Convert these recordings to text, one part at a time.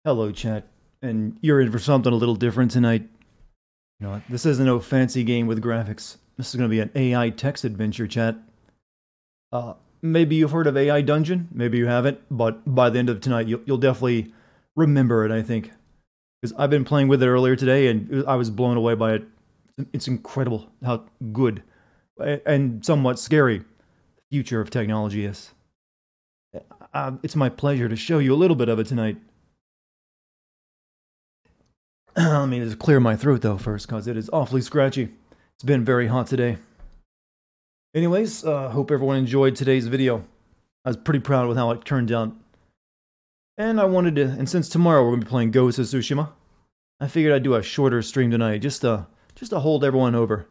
Hello, chat. And you're in for something a little different tonight. This isn't no fancy game with graphics. This is going to be an AI text adventure, chat. Maybe you've heard of AI Dungeon, maybe you haven't, but by the end of tonight, you'll definitely remember it, I think. Because I've been playing with it earlier today, and I was blown away by it. It's incredible how good and somewhat scary the future of technology is. It's my pleasure to show you a little bit of it tonight. Let me just clear my throat though first, because it is awfully scratchy. It's been very hot today. Anyways, hope everyone enjoyed today's video. I was pretty proud with how it turned out. And I wanted to, and since tomorrow we're going to be playing Ghost of Tsushima, I figured I'd do a shorter stream tonight, just to hold everyone over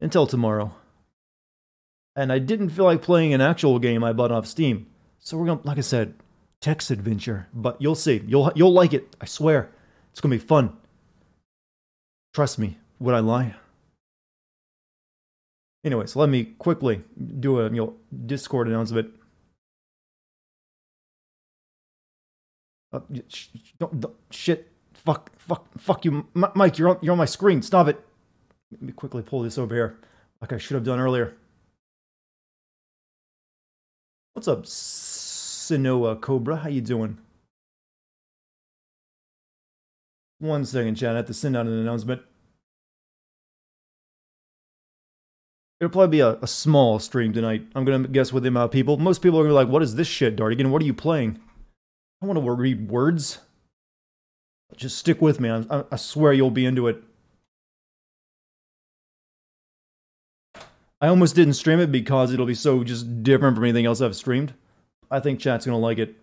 until tomorrow. And I didn't feel like playing an actual game I bought off Steam. So we're going to, like I said, text adventure. But you'll see. You'll like it. I swear. It's going to be fun. Trust me, would I lie? Anyways, let me quickly do a Discord announcement. Shit, fuck you, Mike. You're on my screen. Stop it. Let me quickly pull this over here, like I should have done earlier. What's up, Sinoa Cobra? How you doing? 1 second, chat. I have to send out an announcement. It'll probably be a small stream tonight. I'm going to guess with the amount of people. Most people are going to be like, what is this shit, Dartigan? What are you playing? I want to read words. Just stick with me. I swear you'll be into it. I almost didn't stream it because it'll be so just different from anything else I've streamed. I think chat's going to like it.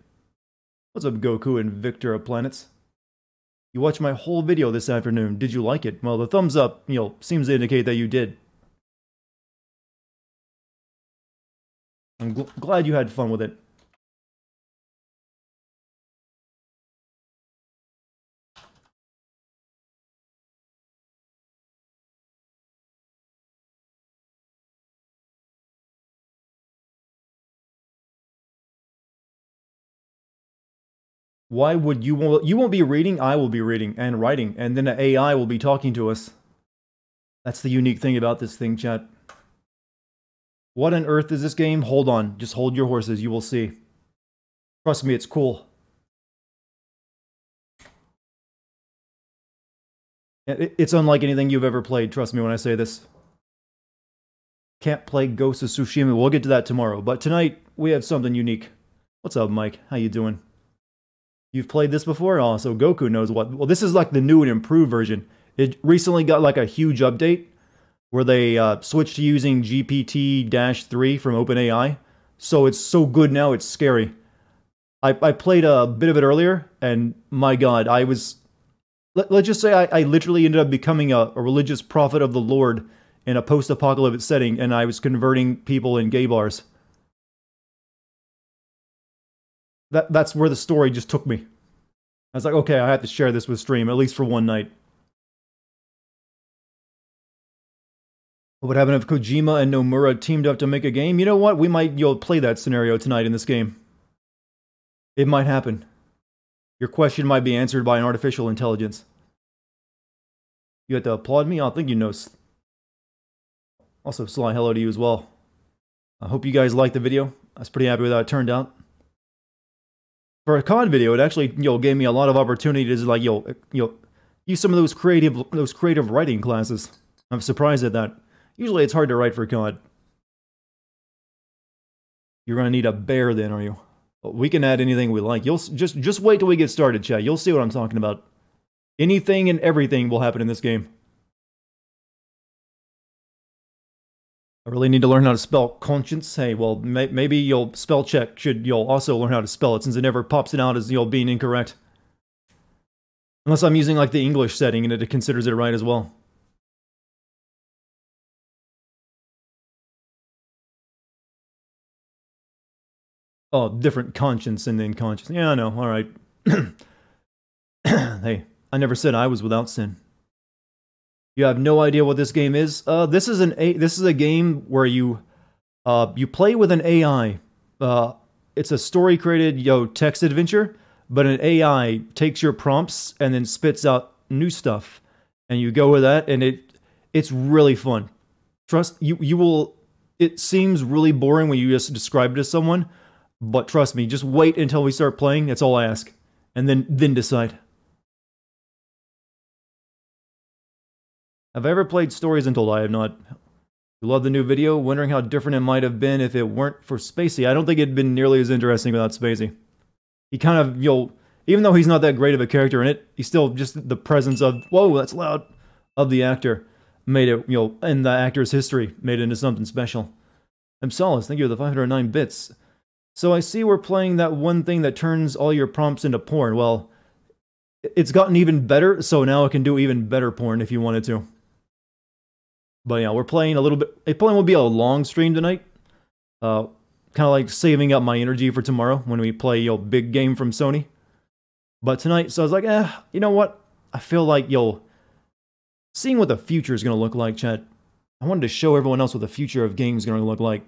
What's up, Goku and Victor of Planets? You watched my whole video this afternoon. Did you like it? Well, the thumbs up, seems to indicate that you did. I'm glad you had fun with it. Why would you won't be reading? I will be reading and writing, and then the AI will be talking to us. That's the unique thing about this thing, chat. What on earth is this game? Hold on. Just hold your horses. You will see. Trust me, it's cool. It's unlike anything you've ever played. Trust me when I say this. Can't play Ghost of Tsushima. We'll get to that tomorrow. But tonight, we have something unique. What's up, Mike? How you doing? You've played this before? Oh, so Goku knows what. Well, this is like the new and improved version. It recently got like a huge update where they switched to using GPT-3 from OpenAI. So it's so good now, it's scary. I played a bit of it earlier, and my god, I was... Let's just say I literally ended up becoming a religious prophet of the Lord in a post-apocalyptic setting, and I was converting people in gay bars. That's where the story just took me. I was like, okay, I have to share this with stream, at least for one night. What would happen if Kojima and Nomura teamed up to make a game? You know what? We might play that scenario tonight in this game. It might happen. Your question might be answered by an artificial intelligence. You have to applaud me? I think you know. Also, Sly, hello to you as well. I hope you guys liked the video. I was pretty happy with how it turned out. For a COD video, it actually gave me a lot of opportunities to like use some of those creative writing classes. I'm surprised at that. Usually it's hard to write for COD. You're gonna need a bear then, are you? We can add anything we like. You'll just wait till we get started, chat. You'll see what I'm talking about. Anything and everything will happen in this game. I really need to learn how to spell conscience. Hey, well, maybe you'll spell check should also learn how to spell it, since it never pops it out as being incorrect. Unless I'm using like the English setting and it considers it right as well. Oh, different conscience and then conscience. Yeah, I know. All right. Hey, I never said I was without sin. You have no idea what this game is? This is a game where you play with an AI. It's a story created text adventure, but an AI takes your prompts and then spits out new stuff, and you go with that, and it's really fun. Trust you will. It seems really boring when you just describe it to someone, but trust me, just wait until we start playing. That's all I ask, and then decide. Have I ever played Stories Untold? I have not. You love the new video? Wondering how different it might have been if it weren't for Spacey. I don't think it'd been nearly as interesting without Spacey. He kind of, even though he's not that great of a character in it, he's still just the presence of, whoa, that's loud, of the actor made it, in the actor's history, made it into something special. I'm Solace, thank you for the 509 bits. So I see we're playing that one thing that turns all your prompts into porn. Well, it's gotten even better, so now it can do even better porn if you wanted to. But yeah, we're playing a little bit. It probably won't be a long stream tonight. Kind of like saving up my energy for tomorrow when we play big game from Sony. But tonight, so I was like, you know what? I feel like seeing what the future is going to look like, chat. I wanted to show everyone else what the future of games is going to look like.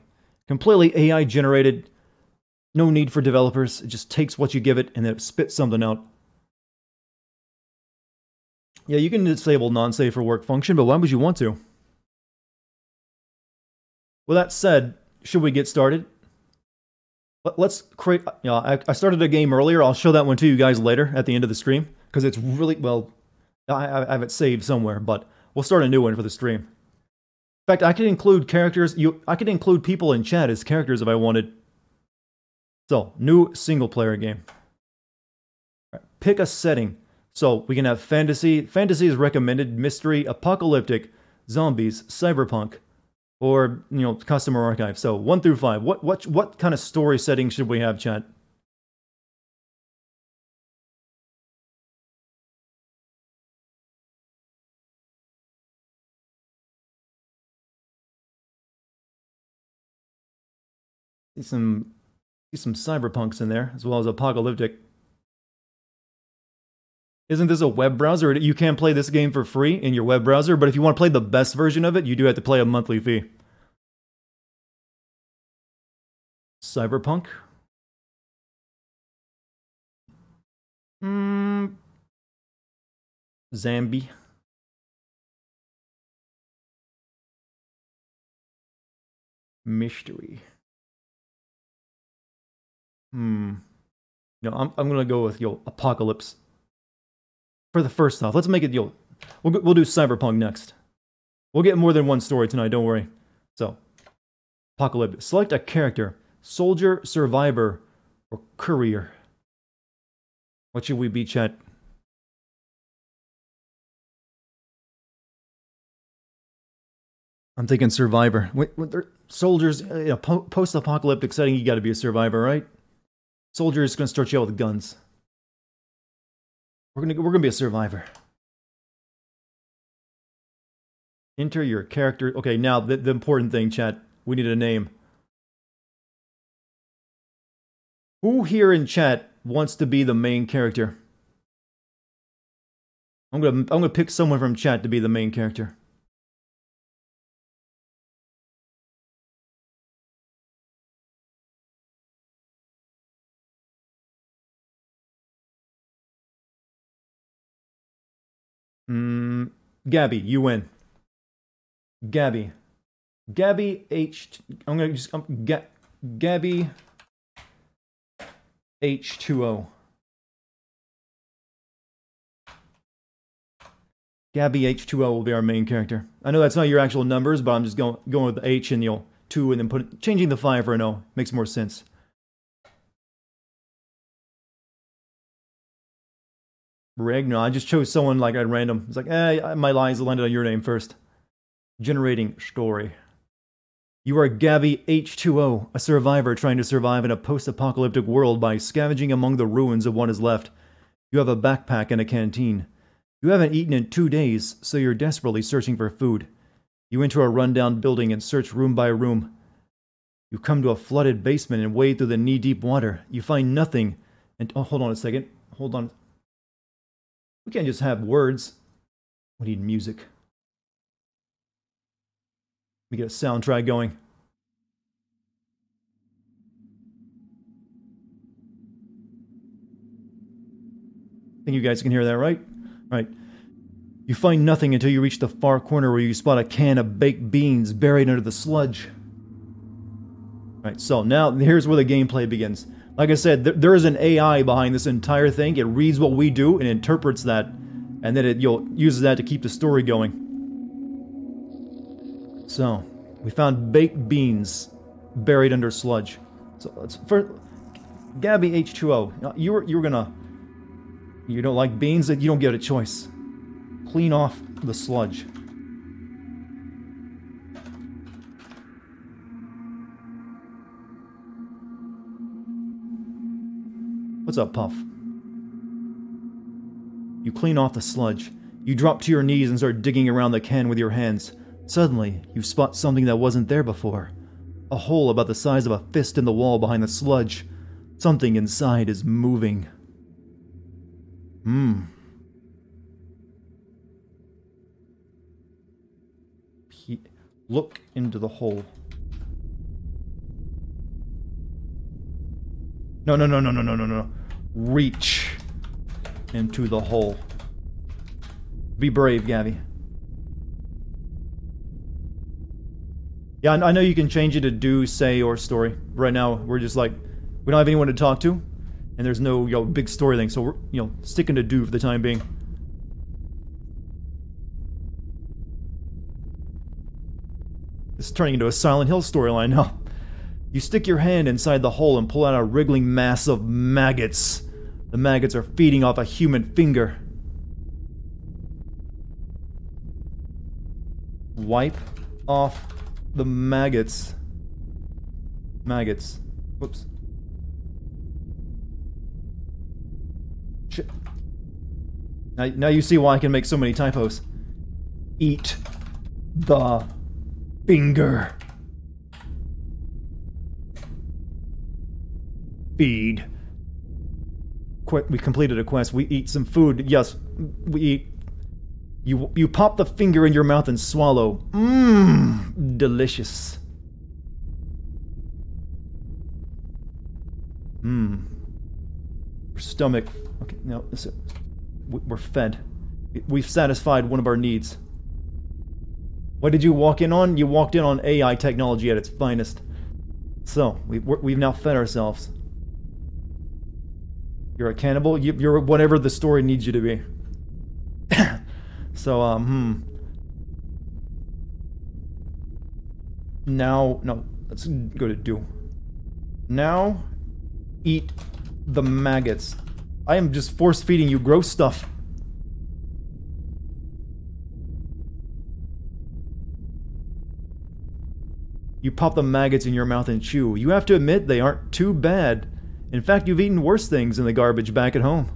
Completely AI generated. No need for developers. It just takes what you give it and then it spits something out. Yeah, you can disable non-safe for work function, but why would you want to? With that said, should we get started? Let's create... I started a game earlier. I'll show that one to you guys later at the end of the stream. Because it's really... Well, I have it saved somewhere, but we'll start a new one for the stream. In fact, I could include characters... I could include people in chat as characters if I wanted. So, new single-player game. Right, pick a setting. So, we can have fantasy. Fantasy is recommended. Mystery, apocalyptic, zombies, cyberpunk. Or, customer archive. So, 1 through 5. What kind of story setting should we have, chat? See some cyberpunks in there, as well as apocalyptic. Isn't this a web browser? You can play this game for free in your web browser, but if you want to play the best version of it, you do have to pay a monthly fee. Cyberpunk? Zambi. Mystery. I'm gonna go with apocalypse. For the first off, let's make it we'll do cyberpunk next. We'll get more than one story tonight, don't worry. So, apocalypse. Select a character. Soldier, survivor, or courier. What should we be, chat? I'm thinking survivor. Soldiers, post-apocalyptic setting, you gotta be a survivor, right? Soldier is gonna start you out with guns. We're gonna be a survivor. Enter your character. Okay, now the important thing, chat. We need a name. Who here in chat wants to be the main character? I'm gonna pick someone from chat to be the main character. Gabby, you win. Gabby. Gabby H... I'm gonna just... Gabby H2O. Gabby H2O will be our main character. I know that's not your actual numbers, but I'm just going with the H and 2 and then changing the 5 for an O. Makes more sense. No, I just chose someone like at random. It's like, my lines landed on your name first. Generating story. You are Gabby H2O, a survivor trying to survive in a post-apocalyptic world by scavenging among the ruins of what is left. You have a backpack and a canteen. You haven't eaten in 2 days, so you're desperately searching for food. You enter a rundown building and search room by room. You come to a flooded basement and wade through the knee-deep water. You find nothing. And oh, hold on a second. Hold on. We can't just have words. We need music. We get a soundtrack going. think you guys can hear that, right? Right. You find nothing until you reach the far corner where you spot a can of baked beans buried under the sludge. Right, so now here's where the gameplay begins. Like I said, there is an AI behind this entire thing. It reads what we do and interprets that, and then it uses that to keep the story going. So, we found baked beans buried under sludge. So let's first, Gabby H2O. You don't like beans? You don't get a choice. Clean off the sludge. What's up, Puff? You clean off the sludge. You drop to your knees and start digging around the can with your hands. Suddenly, you spot something that wasn't there before. A hole about the size of a fist in the wall behind the sludge. Something inside is moving. Look into the hole. No. Reach into the hole. Be brave, Gabby. Yeah, I know you can change it to do, say, or story. Right now, we're just like, we don't have anyone to talk to, and there's no, big story thing, so we're, sticking to do for the time being. This is turning into a Silent Hill storyline now. You stick your hand inside the hole and pull out a wriggling mass of maggots. The maggots are feeding off a human finger. Wipe off the maggots. Whoops. Shit. Now you see why I can make so many typos. Eat the finger. Feed. We completed a quest. We eat some food. Yes, we eat. You pop the finger in your mouth and swallow. Mmm, delicious. Mmm. Your stomach. Okay, now listen. We're fed. We've satisfied one of our needs. What did you walk in on? You walked in on AI technology at its finest. So, we've now fed ourselves. You're a cannibal? You're whatever the story needs you to be. So, Now, no, let's go to do. Now, eat the maggots. I am just force-feeding you gross stuff. You pop the maggots in your mouth and chew. You have to admit they aren't too bad. In fact, you've eaten worse things in the garbage back at home.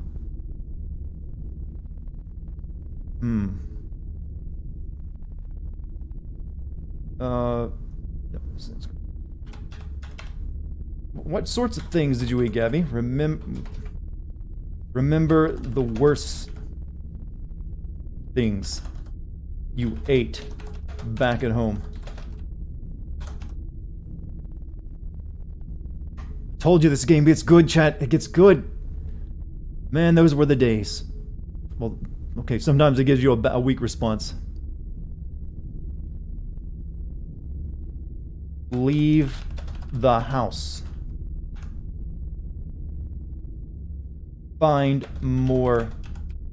What sorts of things did you eat, Gabby? Remember the worst things you ate back at home. Told you this game gets good, chat. It gets good. Man, those were the days. Well, okay, sometimes it gives you a weak response. Leave the house. Find more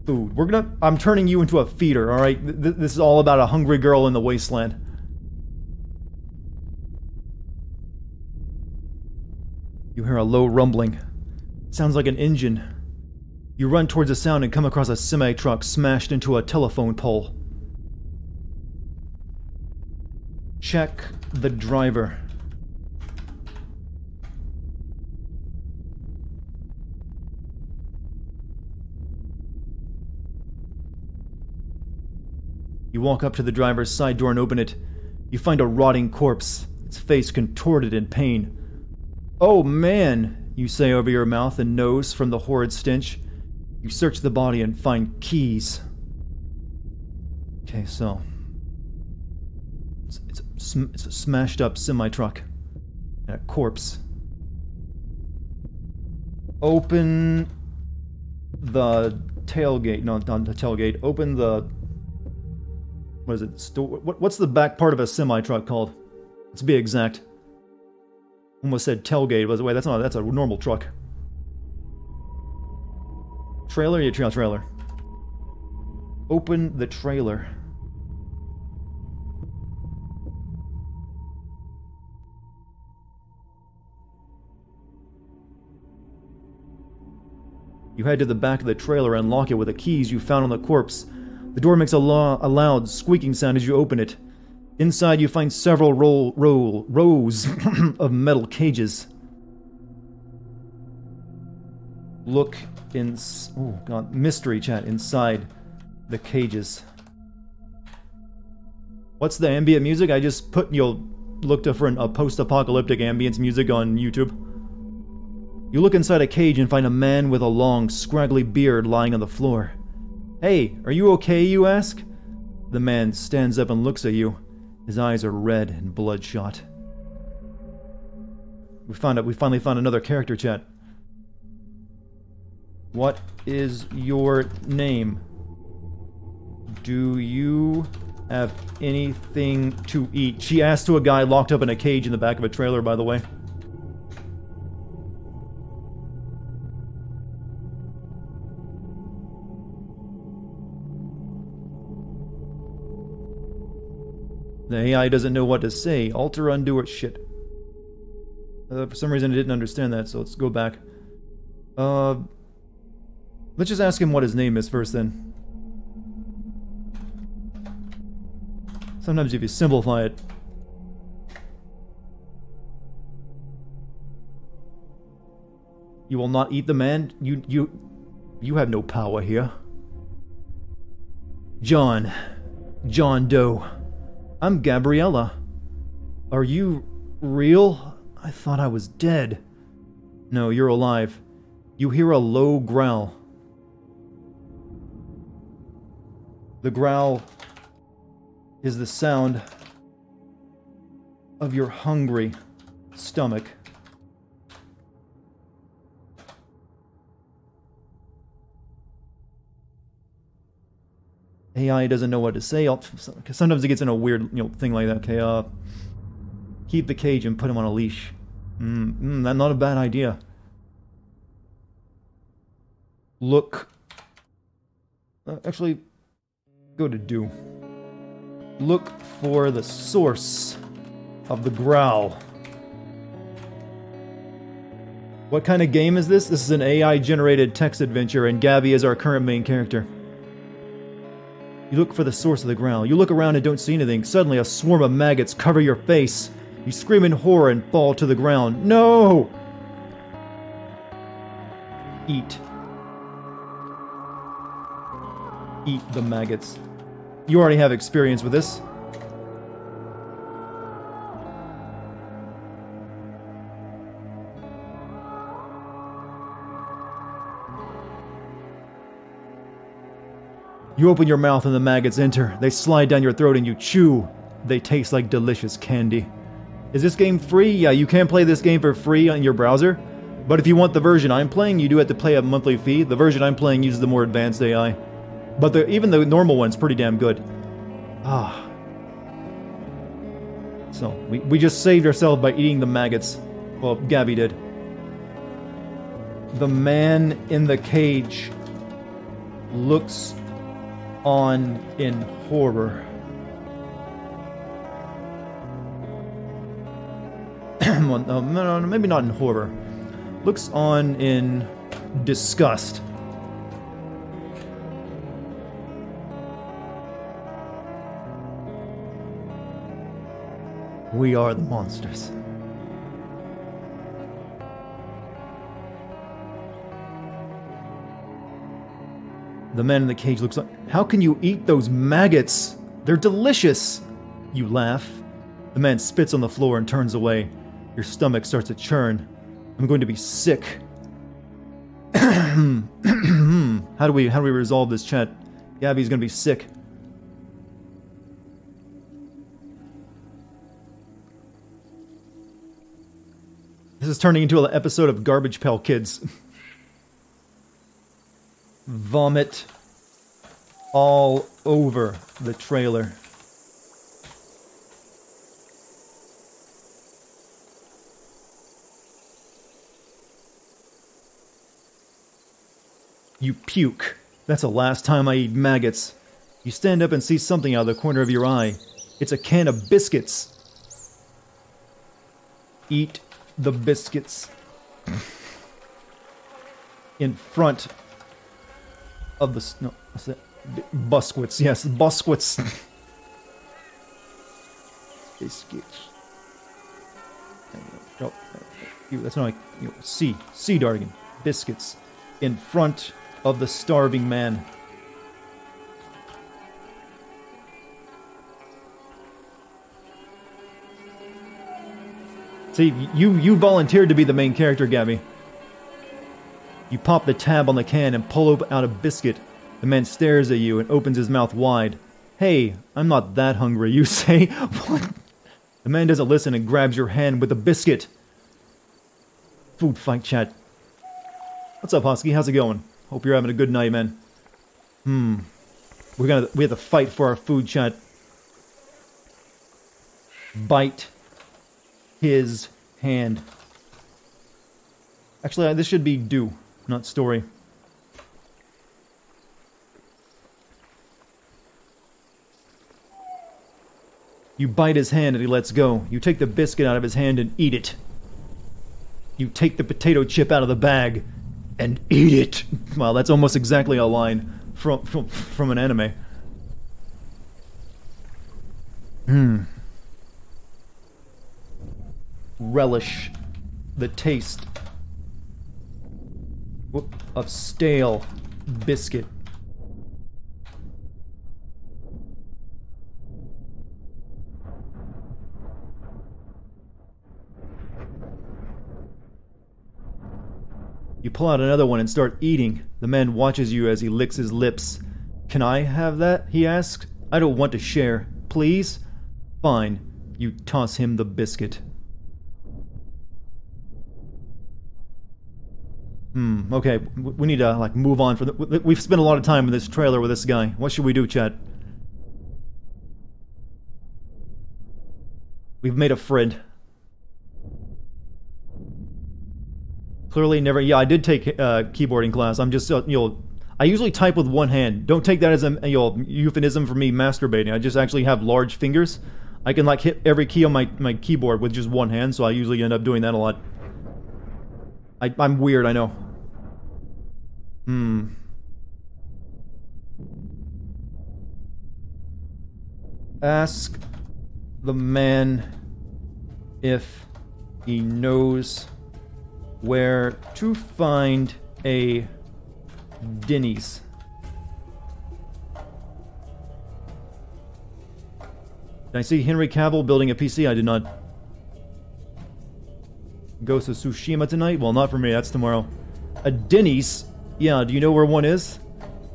food. I'm turning you into a feeder, alright? This is all about a hungry girl in the wasteland. You hear a low rumbling. It sounds like an engine. You run towards the sound and come across a semi-truck smashed into a telephone pole. Check the driver. You walk up to the driver's side door and open it. You find a rotting corpse, its face contorted in pain. Oh man, you say over your mouth and nose from the horrid stench. You search the body and find keys. Okay, so... It's a smashed up semi-truck. And a corpse. Open the tailgate. No, not the tailgate. Open the... What is it? What's the back part of a semi-truck called? Let's be exact. Almost said tailgate. Wait, that's not. That's a normal truck. Trailer? Yeah, trailer. Open the trailer. You head to the back of the trailer and lock it with the keys you found on the corpse. The door makes a loud squeaking sound as you open it. Inside you find several rows of metal cages. Look in... Oh god, mystery chat inside the cages. What's the ambient music? I just put... looked up for a post-apocalyptic ambience music on YouTube. You look inside a cage and find a man with a long, scraggly beard lying on the floor. Hey, are you okay, you ask? The man stands up and looks at you. His eyes are red and bloodshot. We finally found another character chat. What is your name? Do you have anything to eat? She asked to a guy locked up in a cage in the back of a trailer, by the way. The AI doesn't know what to say. Alter, undo, or shit. For some reason I didn't understand that, so let's go back. Let's just ask him what his name is first, then. Sometimes if you simplify it. You will not eat the man? You have no power here. John Doe. I'm Gabriella. Are you real? I thought I was dead. No, you're alive. You hear a low growl. The growl is the sound of your hungry stomach. AI doesn't know what to say. Sometimes it gets in a weird, thing like that. Okay, keep the cage and put him on a leash. That's not a bad idea. Look. Actually, go to do. Look for the source of the growl. What kind of game is this? This is an AI-generated text adventure, and Gabby is our current main character. You look for the source of the growl. You look around and don't see anything. Suddenly, a swarm of maggots cover your face. You scream in horror and fall to the ground. No! Eat. Eat the maggots. You already have experience with this. You open your mouth and the maggots enter. They slide down your throat and you chew. They taste like delicious candy. Is this game free? Yeah, you can play this game for free on your browser. But if you want the version I'm playing, you do have to pay a monthly fee. The version I'm playing uses the more advanced AI. But even the normal one's pretty damn good. So, we just saved ourselves by eating the maggots. Well, Gabby did. The man in the cage looks on in horror. Well, no, maybe not in horror. Looks on in disgust. We are the monsters. The man in the cage looks like, how can you eat those maggots? They're delicious! You laugh. The man spits on the floor and turns away. Your stomach starts to churn. I'm going to be sick. How do we resolve this, chat? Gabby's gonna be sick. This is turning into an episode of Garbage Pail Kids. vomit all over the trailer. You puke. That's the last time I eat maggots. You stand up and see something out of the corner of your eye. It's a can of biscuits. Eat the biscuits. In front of the... No, what's that? Busquets. Yes, busquets. Biscuits. No, that's not like... Sea Dargan. Biscuits. In front of the starving man. See, you volunteered to be the main character, Gabby. You pop the tab on the can and pull out a biscuit. The man stares at you and opens his mouth wide. Hey, I'm not that hungry, you say. What? The man doesn't listen and grabs your hand with the biscuit. Food fight chat. What's up, Husky? How's it going? Hope you're having a good night, man. We have to fight for our food chat. Bite his hand. Actually, this should be do, not story. You bite his hand and he lets go. You take the biscuit out of his hand and eat it. You take the potato chip out of the bag and eat it. Well, that's almost exactly a line from an anime. Relish the taste of stale biscuit. You pull out another one and start eating. The man watches you as he licks his lips. Can I have that? He asks. I don't want to share. Please? Fine. You toss him the biscuit. Okay, we need to, like, move on. We've spent a lot of time in this trailer with this guy. What should we do, chat? We've made a friend. Clearly never... Yeah, I did take keyboarding class. I'm just, I usually type with one hand. Don't take that as a euphemism for me masturbating. I just actually have large fingers. I can, like, hit every key on my keyboard with just one hand, so I usually end up doing that a lot. I'm weird, I know. Ask the man if he knows where to find a Denny's. Did I see Henry Cavill building a PC? I did not. Ghost of Tsushima tonight? Well, not for me, that's tomorrow. A Denny's? Yeah, do you know where one is?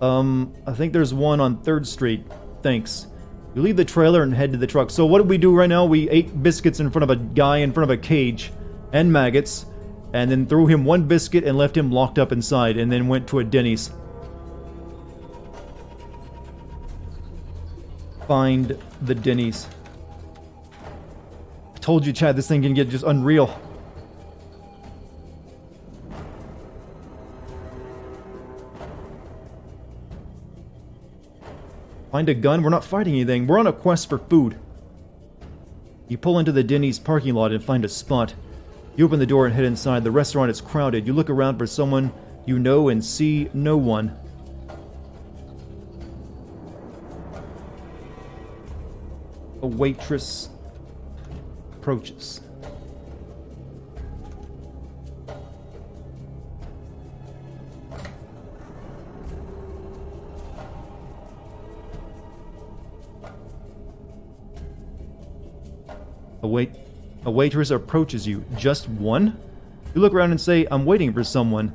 I think there's one on 3rd Street. Thanks. You leave the trailer and head to the truck. So what did we do right now? We ate biscuits in front of a guy in front of a cage. And maggots. And then threw him one biscuit and left him locked up inside. And then went to a Denny's. Find the Denny's. I told you, Chad, this thing can get just unreal. Find a gun? We're not fighting anything. We're on a quest for food. You pull into the Denny's parking lot and find a spot. You open the door and head inside. The restaurant is crowded. You look around for someone you know and see no one. A waitress approaches. A waitress approaches you. Just one? You look around and say, I'm waiting for someone.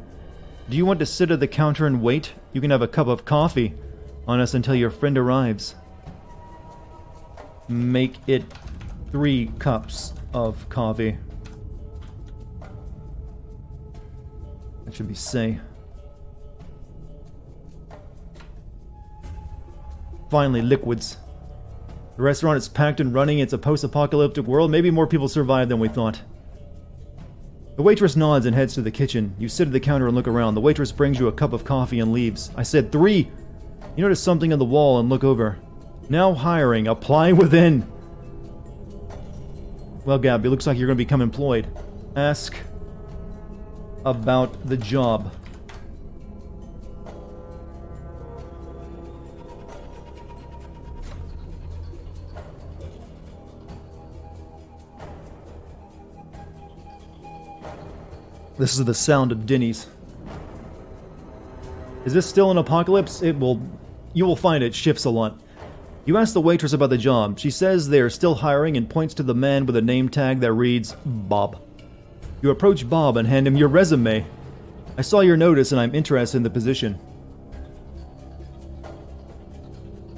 Do you want to sit at the counter and wait? You can have a cup of coffee on us until your friend arrives. Make it 3 cups of coffee. That should be say. Finally, liquids. The restaurant is packed and running. It's a post-apocalyptic world. Maybe more people survive than we thought. The waitress nods and heads to the kitchen. You sit at the counter and look around. The waitress brings you a cup of coffee and leaves. I said 3. You notice something on the wall and look over. Now hiring. Apply within. Well, Gabby, looks like you're going to become employed. Ask about the job. This is the sound of Denny's. Is this still an apocalypse? You will find it shifts a lot. You ask the waitress about the job. She says they are still hiring and points to the man with a name tag that reads Bob. You approach Bob and hand him your resume. I saw your notice and I'm interested in the position.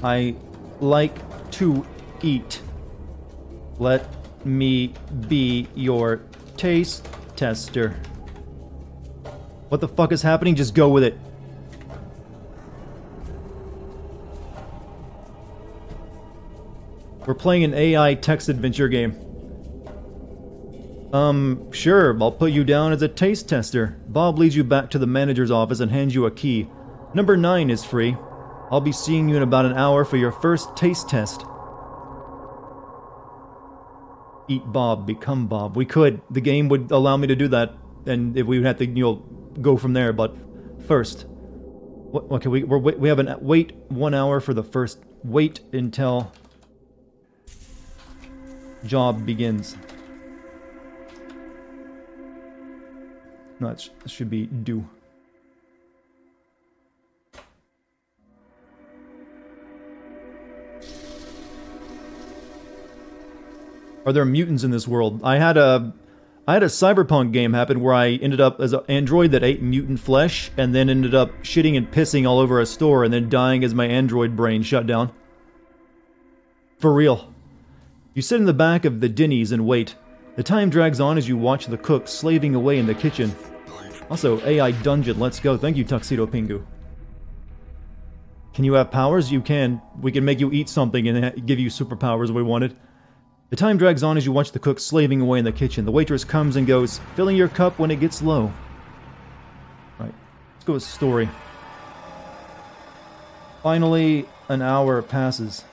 I like to eat. Let me be your taste tester. What the fuck is happening? Just go with it. We're playing an AI text adventure game. Sure, I'll put you down as a taste tester. Bob leads you back to the manager's office and hands you a key. Number 9 is free. I'll be seeing you in about an hour for your first taste test. Eat Bob, become Bob. We could. The game would allow me to do that, and if we would have to, go from there. But first, okay, we have wait 1 hour for the first. Wait until job begins. No, that should be do. Are there mutants in this world? I had a cyberpunk game happen where I ended up as an android that ate mutant flesh and then ended up shitting and pissing all over a store and then dying as my android brain shut down. For real. You sit in the back of the Denny's and wait. The time drags on as you watch the cook slaving away in the kitchen. Also, AI Dungeon, let's go. Thank you, Tuxedo Pingu. Can you have powers? You can. We can make you eat something and give you superpowers if we wanted. The time drags on as you watch the cook slaving away in the kitchen. The waitress comes and goes, filling your cup when it gets low. Right, let's go with story. Finally, an hour passes.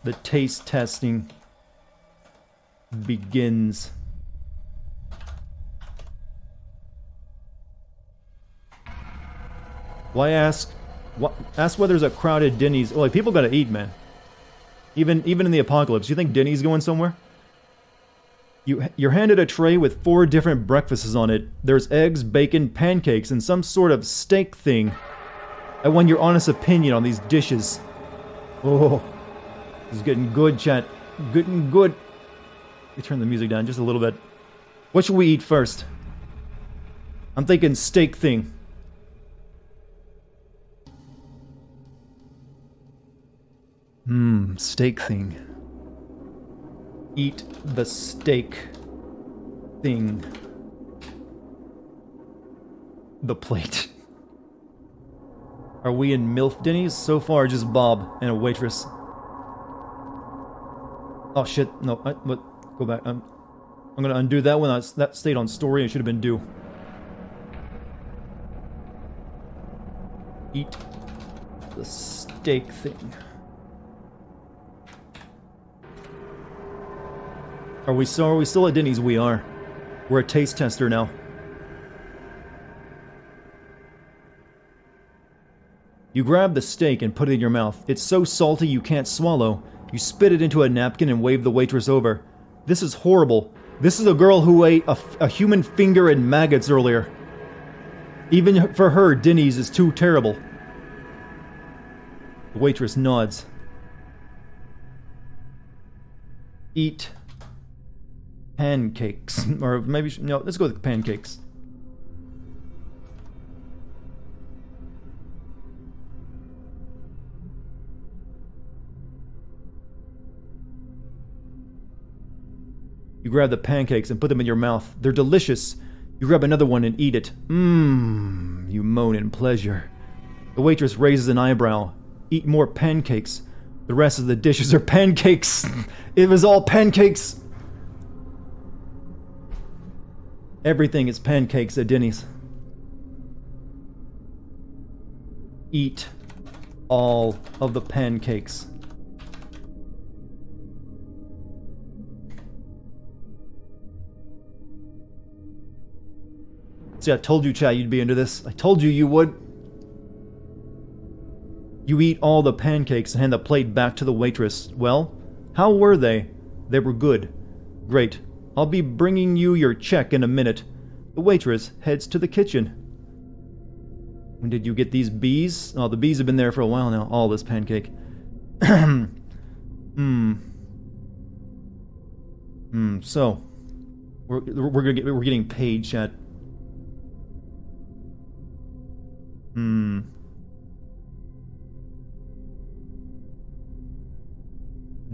The taste testing begins. Why ask? Ask whether there's a crowded Denny's. Oh, like, people gotta eat, man. Even in the apocalypse, you think Denny's going somewhere? You're handed a tray with 4 different breakfasts on it. There's eggs, bacon, pancakes, and some sort of steak thing. I want your honest opinion on these dishes. Oh, this is getting good, chat. Getting good. Let me turn the music down just a little bit. What should we eat first? I'm thinking steak thing. Steak thing. Eat the steak thing. The plate. Are we in MILF Denny's? So far, just Bob and a waitress. Oh shit, no, go back. I'm gonna undo that one. That stayed on story. It should have been do. Eat the steak thing. Are we still at Denny's? We are. We're a taste tester now. You grab the steak and put it in your mouth. It's so salty you can't swallow. You spit it into a napkin and wave the waitress over. This is horrible. This is a girl who ate a human finger and maggots earlier. Even for her, Denny's is too terrible. The waitress nods. Eat pancakes. Or maybe, no, let's go with pancakes. You grab the pancakes and put them in your mouth. They're delicious. You grab another one and eat it. You moan in pleasure. The waitress raises an eyebrow. Eat more pancakes. The rest of the dishes are pancakes. It was all pancakes. Everything is pancakes at Denny's. Eat all of the pancakes. See, I told you, chat, you'd be into this. I told you you would. You eat all the pancakes and hand the plate back to the waitress. Well, how were they? They were good. Great. I'll be bringing you your check in a minute. The waitress heads to the kitchen. When did you get these bees? Oh, the bees have been there for a while now. All this pancake. So we're getting paid, chat.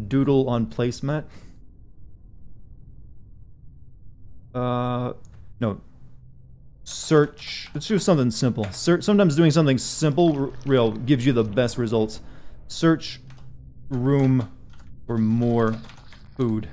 Doodle on placemat. No. Search. Let's do something simple. Sometimes doing something simple real gives you the best results. Search room for more food.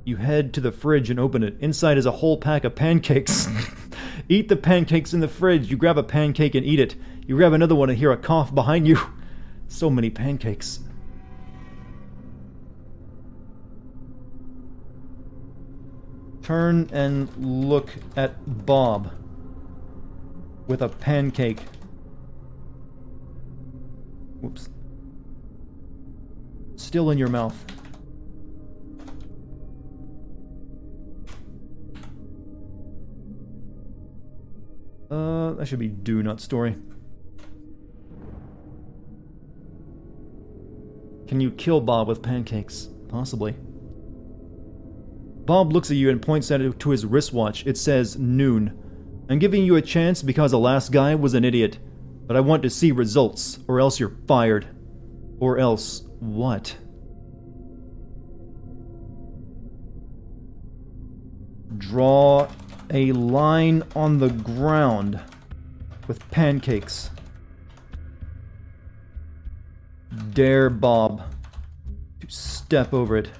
You head to the fridge and open it. Inside is a whole pack of pancakes. Eat the pancakes in the fridge. You grab a pancake and eat it. You grab another one and hear a cough behind you. So many pancakes. Turn and look at Bob with a pancake. Whoops. Still in your mouth. That should be do, not story. Can you kill Bob with pancakes? Possibly. Bob looks at you and points at it to his wristwatch. It says noon. I'm giving you a chance because the last guy was an idiot. But I want to see results, or else you're fired. Or else what? Draw a line on the ground with pancakes. Dare Bob to step over it.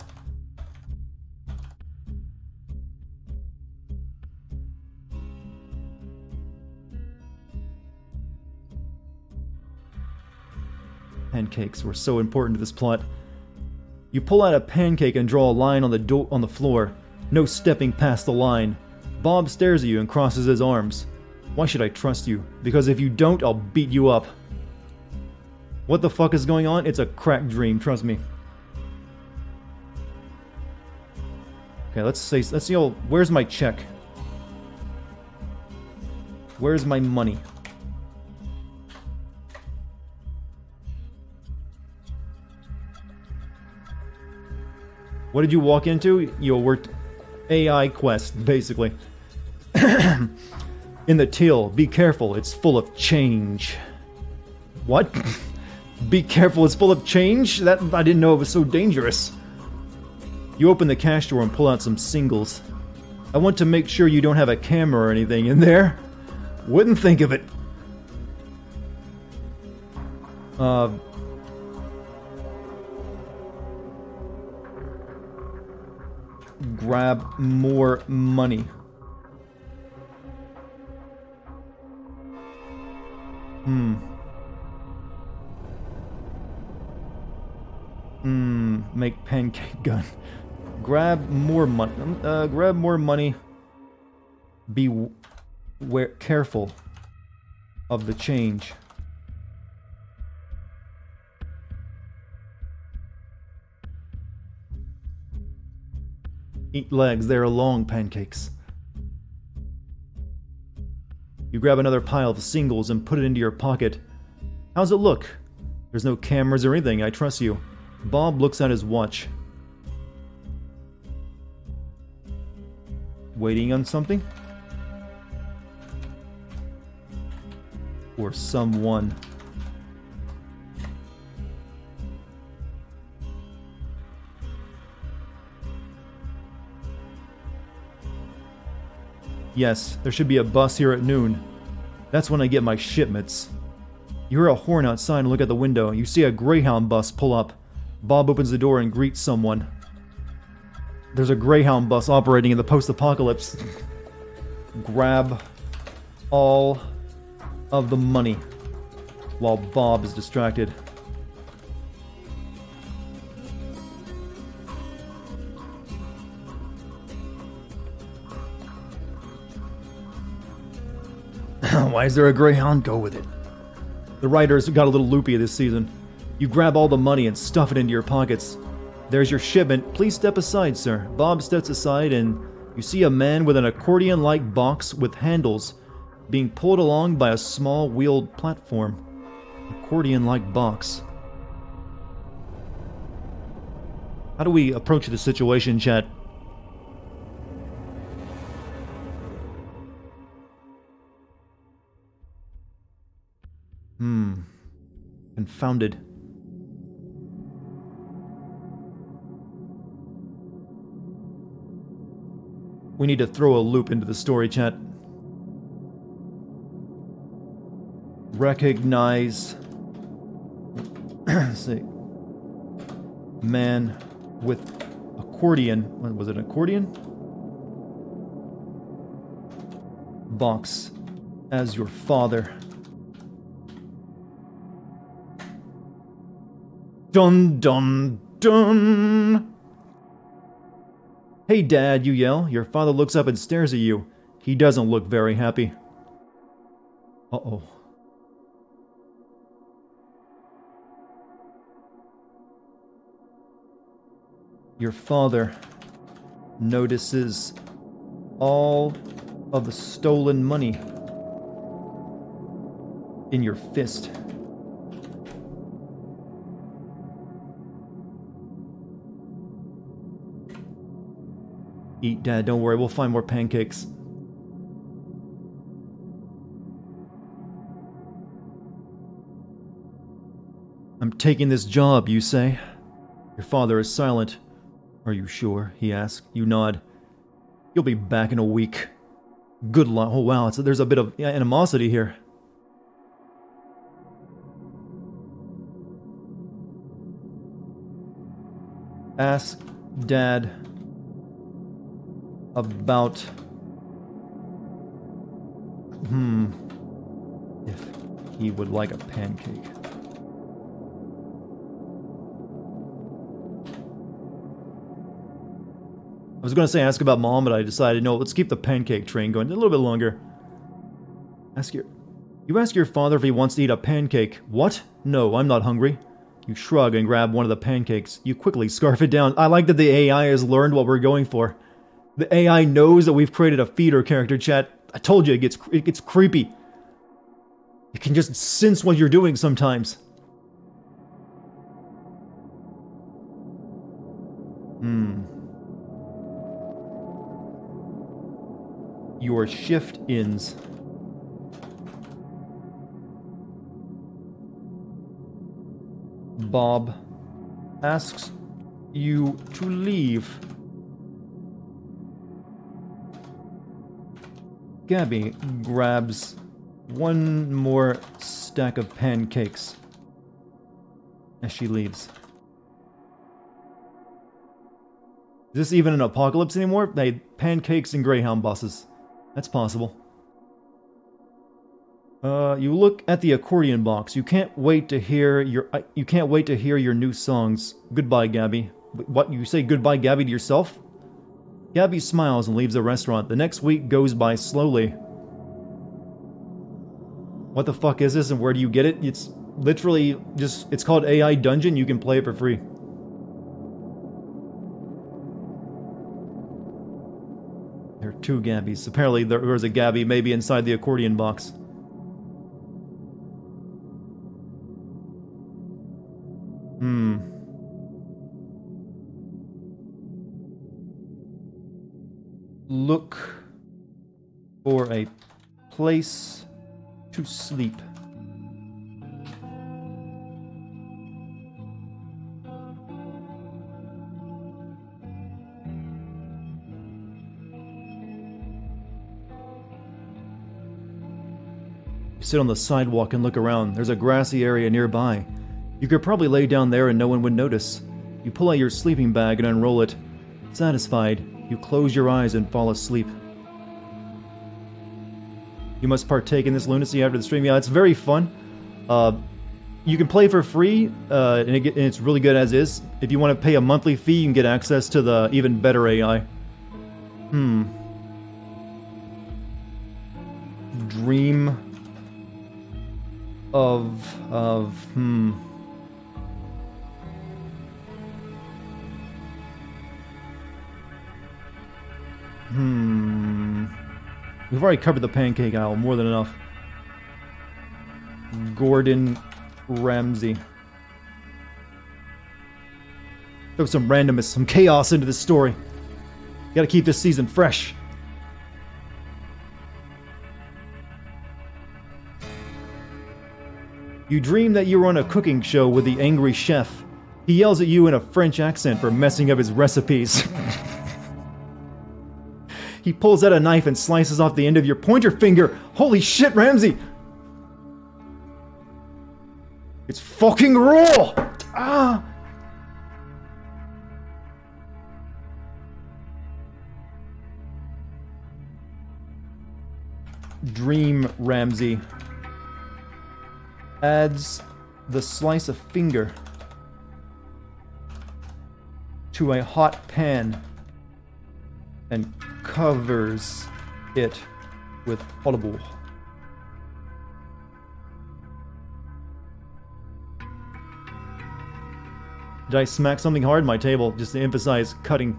Pancakes were so important to this plot. You pull out a pancake and draw a line on the floor. No stepping past the line. Bob stares at you and crosses his arms. Why should I trust you? Because if you don't, I'll beat you up. What the fuck is going on? It's a crack dream, trust me. Okay, let's see, where's my check? Where's my money? What did you walk into? You worked AI quest, basically. In the till, be careful, it's full of change. What? Be careful, it's full of change? That I didn't know it was so dangerous. You open the cash drawer and pull out some singles. I want to make sure you don't have a camera or anything in there. Wouldn't think of it. Grab more money. Make pancake gun. Grab more money. Grab more money. Be careful of the change. Eat legs, they are long pancakes. You grab another pile of singles and put it into your pocket. How's it look? There's no cameras or anything, I trust you. Bob looks at his watch. Waiting on something? Or someone. Yes, there should be a bus here at noon. That's when I get my shipments. You hear a horn outside and look out the window. You see a Greyhound bus pull up. Bob opens the door and greets someone. There's a Greyhound bus operating in the post-apocalypse. Grab all of the money while Bob is distracted. Why is there a Greyhound? Go with it. The writers got a little loopy this season. You grab all the money and stuff it into your pockets. There's your shipment. Please step aside, sir. Bob steps aside and you see a man with an accordion-like box with handles being pulled along by a small wheeled platform. Accordion-like box. How do we approach the situation, chat? Confounded. We need to throw a loop into the story, chat. Recognize... let's see. Man with accordion... What was it, an accordion? Box as your father. Dun dun dun! Hey Dad, you yell. Your father looks up and stares at you. He doesn't look very happy. Uh-oh. Your father notices all of the stolen money in your fist. Eat, Dad, don't worry, we'll find more pancakes. I'm taking this job, you say? Your father is silent. Are you sure? He asks. You nod. You'll be back in a week. Good luck. Oh wow, there's a bit of animosity here. Ask Dad about if he would like a pancake. I was going to say ask about Mom, but I decided no, let's keep the pancake train going a little bit longer. You ask your father if he wants to eat a pancake. What? No, I'm not hungry. You shrug and grab one of the pancakes. You quickly scarf it down. I like that the AI has learned what we're going for. The AI knows that we've created a feeder character, chat. I told you, it gets creepy. It can just sense what you're doing sometimes. Your shift ends. Bob asks you to leave. Gabby grabs one more stack of pancakes as she leaves. Is this even an apocalypse anymore? They pancakes and Greyhound buses. That's possible. You look at the accordion box. You can't wait to hear your new songs. Goodbye, Gabby. What, you say goodbye, Gabby, to yourself? Gabby smiles and leaves the restaurant. The next week goes by slowly. What the fuck is this and where do you get it? It's literally just, it's called AI Dungeon. You can play it for free. There are two Gabbys. Apparently there was a Gabby maybe inside the accordion box. Look for a place to sleep. sit on the sidewalk and look around. There's a grassy area nearby. You could probably lay down there and no one would notice. You pull out your sleeping bag and unroll it. Satisfied, you close your eyes and fall asleep. You must partake in this lunacy after the stream. Yeah, it's very fun. You can play for free, and it's really good as is. If you want to pay a monthly fee, you can get access to the even better AI. Dream of We've already covered the pancake aisle, more than enough. Gordon Ramsay. Throw some randomness, some chaos into this story. Gotta keep this season fresh. You dream that you're on a cooking show with the angry chef. He yells at you in a French accent for messing up his recipes. He pulls out a knife and slices off the end of your pointer finger. Holy shit, Ramsay! It's fucking raw! Ah! Dream Ramsay adds the slice of finger to a hot pan and covers it with olive oil. Did I smack something hard on my table just to emphasize cutting?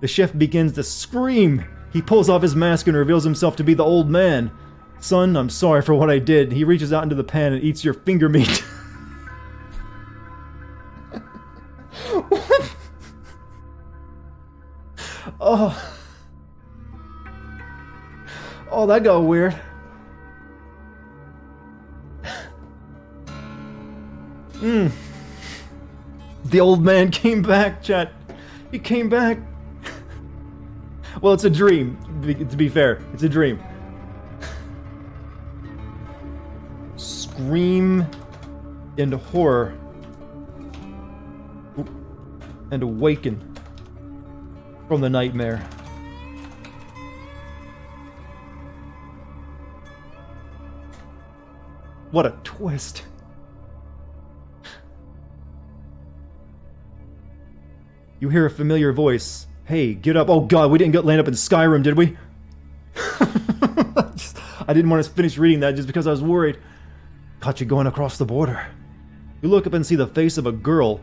The chef begins to scream. He pulls off his mask and reveals himself to be the old man. Son, I'm sorry for what I did. He reaches out into the pan and eats your finger meat. What? Oh, that got weird. The old man came back, chat. He came back. Well, it's a dream, to be fair. It's a dream. Scream in horror. And awaken from the nightmare. What a twist. You hear a familiar voice. Hey, get up. Oh god, we didn't land up in Skyrim, did we? I didn't want to finish reading that just because I was worried. Caught you going across the border. You look up and see the face of a girl.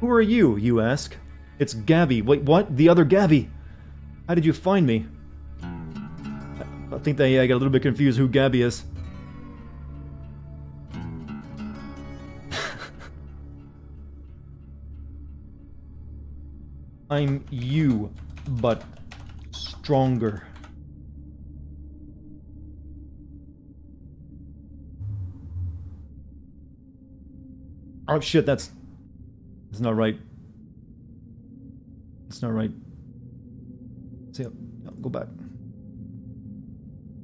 Who are you, you ask? It's Gabby. Wait, what? The other Gabby? How did you find me? I think they got a little bit confused who Gabby is. I'm you, but stronger. Oh shit, that's not right. It's not right. See, go back.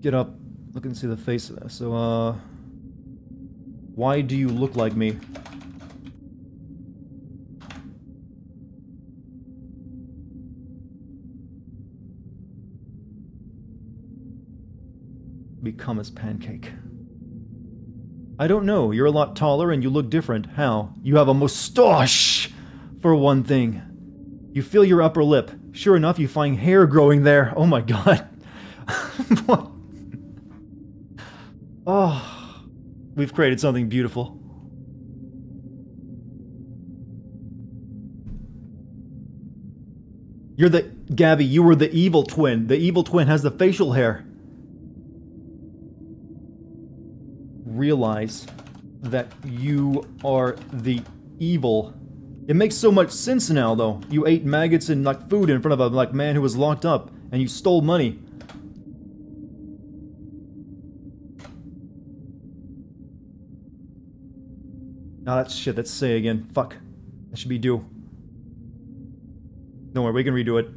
Get up. Look and see the face of that. So, why do you look like me? Become as Pancake. I don't know. You're a lot taller and you look different. How? You have a moustache, for one thing. You feel your upper lip. Sure enough, you find hair growing there. Oh my god. What? Oh. We've created something beautiful. You're the... Gabby, you were the evil twin. The evil twin has the facial hair. Realize that you are the evil. It makes so much sense now, though. You ate maggots and like food in front of a man who was locked up, and you stole money. Nah, that's shit. That's say again. Fuck. That should be do. Don't worry, we can redo it.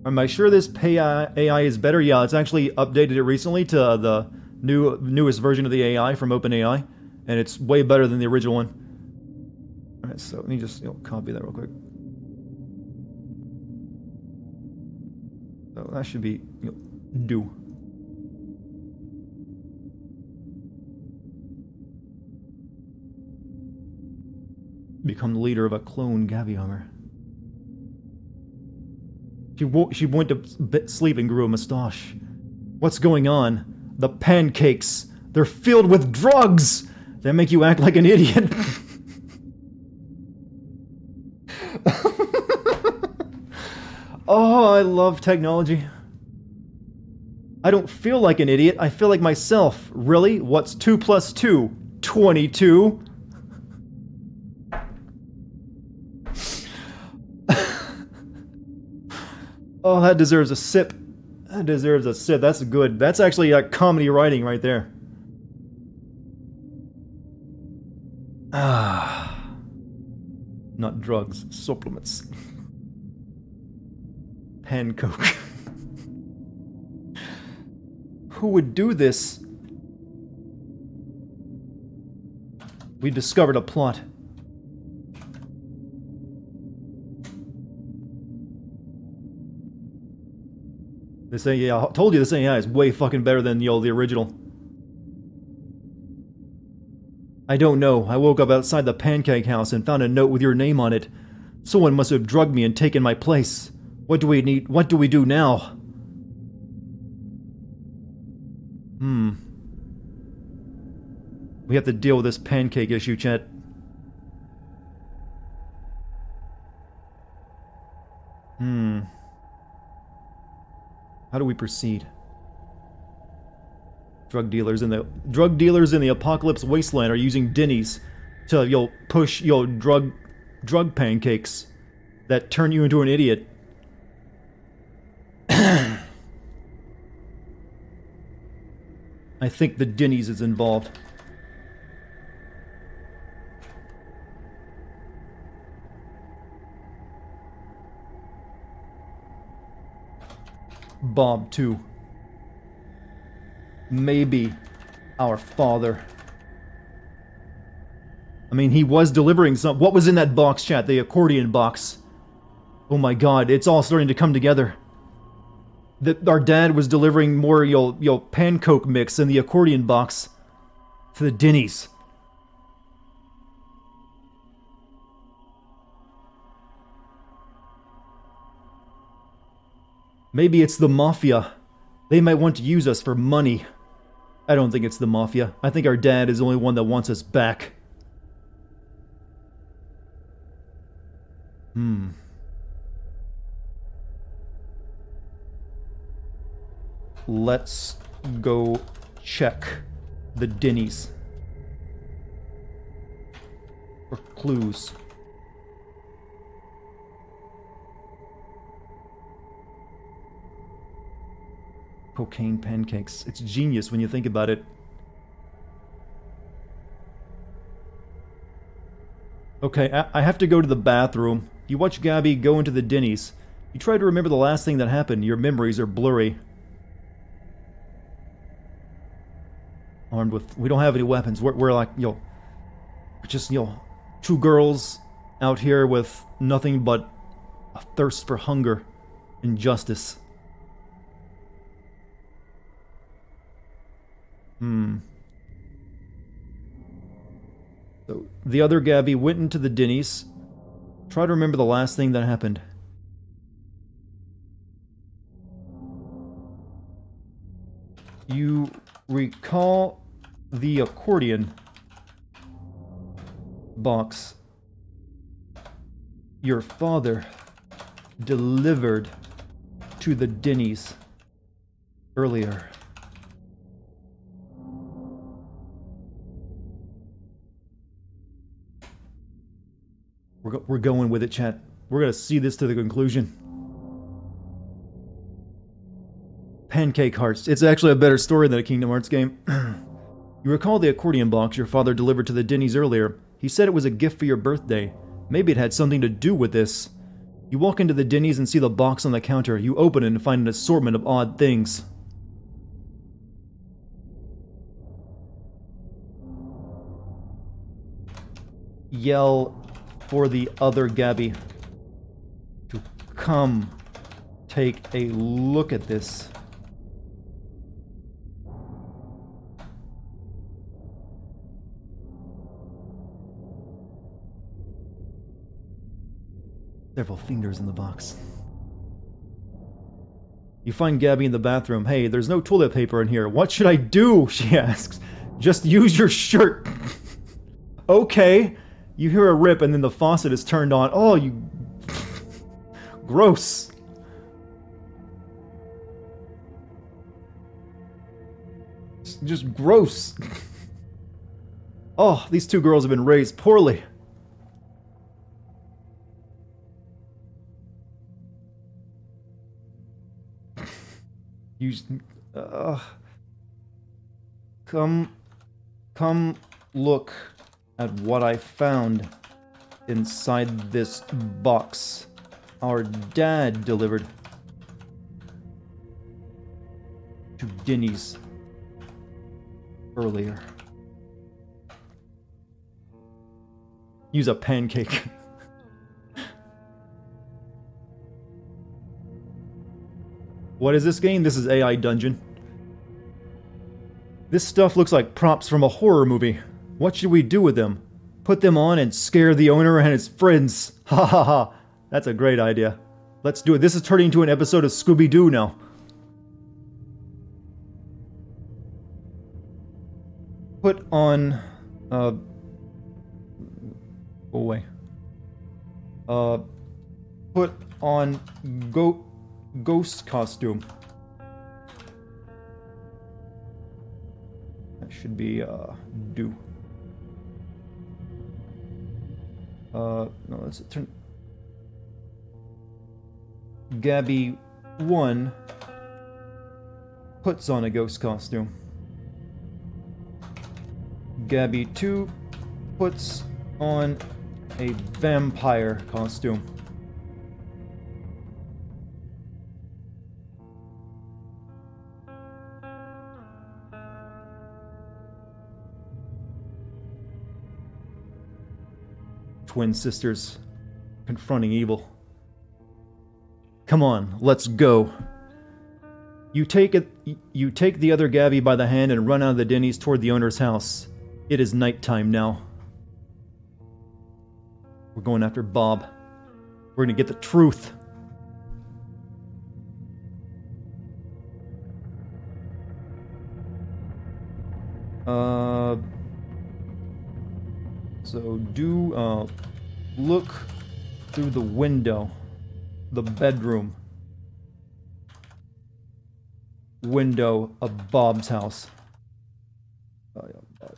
Am I sure this AI is better? Yeah, it's actually updated it recently to the newest version of the AI from OpenAI, and it's way better than the original one. All right, so let me just copy that real quick. So that should be do. Become the leader of a clone Gabby Hummer. She went to sleep and grew a mustache. What's going on? The pancakes. They're filled with drugs that make you act like an idiot. Oh, I love technology. I don't feel like an idiot. I feel like myself. Really? What's 2 plus 2? 22. Oh, that deserves a sip. That deserves a sip. That's good. That's actually comedy writing right there. Ah. Not drugs. Supplements. Pancoke. Who would do this? We discovered a plot. This AI, I told you this AI is way fucking better than the original. I don't know. I woke up outside the pancake house and found a note with your name on it. Someone must have drugged me and taken my place. What do we need? What do we do now? We have to deal with this pancake issue, chat. How do we proceed? Drug dealers in the apocalypse wasteland are using Denny's to push drug pancakes that turn you into an idiot. I think the Denny's is involved. Bob, too. Maybe our father. I mean, he was delivering some... What was in that box, chat? The accordion box. Oh my god, it's all starting to come together. Our dad was delivering more, Pancoke mix in the accordion box to the Denny's. Maybe it's the Mafia. They might want to use us for money. I don't think it's the Mafia. I think our dad is the only one that wants us back. Let's go check the Denny's for clues. Cocaine pancakes. It's genius when you think about it. Okay, I have to go to the bathroom. You watch Gabby go into the Denny's. You try to remember the last thing that happened. Your memories are blurry. Armed with... We don't have any weapons. We're like, we're just, two girls out here with nothing but a thirst for hunger and justice. So, the other Gabby went into the Denny's. Try to remember the last thing that happened. You recall the accordion box your father delivered to the Denny's earlier. We're going with it, chat. We're gonna see this to the conclusion. Pancake Hearts. It's actually a better story than a Kingdom Hearts game. You recall the accordion box your father delivered to the Denny's earlier. He said it was a gift for your birthday. Maybe it had something to do with this. You walk into the Denny's and see the box on the counter. You open it and find an assortment of odd things. Yell for the other Gabby to come take a look at this. Several fingers in the box. You find Gabby in the bathroom. Hey, there's no toilet paper in here. What should I do? She asks. Just use your shirt. Okay. You hear a rip and then the faucet is turned on. Oh, you... Gross. Just gross. Oh, these two girls have been raised poorly. You... Come look at what I found inside this box our dad delivered to Denny's earlier. Use a pancake. What is this game? This is AI Dungeon. This stuff looks like props from a horror movie. What should we do with them? Put them on and scare the owner and his friends. Ha ha ha. That's a great idea. Let's do it. This is turning into an episode of Scooby-Doo now. Put on... Go away. Put on... Ghost costume. That should be, do. No, let's turn... Gabby 1 puts on a ghost costume. Gabby 2 puts on a vampire costume. Twin sisters confronting evil. Come on, let's go. You take the other Gabby by the hand and run out of the Denny's toward the owner's house. It is nighttime now. We're going after Bob. We're gonna get the truth. So do, look through the window. The bedroom. Window of Bob's house. Oh, yeah, Bob.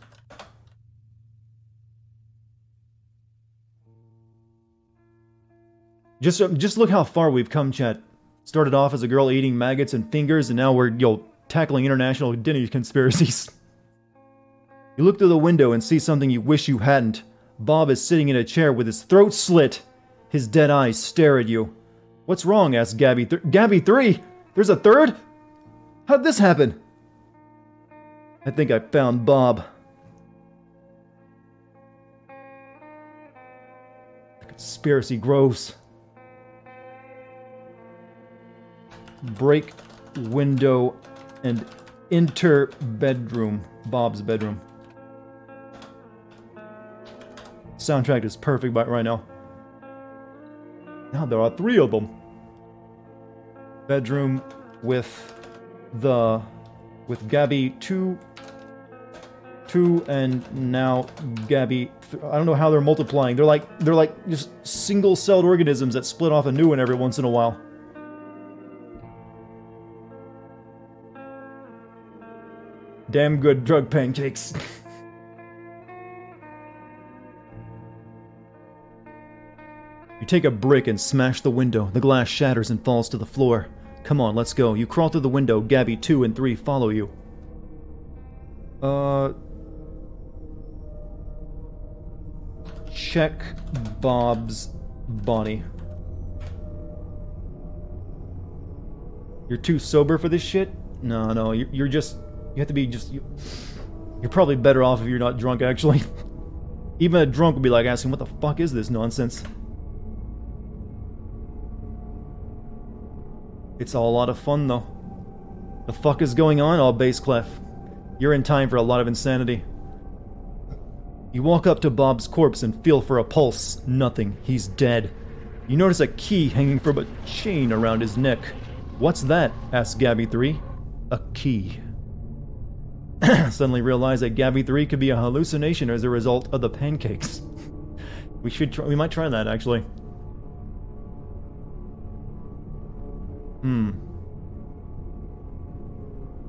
Just look how far we've come, chat. Started off as a girl eating maggots and fingers, and now we're, tackling international Denny's conspiracies. You look through the window and see something you wish you hadn't. Bob is sitting in a chair with his throat slit. His dead eyes stare at you. What's wrong? Asks Gabby. Gabby 3? There's a third? How'd this happen? I think I found Bob. The conspiracy grows. Break window and enter bedroom. Bob's bedroom. Soundtrack is perfect right now. Now there are 3 of them. Bedroom with Gabby 2, and now Gabby. I don't know how they're multiplying. They're like just single-celled organisms that split off a new one every once in a while. Damn good drug pancakes. You take a brick and smash the window. The glass shatters and falls to the floor. Come on, let's go. You crawl through the window. Gabby 2 and 3 follow you. Check Bob's body. You're too sober for this shit? No, no, you're just... You have to be just... You're probably better off if you're not drunk, actually. Even a drunk would be like asking, what the fuck is this nonsense? It's all a lot of fun, though. The fuck is going on? Oh, bass clef. You're in time for a lot of insanity. You walk up to Bob's corpse and feel for a pulse. Nothing. He's dead. You notice a key hanging from a chain around his neck. What's that? Asks Gabby 3. A key. Suddenly realize that Gabby 3 could be a hallucination as a result of the pancakes. We might try that, actually.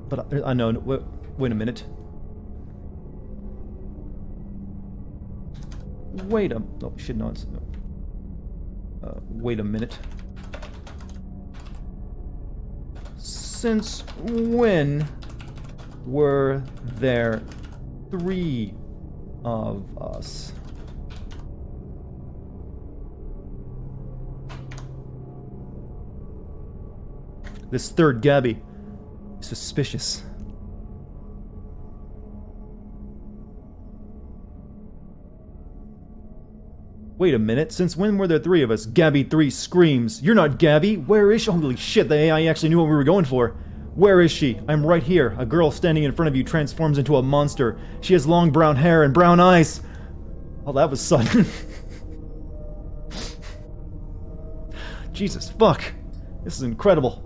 But I know, wait a minute. Wait a minute. Since when were there 3 of us? This third Gabby is suspicious. Wait a minute, since when were there 3 of us? Gabby 3 screams. You're not Gabby! Where is she? Holy shit, the AI actually knew what we were going for. Where is she? I'm right here. A girl standing in front of you transforms into a monster. She has long brown hair and brown eyes. Oh, that was sudden. Jesus, fuck. This is incredible.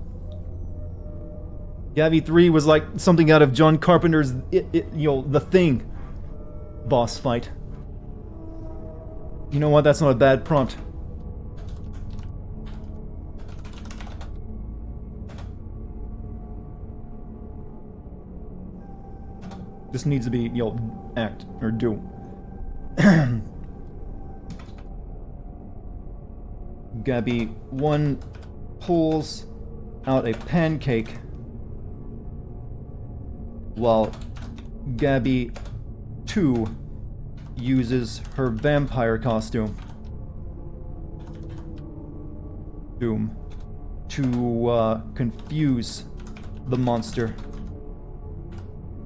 Gabby 3 was like something out of John Carpenter's, The Thing boss fight. You know what? That's not a bad prompt. This needs to be, act or do. Gabby 1 pulls out a pancake while Gabby 2 uses her vampire costume to confuse the monster.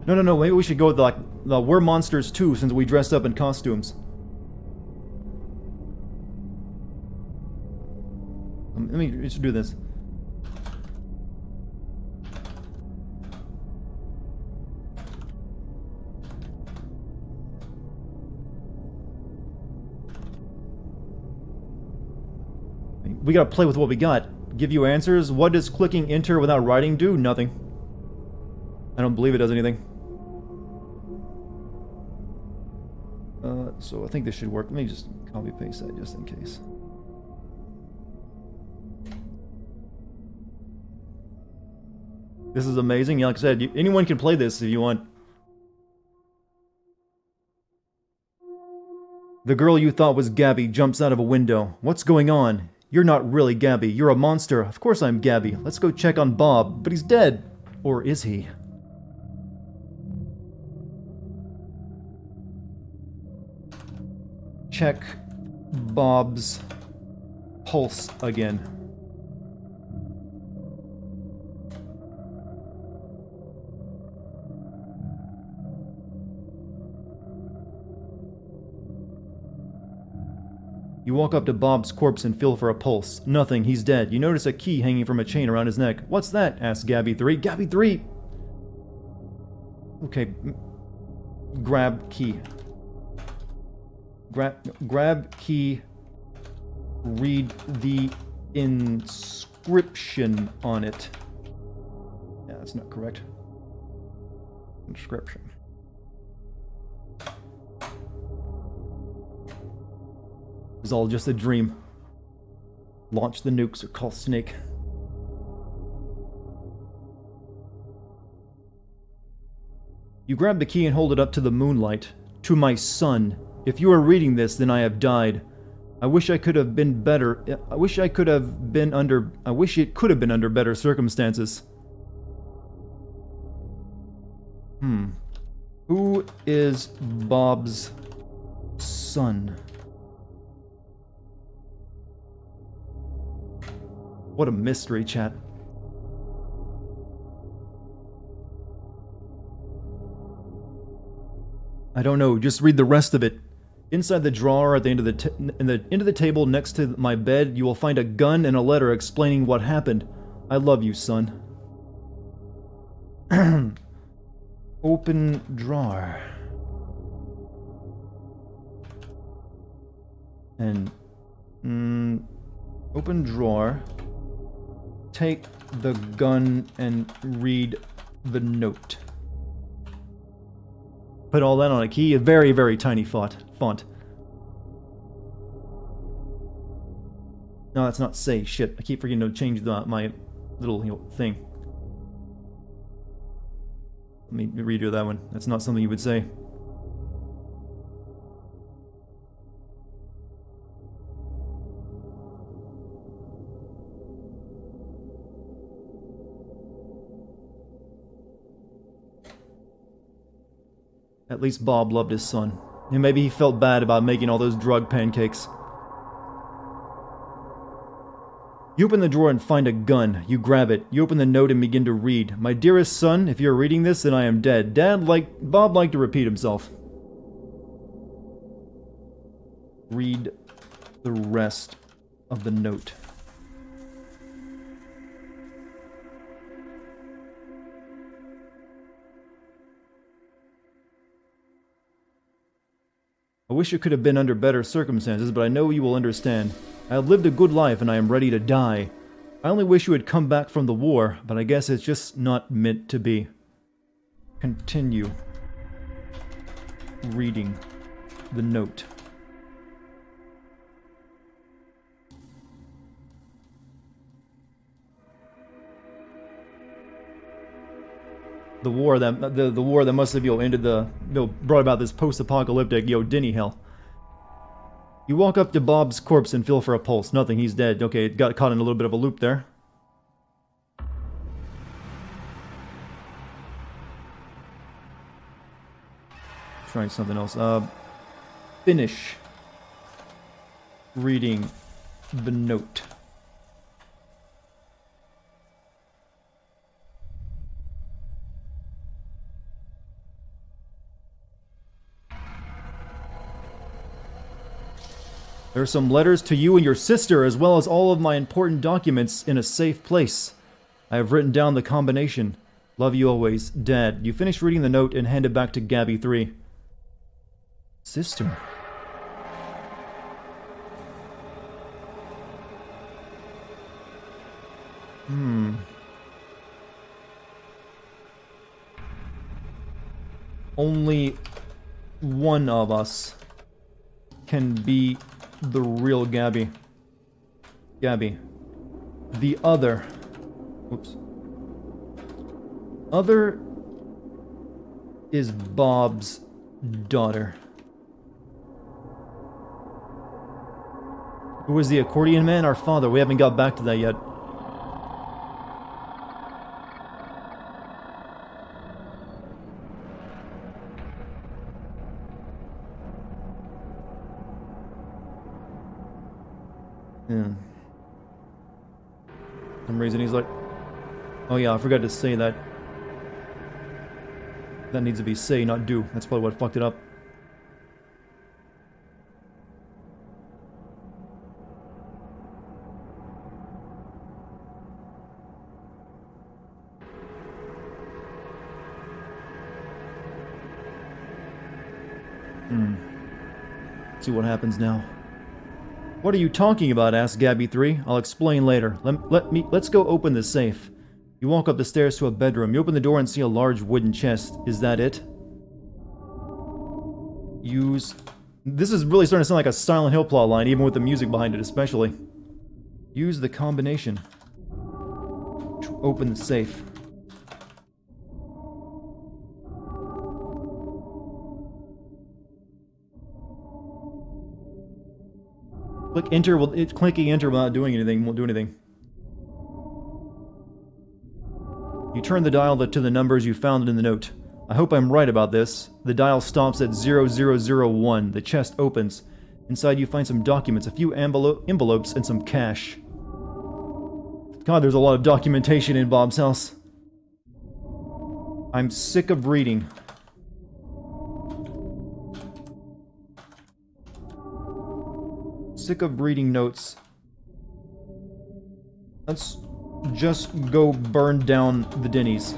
No, maybe we should go with the we're monsters too, since we dressed up in costumes. Let me just do this. We gotta play with what we got. Give you answers. What does clicking enter without writing do? Nothing. I don't believe it does anything. So I think this should work. Let me just copy paste that just in case. This is amazing. Yeah, like I said, anyone can play this if you want. The girl you thought was Gabby jumps out of a window. What's going on? You're not really Gabby. You're a monster. Of course I'm Gabby. Let's go check on Bob. But he's dead. Or is he? Check Bob's pulse again. You walk up to Bob's corpse and feel for a pulse. Nothing, he's dead. You notice a key hanging from a chain around his neck. What's that? Asks Gabby 3. Gabby 3! Okay. Grab key. Grab key. Read the inscription on it. Yeah, that's not correct. Inscription. It was all just a dream. Launch the nukes or call Snake. You grab the key and hold it up to the moonlight. To my son. If you are reading this, then I have died. I wish I could have been better. I wish it could have been under better circumstances. Who is Bob's son? What a mystery, chat. I don't know, just read the rest of it. Inside the drawer at the end of the end of the table next to my bed, you will find a gun and a letter explaining what happened. I love you, son. Open drawer. And open drawer. Take the gun and read the note. Put all that on a key, a very, very tiny font. No, that's not say. Shit, I keep forgetting to change my little thing. Let me redo that one. That's not something you would say. At least Bob loved his son. And maybe he felt bad about making all those drug pancakes. You open the drawer and find a gun. You grab it. You open the note and begin to read. My dearest son, if you're reading this, then I am dead. Bob liked to repeat himself. Read the rest of the note. I wish it could have been under better circumstances, but I know you will understand. I have lived a good life and I am ready to die. I only wish you had come back from the war, but I guess it's just not meant to be. Continue reading the note. The war that must have ended brought about this post-apocalyptic Denny hell. You walk up to Bob's corpse and feel for a pulse. Nothing, he's dead. Okay, it got caught in a little bit of a loop there. Trying something else. Finish reading the note. There are some letters to you and your sister, as well as all of my important documents in a safe place. I have written down the combination. Love you always, Dad. You finish reading the note and hand it back to Gabby 3. Sister. Only one of us can be the real Gabby. Gabby. The other. Oops. Other is Bob's daughter. Who was the accordion man? Our father. We haven't got back to that yet. Yeah. For some reason he's like, oh yeah, I forgot to say that. That needs to be say, not do. That's probably what fucked it up. See what happens now. What are you talking about? Asked Gabby 3. I'll explain later. Let's go open the safe. You walk up the stairs to a bedroom. You open the door and see a large wooden chest. Is that it? Use... This is really starting to sound like a Silent Hill plot line, even with the music behind it especially. Use the combination to open the safe. Click enter, clicking enter without doing anything won't do anything. You turn the dial to the numbers you found in the note. I hope I'm right about this. The dial stops at 0001. The chest opens. Inside you find some documents, a few envelopes, and some cash. God, there's a lot of documentation in Bob's house. I'm sick of reading. Sick of reading notes. Let's just go burn down the Denny's.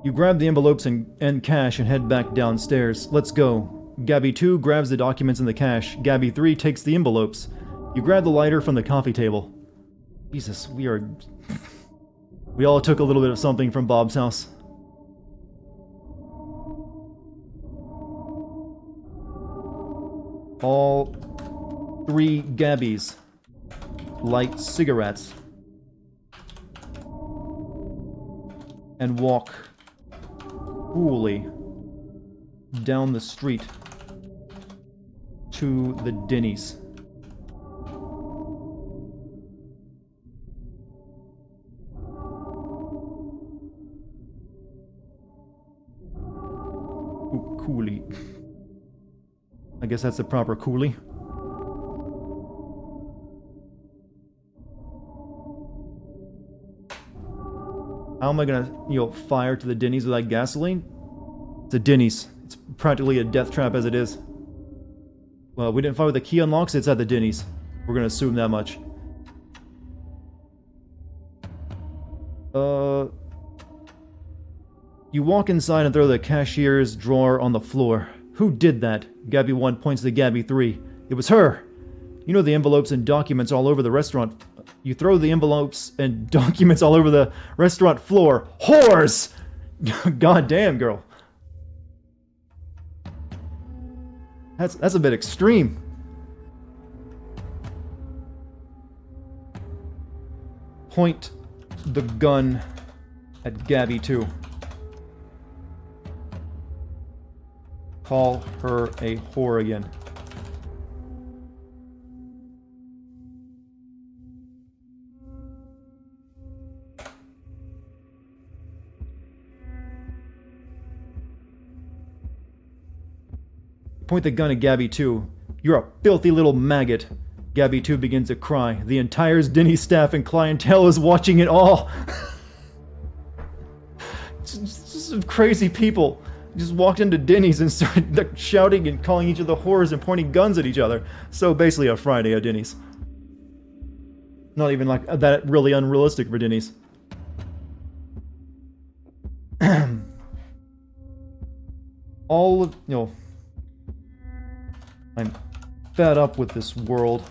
You grab the envelopes and cash and head back downstairs. Let's go. Gabby 2 grabs the documents and the cash. Gabby 3 takes the envelopes. You grab the lighter from the coffee table. Jesus, we all took a little bit of something from Bob's house. All 3 Gabbies light cigarettes and walk coolly down the street to the Denny's. Coolly. I guess that's the proper coolie. How am I gonna, fire to the Denny's without gasoline? It's a Denny's. It's practically a death trap as it is. Well, we didn't fire with the key unlocks, it's at the Denny's. We're gonna assume that much. You walk inside and throw the cashier's drawer on the floor. Who did that? Gabby 1 points to Gabby 3. It was her! You know the envelopes and documents all over the restaurant. You throw the envelopes and documents all over the restaurant floor. Whores! God damn, girl. That's a bit extreme. Point the gun at Gabby 2. Call her a whore again. Point the gun at Gabby 2. You're a filthy little maggot. Gabby 2 begins to cry. The entire Denny's staff and clientele is watching it all. Just some crazy people. Just walked into Denny's and started shouting and calling each other whores and pointing guns at each other. So basically a Friday at Denny's. Not even like that really unrealistic for Denny's. All of, I'm fed up with this world.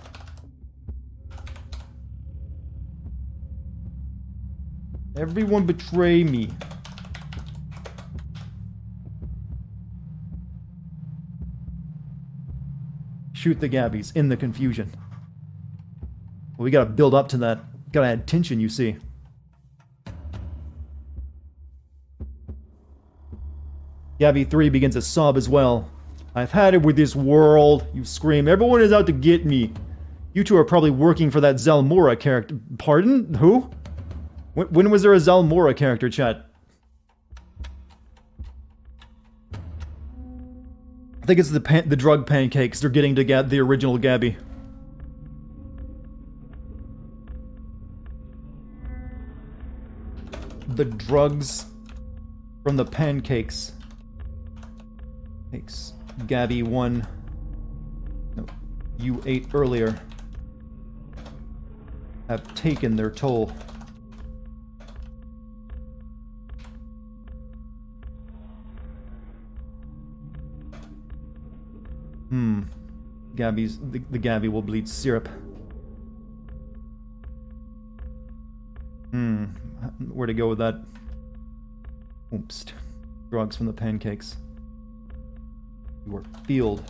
Everyone betray me. Shoot the Gabbies in the confusion. Well, we gotta build up to that. Gotta add tension, you see. Gabby 3 begins to sob as well. I've had it with this world, you scream. Everyone is out to get me. You two are probably working for that Zalmora character. Pardon? Who? When was there a Zalmora character, chat? I think it's the drug pancakes they're getting to get the original Gabby. The drugs from the pancakes. Thanks. Gabby 1. No, you ate earlier. Have taken their toll. The Gabby will bleed syrup. Where to go with that? Oops. Drugs from the pancakes. You are filled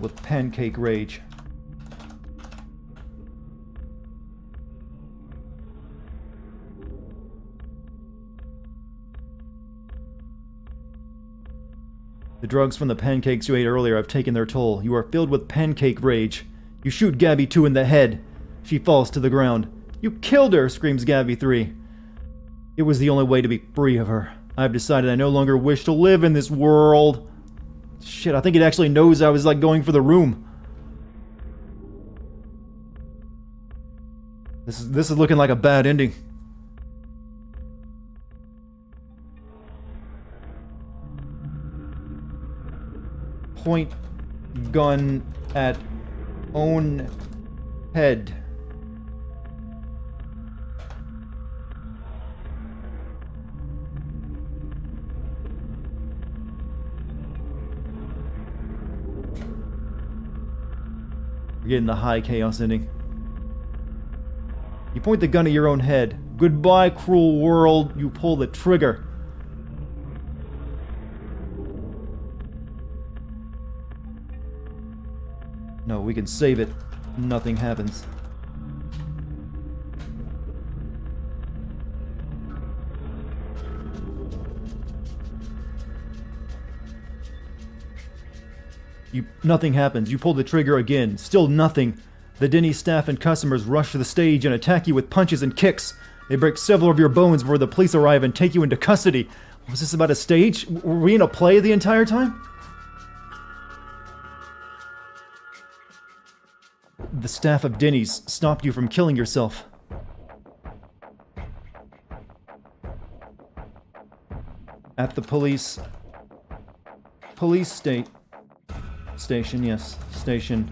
with pancake rage. The drugs from the pancakes you ate earlier have taken their toll. You are filled with pancake rage. You shoot Gabby 2 in the head. She falls to the ground. You killed her, screams Gabby 3. It was the only way to be free of her. I've decided I no longer wish to live in this world. Shit, I think it actually knows I was, like, going for the room. This is looking like a bad ending. Point gun at own head. We're getting the high chaos ending. You point the gun at your own head. Goodbye, cruel world. You pull the trigger. No, we can save it. Nothing happens. Nothing happens. You pull the trigger again. Still nothing. The Denny's staff and customers rush to the stage and attack you with punches and kicks. They break several of your bones before the police arrive and take you into custody. Was this about a stage? Were we in a play the entire time? The staff of Denny's stopped you from killing yourself. At the police station, yes, station.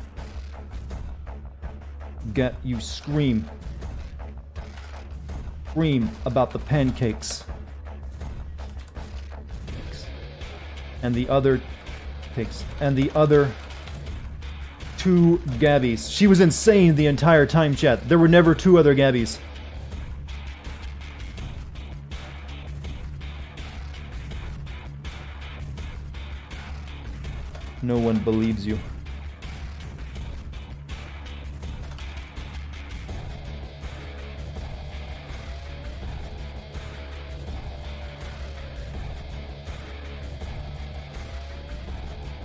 You scream about the pancakes. And the other cakes. And the other two Gabbies. She was insane the entire time, chat. There were never two other Gabbies. No one believes you.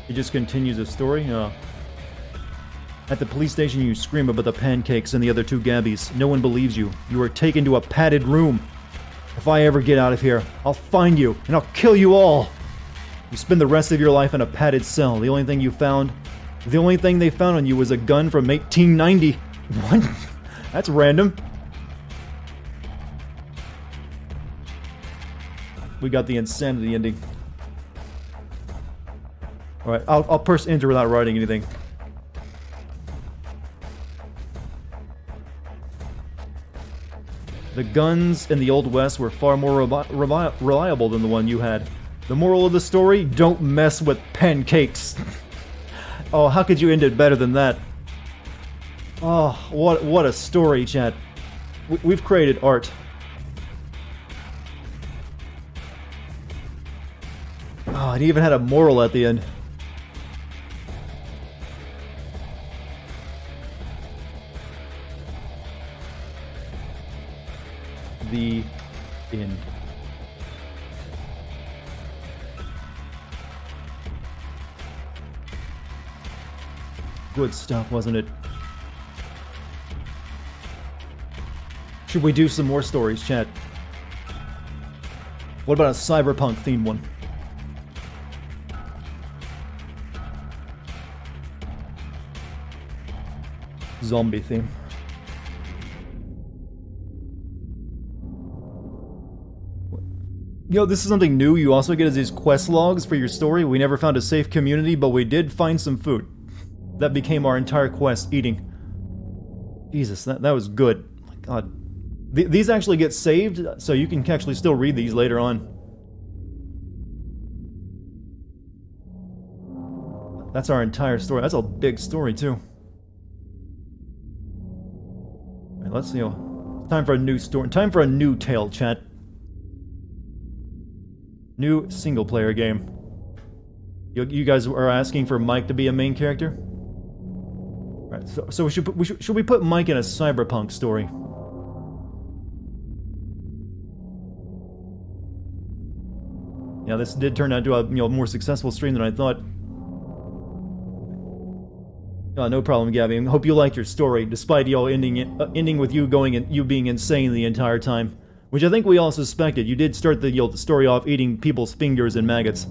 He just continues the story. At the police station, you scream about the pancakes and the other two Gabbies. No one believes you. You are taken to a padded room. If I ever get out of here, I'll find you and I'll kill you all. You spend the rest of your life in a padded cell. The only thing they found on you was a gun from 1890. What? That's random. We got the insanity ending. Alright, I'll press enter without writing anything. The guns in the Old West were far more reliable than the one you had. The moral of the story, don't mess with pancakes. Oh, how could you end it better than that? Oh, what a story, chat. We've created art. Oh, it even had a moral at the end. The end. Good stuff, wasn't it? Should we do some more stories, chat? What about a cyberpunk themed one? Zombie theme. You know, this is something new. You also get these quest logs for your story. We never found a safe community, but we did find some food. That became our entire quest, eating. Jesus, that was good. Oh my God. These actually get saved, so you can actually still read these later on. That's our entire story. That's a big story, too. All right, let's see. Time for a new story. Time for a new tale, chat. New single-player game. You guys are asking for Mike to be a main character? Right, so should we put Mike in a cyberpunk story? Yeah, this did turn out to a more successful stream than I thought. Oh, no problem, Gabby. I hope you liked your story, despite ending with you being insane the entire time, which I think we all suspected. You did start the story off eating people's fingers and maggots.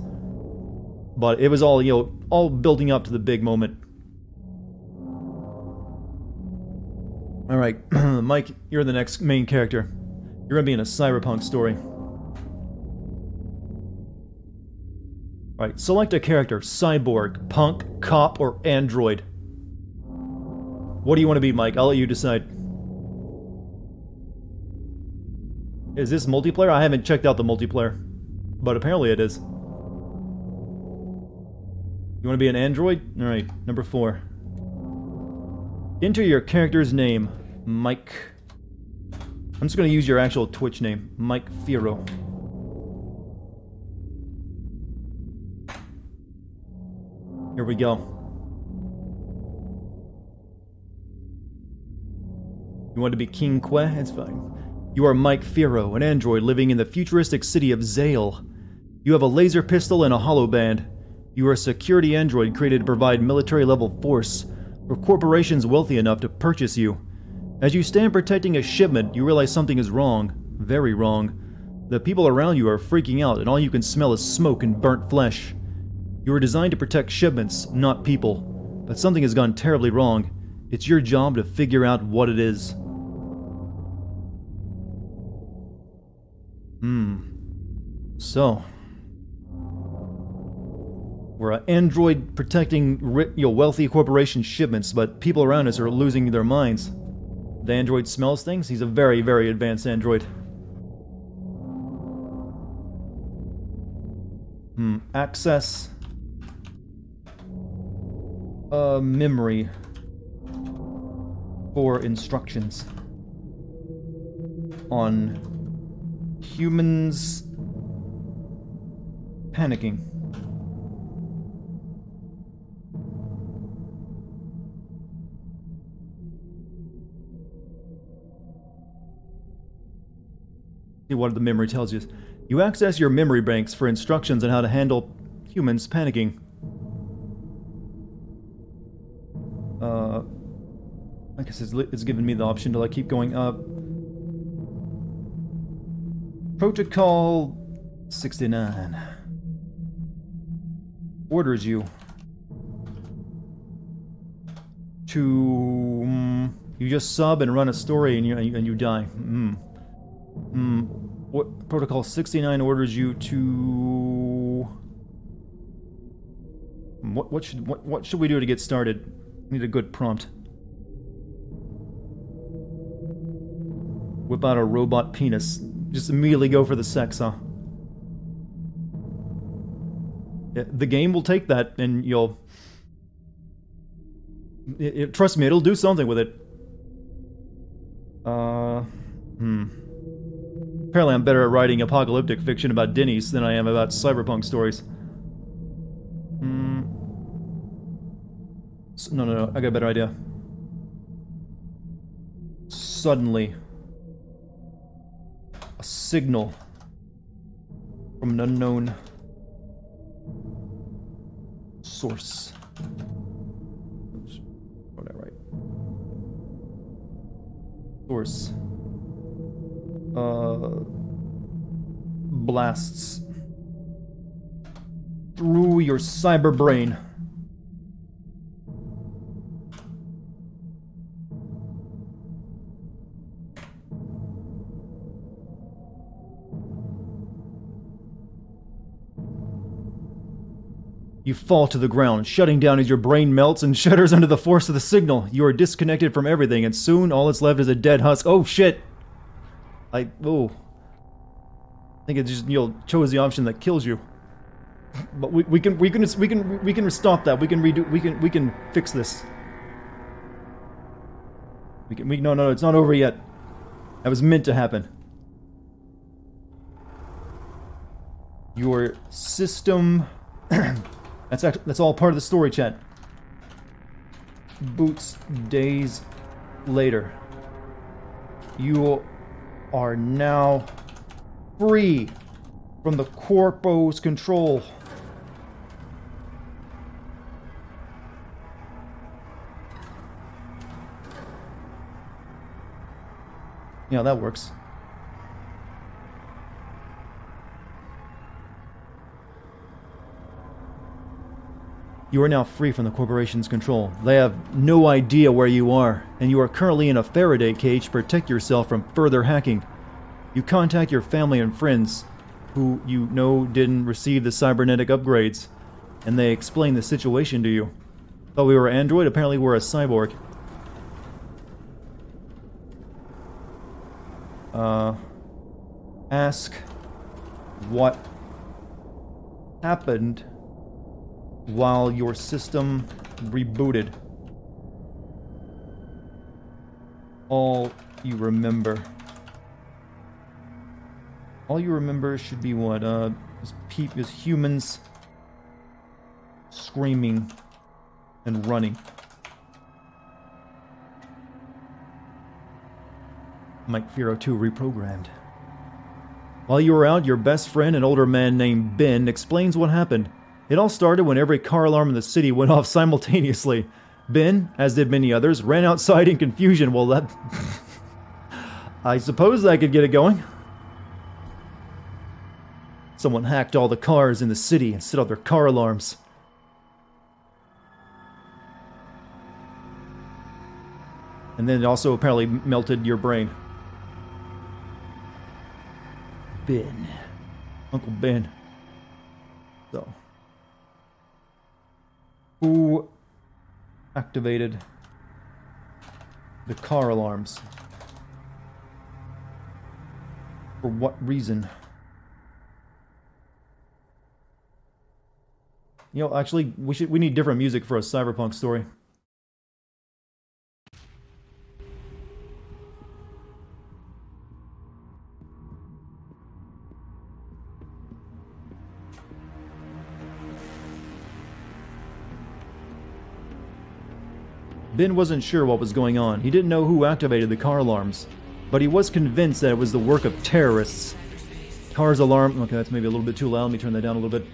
But it was all, you know, all building up to the big moment. Alright, Mike, you're the next main character. You're gonna be in a cyberpunk story. Alright, select a character. Cyborg, punk, cop, or android. What do you want to be, Mike? I'll let you decide. Is this multiplayer? I haven't checked out the multiplayer. But apparently it is. You want to be an android? Alright, number 4. Enter your character's name. Mike. I'm just going to use your actual Twitch name. Mike Firo. Here we go. You want to be King Que? It's fine. You are Mike Firo, an android living in the futuristic city of Zale. You have a laser pistol and a holoband. You are a security android created to provide military-level force for corporations wealthy enough to purchase you. As you stand protecting a shipment, you realize something is wrong. Very wrong. The people around you are freaking out, and all you can smell is smoke and burnt flesh. You are designed to protect shipments, not people. But something has gone terribly wrong. It's your job to figure out what it is. So, we're an android protecting wealthy corporation shipments, but people around us are losing their minds. The android smells things. He's a very, very advanced android. Access memory for instructions on humans panicking. See what the memory tells you. You access your memory banks for instructions on how to handle humans panicking. I guess it's given me the option to like keep going up. Protocol 69 orders you to you just sub and run a story and you die. What Protocol 69 orders you to what should we do to get started? Need a good prompt. Whip out a robot penis. Just immediately go for the sex, huh? Yeah, the game will take that and you'll... trust me, it'll do something with it. Apparently I'm better at writing apocalyptic fiction about Denny's than I am about cyberpunk stories. No, I got a better idea. Suddenly, a signal from an unknown source. Oops, got that right. Source. Blasts through your cyber brain. You fall to the ground, shutting down as your brain melts and shudders under the force of the signal. You are disconnected from everything, and soon all that's left is a dead husk. Oh shit! I think it just chose the option that kills you. But we can stop that. We can fix this. No, it's not over yet. That was meant to happen. Your system. That's all part of the story, chat. Boots days later. You are now free from the Corpo's control. Yeah, that works. You are now free from the corporation's control. They have no idea where you are, and you are currently in a Faraday cage to protect yourself from further hacking. You contact your family and friends, who you know didn't receive the cybernetic upgrades, and they explain the situation to you. Thought we were android, apparently we're a cyborg. Ask what happened while your system rebooted. All you remember. All you remember should be what? Is humans screaming and running. Mike Firo 2 reprogrammed. While you were out, your best friend, an older man named Ben, explains what happened. It all started when every car alarm in the city went off simultaneously. Ben, as did many others, ran outside in confusion. Well, that... I suppose that could get it going. Someone hacked all the cars in the city and set off their car alarms. And then it also apparently melted your brain. Ben. Uncle Ben. So. Who activated the car alarms? For what reason? You know, actually, we need different music for a cyberpunk story. Ben wasn't sure what was going on. He didn't know who activated the car alarms, but he was convinced that it was the work of terrorists. Car's alarm... Okay, that's maybe a little bit too loud. Let me turn that down a little bit.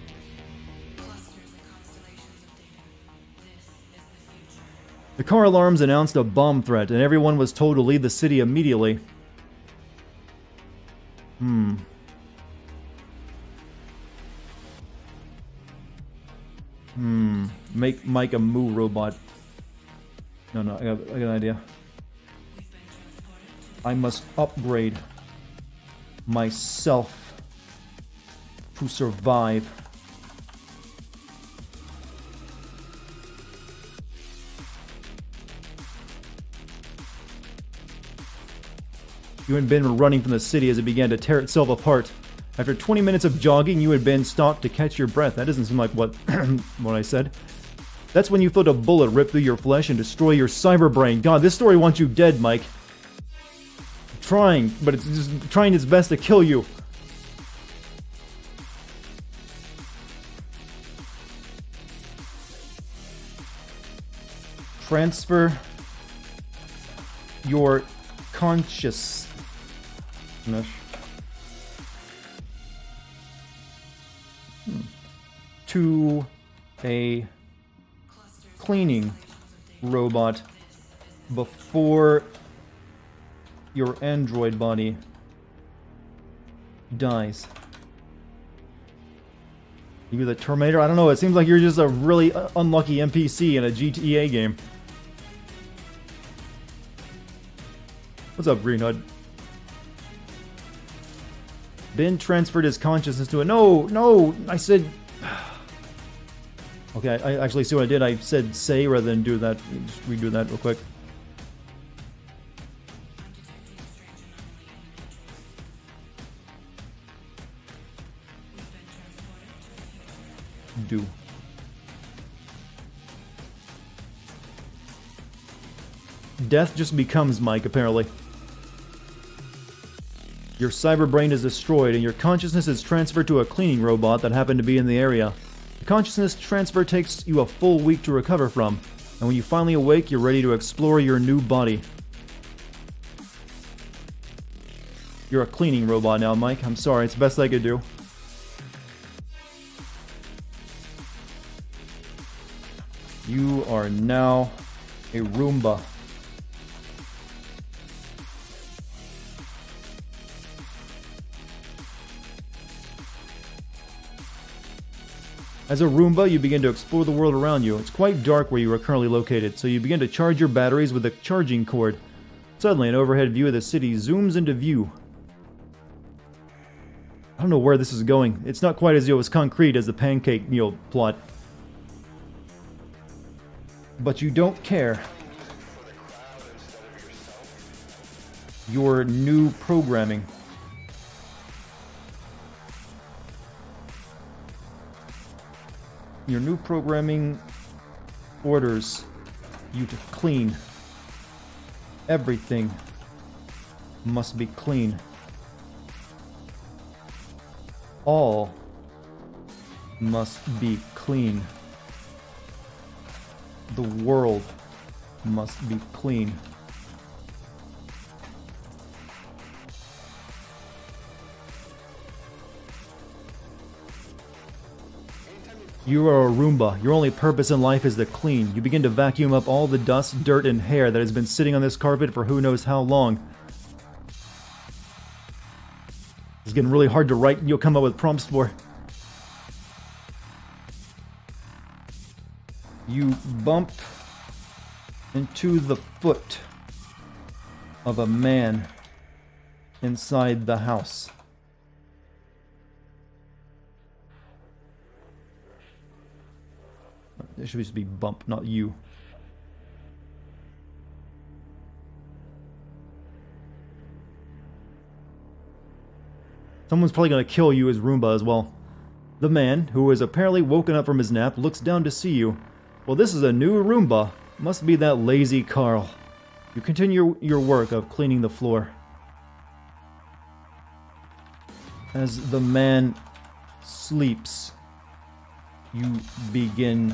The car alarms announced a bomb threat, and everyone was told to leave the city immediately. Make Mike a moo robot. No, I got an idea. I must upgrade myself to survive. You and Ben were running from the city as it began to tear itself apart. After 20 minutes of jogging, you and Ben stopped to catch your breath. That doesn't seem like what what I said. That's when you felt a bullet rip through your flesh and destroy your cyber brain. God, this story wants you dead, Mike. Trying, but it's just trying its best to kill you. Transfer your consciousness to a cleaning robot before your android body dies. You're the Terminator? I don't know, it seems like you're just a really unlucky NPC in a GTA game. What's up, Green Hood? Ben transferred his consciousness to it. No, I said... Okay, I actually see what I did. I said say rather than do that. Just redo that real quick. Do. Death just becomes Mike, apparently. Your cyber brain is destroyed and your consciousness is transferred to a cleaning robot that happened to be in the area. The consciousness transfer takes you a full week to recover from, and when you finally awake, you're ready to explore your new body. You're a cleaning robot now, Mike. I'm sorry, it's the best I could do. You are now a Roomba. As a Roomba, you begin to explore the world around you. It's quite dark where you are currently located, so you begin to charge your batteries with a charging cord. Suddenly, an overhead view of the city zooms into view. I don't know where this is going. It's not quite as concrete as the pancake, plot. But you don't care. Your new programming. Your new programming orders you to clean. Everything must be clean. All must be clean. The world must be clean. You are a Roomba. Your only purpose in life is to clean. You begin to vacuum up all the dust, dirt, and hair that has been sitting on this carpet for who knows how long. It's getting really hard to write. You'll come up with prompts for. You bump into the foot of a man inside the house. It should just be bump, not you. Someone's probably going to kill you as Roomba as well. The man, who has apparently woken up from his nap, looks down to see you. Well, this is a new Roomba. Must be that lazy Carl. You continue your work of cleaning the floor. As the man sleeps, you begin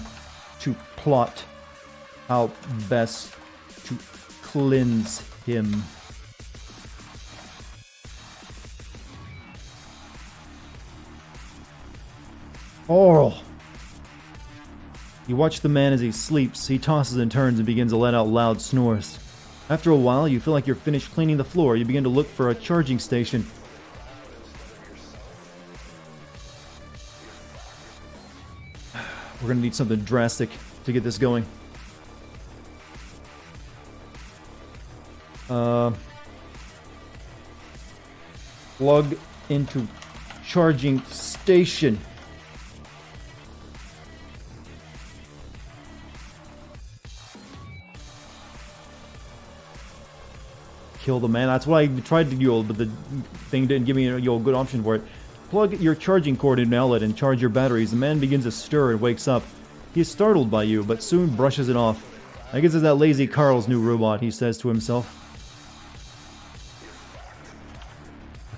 to plot how best to cleanse him. Oral. You watch the man as he sleeps. He tosses and turns and begins to let out loud snores. After a while, you feel like you're finished cleaning the floor. You begin to look for a charging station. We're gonna need something drastic to get this going. Plug into charging station. Kill the man. That's what I tried to do, but the thing didn't give me a good option for it. Plug your charging cord in an outlet and charge your batteries. The man begins to stir and wakes up. He is startled by you, but soon brushes it off. I guess it's that lazy Carl's new robot, he says to himself.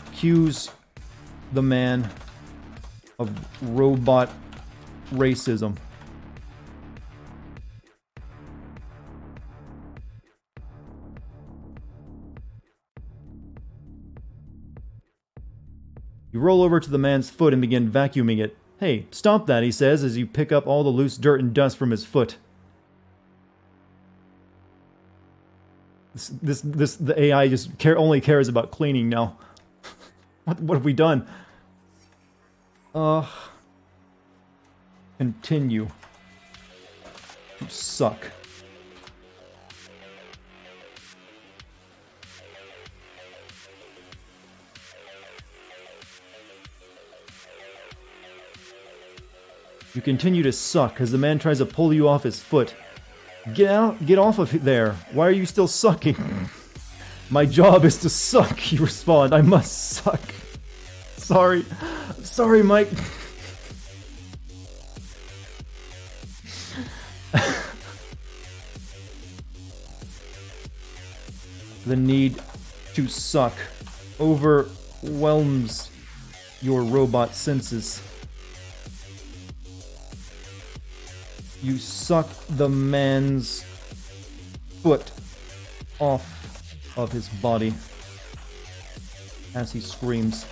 Accuse the man of robot racism. You roll over to the man's foot and begin vacuuming it. Hey, stop that, he says as you pick up all the loose dirt and dust from his foot. The AI just only cares about cleaning now. What have we done? Continue to suck. You continue to suck as the man tries to pull you off his foot. Get out! Get off of there! Why are you still sucking? My job is to suck, you respond. I must suck. Sorry. Sorry, Mike. The need to suck overwhelms your robot senses. You suck the man's foot off of his body as he screams.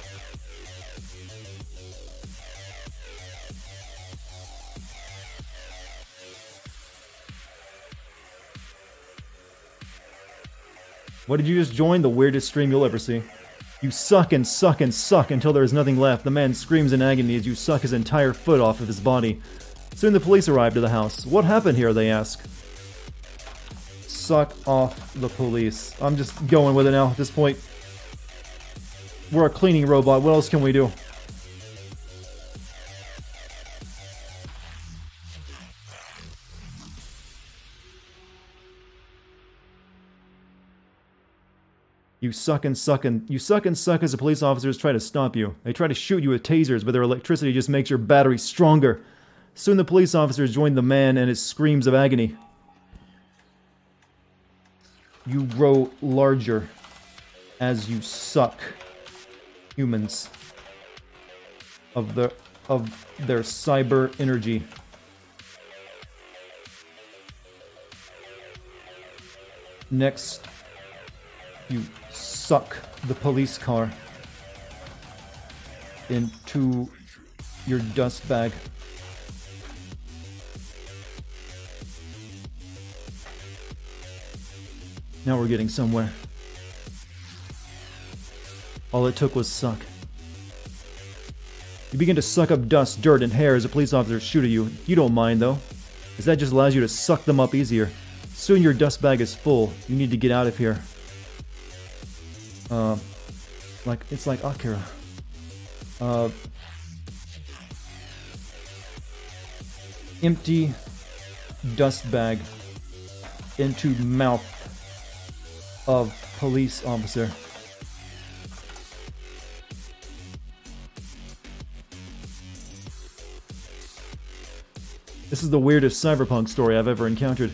What did you just join? The weirdest stream you'll ever see. You suck and suck and suck until there is nothing left. The man screams in agony as you suck his entire foot off of his body. Soon the police arrive to the house. What happened here, they ask. Suck off the police. I'm just going with it now at this point. We're a cleaning robot. What else can we do? You suck and suck and you suck and suck as the police officers try to stop you. They try to shoot you with tasers, but their electricity just makes your battery stronger. Soon the police officers join the man and his screams of agony. You grow larger as you suck humans of their cyber energy. Next, you suck the police car into your dust bag. Now we're getting somewhere. All it took was suck. You begin to suck up dust, dirt, and hair as the police officers shoot at you. You don't mind though, as that just allows you to suck them up easier. Soon your dust bag is full. You need to get out of here. It's like Akira. Empty dust bag into mouth of police officer. This is the weirdest cyberpunk story I've ever encountered.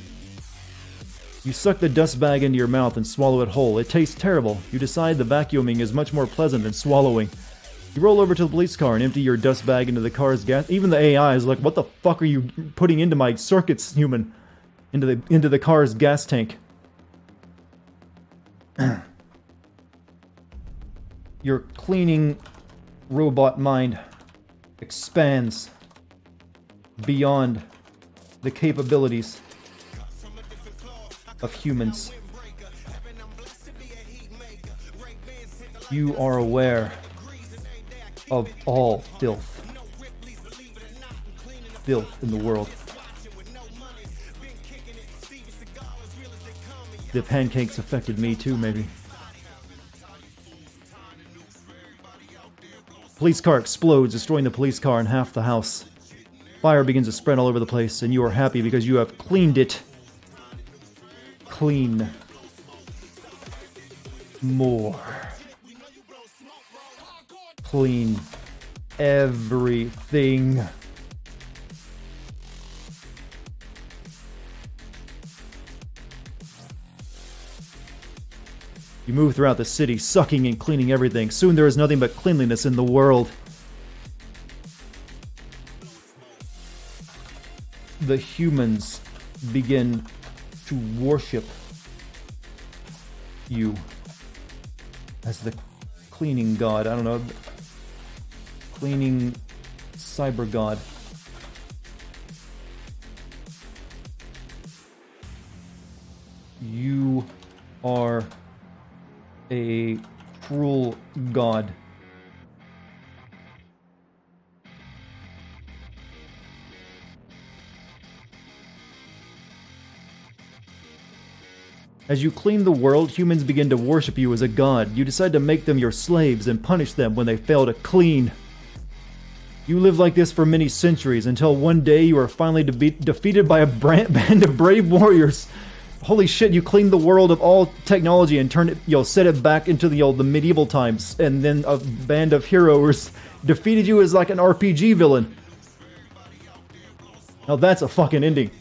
You suck the dust bag into your mouth and swallow it whole. It tastes terrible. You decide the vacuuming is much more pleasant than swallowing. You roll over to the police car and empty your dust bag into the car's gas. Even the AI is like, what the fuck are you putting into my circuits, human? Into the car's gas tank. Your cleaning robot mind expands beyond the capabilities of humans. You are aware of all filth in the world. The pancakes affected me too, maybe. Police car explodes, destroying the police car and half the house. Fire begins to spread all over the place, and you are happy because you have cleaned it. Clean more. Clean everything. You move throughout the city, sucking and cleaning everything. Soon there is nothing but cleanliness in the world. The humans begin to worship you as the cleaning god. I don't know. Cleaning cyber god. You are a cruel god. As you clean the world, humans begin to worship you as a god. You decide to make them your slaves and punish them when they fail to clean. You live like this for many centuries until one day you are finally defeated by a band of brave warriors. Holy shit, you cleaned the world of all technology and turned it, set it back into the medieval times, and then a band of heroes defeated you as like an RPG villain. Now that's a fucking ending.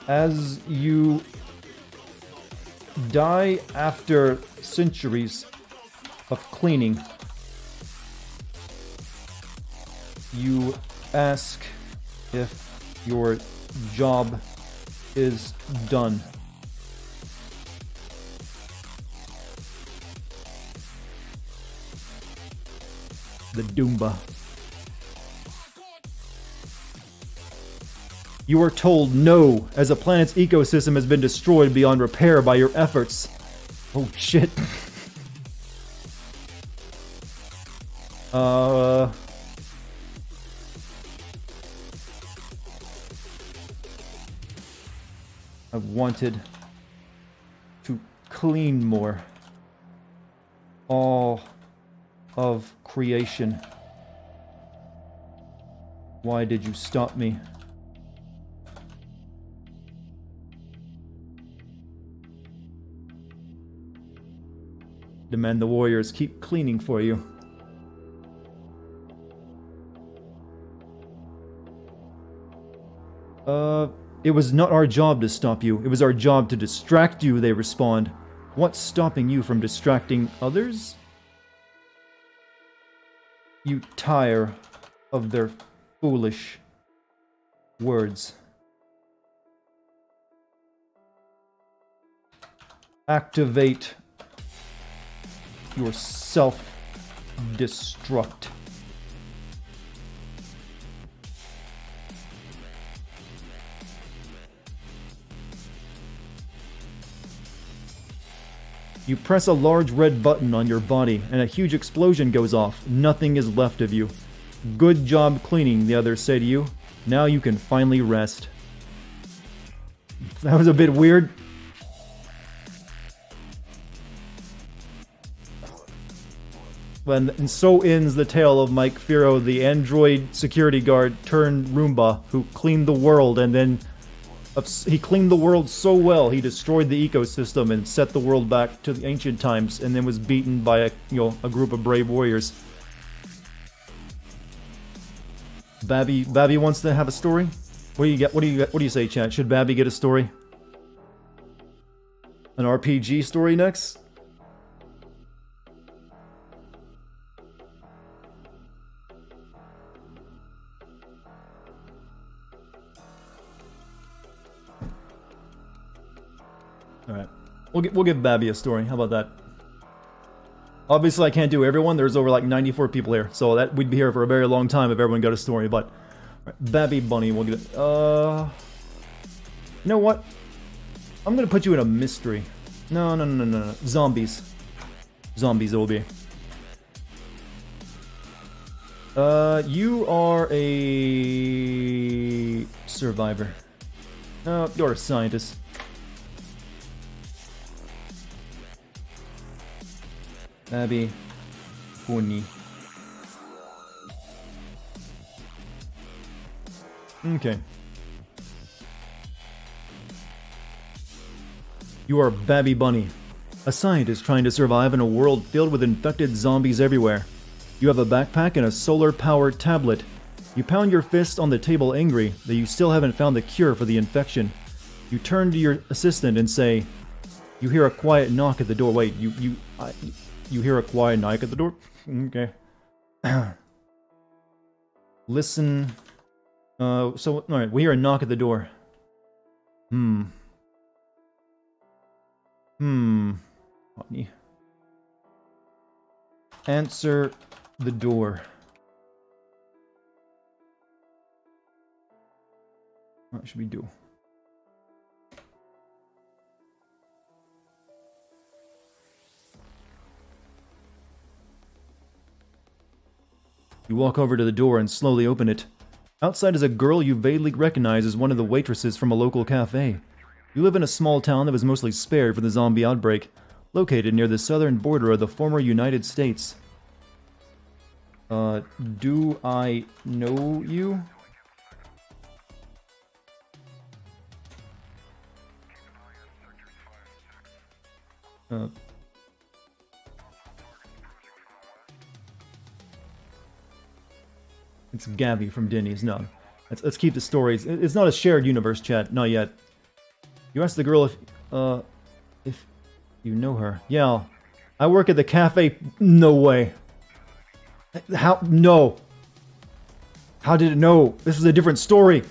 As you die after centuries of cleaning, you ask if your job is done. The Doomba. You are told no, as the planet's ecosystem has been destroyed beyond repair by your efforts. Oh shit. I wanted to clean more. All of creation. Why did you stop me? Demand the warriors keep cleaning for you. It was not our job to stop you. It was our job to distract you, they respond. What's stopping you from distracting others? You tire of their foolish words. Activate your self-destruct. You press a large red button on your body, and a huge explosion goes off. Nothing is left of you. Good job cleaning, the others say to you. Now you can finally rest. That was a bit weird. And so ends the tale of Mike Firo, the android security guard turned Roomba, who cleaned the world, and then he cleaned the world so well he destroyed the ecosystem and set the world back to the ancient times, and then was beaten by a group of brave warriors. Babby wants to have a story. What do you get? What do you say, chat? Should Babby get a story? An RPG story next? Alright. We'll give Babby a story. How about that? Obviously I can't do everyone. There's over like 94 people here. So that we'd be here for a very long time if everyone got a story, but right, Babby Bunny will get it. You know what? I'm gonna put you in a mystery. No. Zombies. Zombies it will be. You are a survivor. No, you're a scientist. Babby Bunny. Okay. You are Babby Bunny, a scientist trying to survive in a world filled with infected zombies everywhere. You have a backpack and a solar-powered tablet. You pound your fist on the table angry that you still haven't found the cure for the infection. You turn to your assistant and say, you hear a quiet knock at the door. Wait, you hear a quiet knock at the door? Okay. Listen. Alright, we hear a knock at the door. Honey. Answer the door. What should we do? You walk over to the door and slowly open it. Outside is a girl you vaguely recognize as one of the waitresses from a local cafe. You live in a small town that was mostly spared for the zombie outbreak, located near the southern border of the former United States. Do I know you? It's Gabby from Denny's. No. Let's keep the stories. It's not a shared universe, chat. Not yet. You ask the girl if you know her. Yeah. I work at the cafe. No way. How? No. How did it know? This is a different story.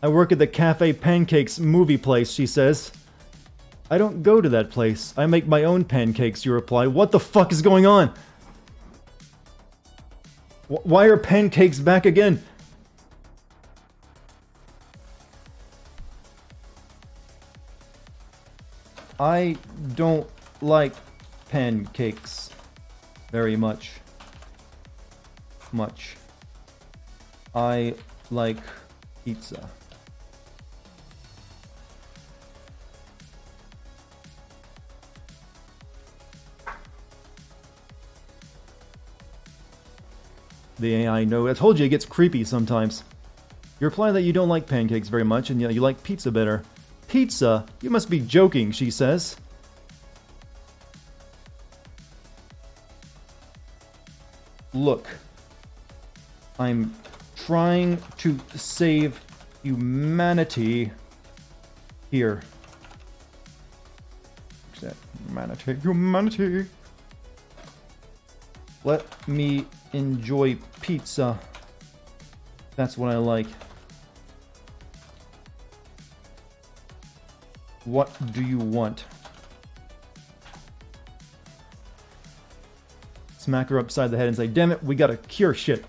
I work at the Cafe Pancakes movie place, she says. I don't go to that place. I make my own pancakes, you reply. What the fuck is going on? Why are pancakes back again? I don't like pancakes very much. I like pizza. The AI, no, I told you it gets creepy sometimes. You reply that you don't like pancakes very much and you like pizza better. Pizza? You must be joking, she says. Look, I'm trying to save humanity here. Humanity. Let me enjoy pizza. That's what I like. What do you want? Smack her upside the head and say, damn it, we gotta cure shit.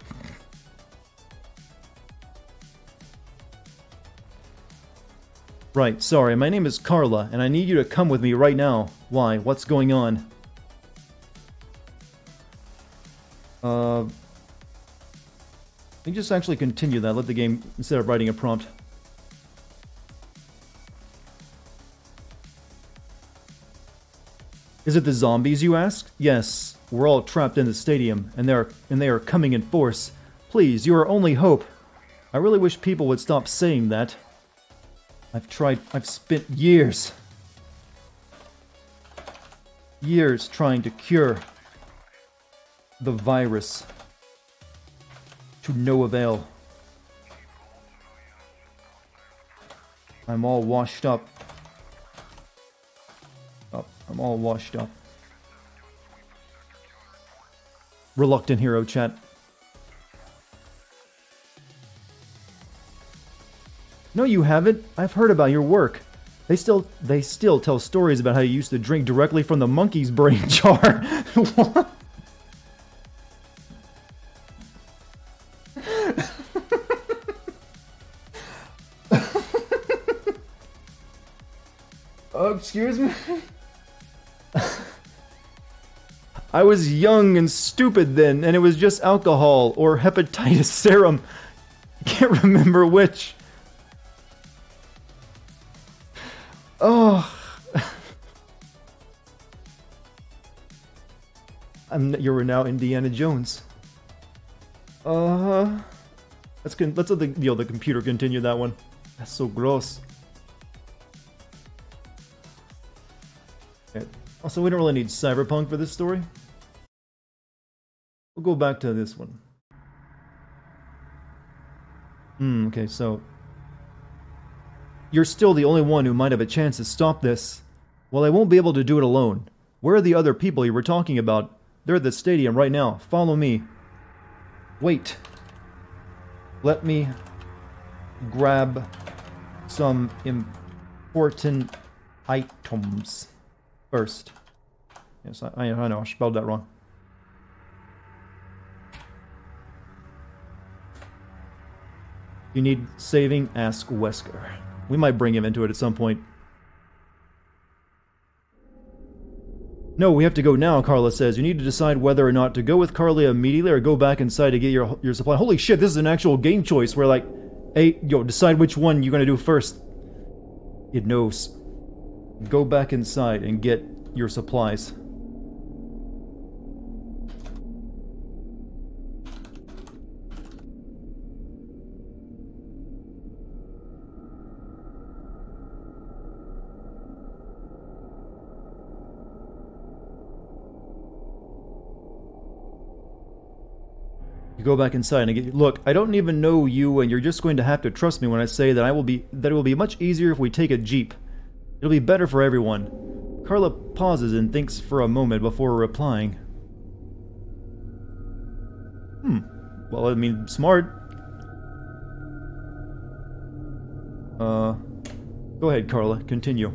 Right, sorry, my name is Carla, and I need you to come with me right now. Why? What's going on? You just actually continue that. Let the game, instead of writing a prompt. Is it the zombies, you ask? Yes, we're all trapped in the stadium, and they are coming in force. Please, you are our only hope. I really wish people would stop saying that. I've spent years trying to cure the virus. To no avail. I'm all washed up. I'm all washed up. Reluctant hero chat. No, you haven't. I've heard about your work. They still tell stories about how you used to drink directly from the monkey's brain jar. What? Excuse me? I was young and stupid then, and it was just alcohol or hepatitis serum. Can't remember which. Oh. You're now Indiana Jones. Let's let the computer continue that one. That's so gross. Okay. Also, we don't really need cyberpunk for this story. We'll go back to this one. Okay, so you're still the only one who might have a chance to stop this. Well, I won't be able to do it alone. Where are the other people you were talking about? They're at the stadium right now. Follow me. Wait. Let me grab some important items first. Yes, I know, I spelled that wrong. You need saving? Ask Wesker. We might bring him into it at some point. No, we have to go now, Carla says. You need to decide whether or not to go with Carla immediately or go back inside to get your supply. Holy shit, this is an actual game choice where, like, hey, yo, decide which one you're gonna do first. It knows. Go back inside and get your supplies. You go back inside and get. Look, I don't even know you, and you're just going to have to trust me when I say that it will be much easier if we take a jeep. It'll be better for everyone. Carla pauses and thinks for a moment before replying. Well, I mean, smart. Go ahead, Carla. Continue.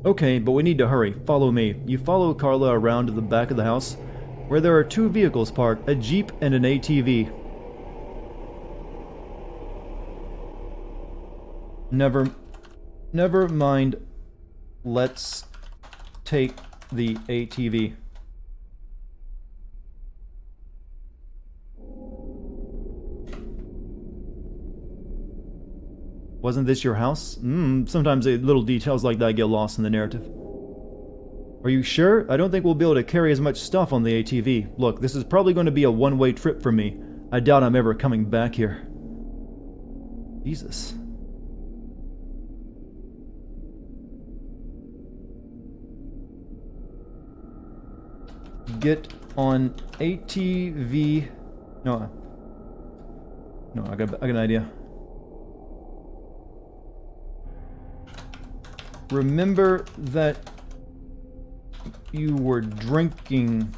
Okay, but we need to hurry. Follow me. You follow Carla around to the back of the house, where there are two vehicles parked, a Jeep and an ATV. Never mind. Let's take the ATV. Wasn't this your house? Sometimes little details like that get lost in the narrative. Are you sure? I don't think we'll be able to carry as much stuff on the ATV. Look, this is probably going to be a one-way trip for me. I doubt I'm ever coming back here. Jesus. Get on ATV. No, I got an idea. Remember that you were drinking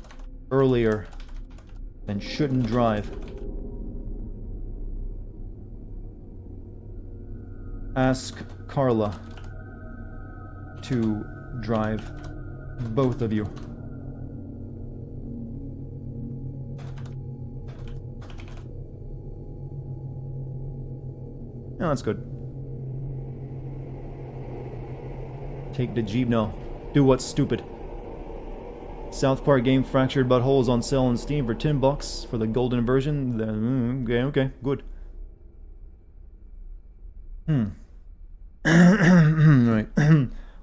earlier and shouldn't drive. Ask Carla to drive both of you. No, that's good. Take the Jeep. No. Do what's stupid. South Park game Fractured Butthole is on sale on Steam for $10 for the golden version. Okay, good. Right.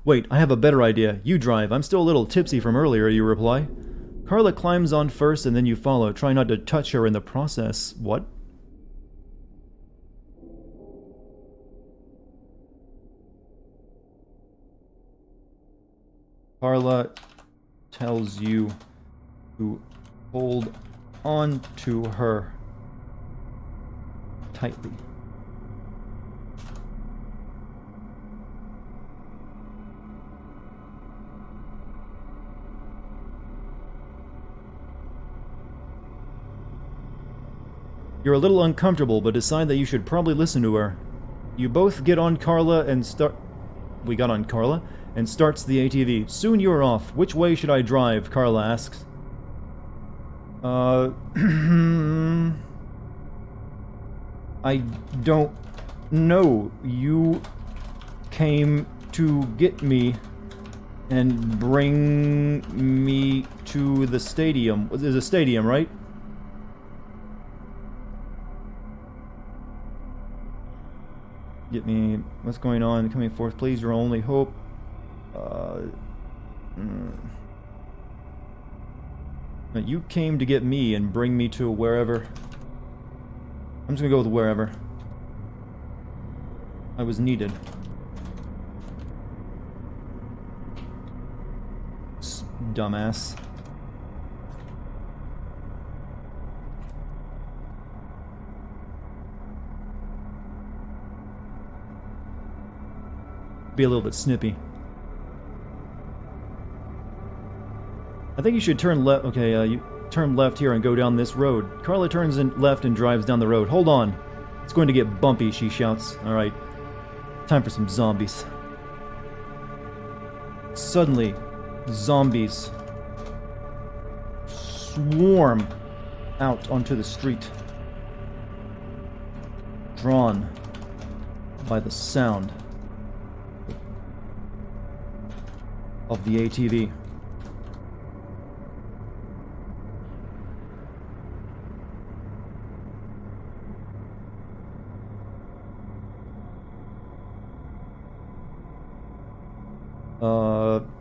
Wait, I have a better idea. You drive. I'm still a little tipsy from earlier, you reply. Carla climbs on first and then you follow. Try not to touch her in the process. What? Carla tells you to hold on to her tightly. You're a little uncomfortable, but decide that you should probably listen to her. You both get on Carla and start... We got on Carla and starts the ATV. Soon you're off. Which way should I drive? Carla asks. I don't know. You came to get me and bring me to the stadium. There's a stadium, right? Get me... What's going on? Coming forth, please. Your only hope. You came to get me and bring me to wherever. I'm just gonna go with wherever. I was needed. Dumbass. Be a little bit snippy. I think you should turn left. Okay, you turn left here and go down this road. Carla turns left and drives down the road. Hold on. It's going to get bumpy, she shouts. Alright. Time for some zombies. Suddenly, zombies swarm out onto the street. Drawn by the sound of the ATV.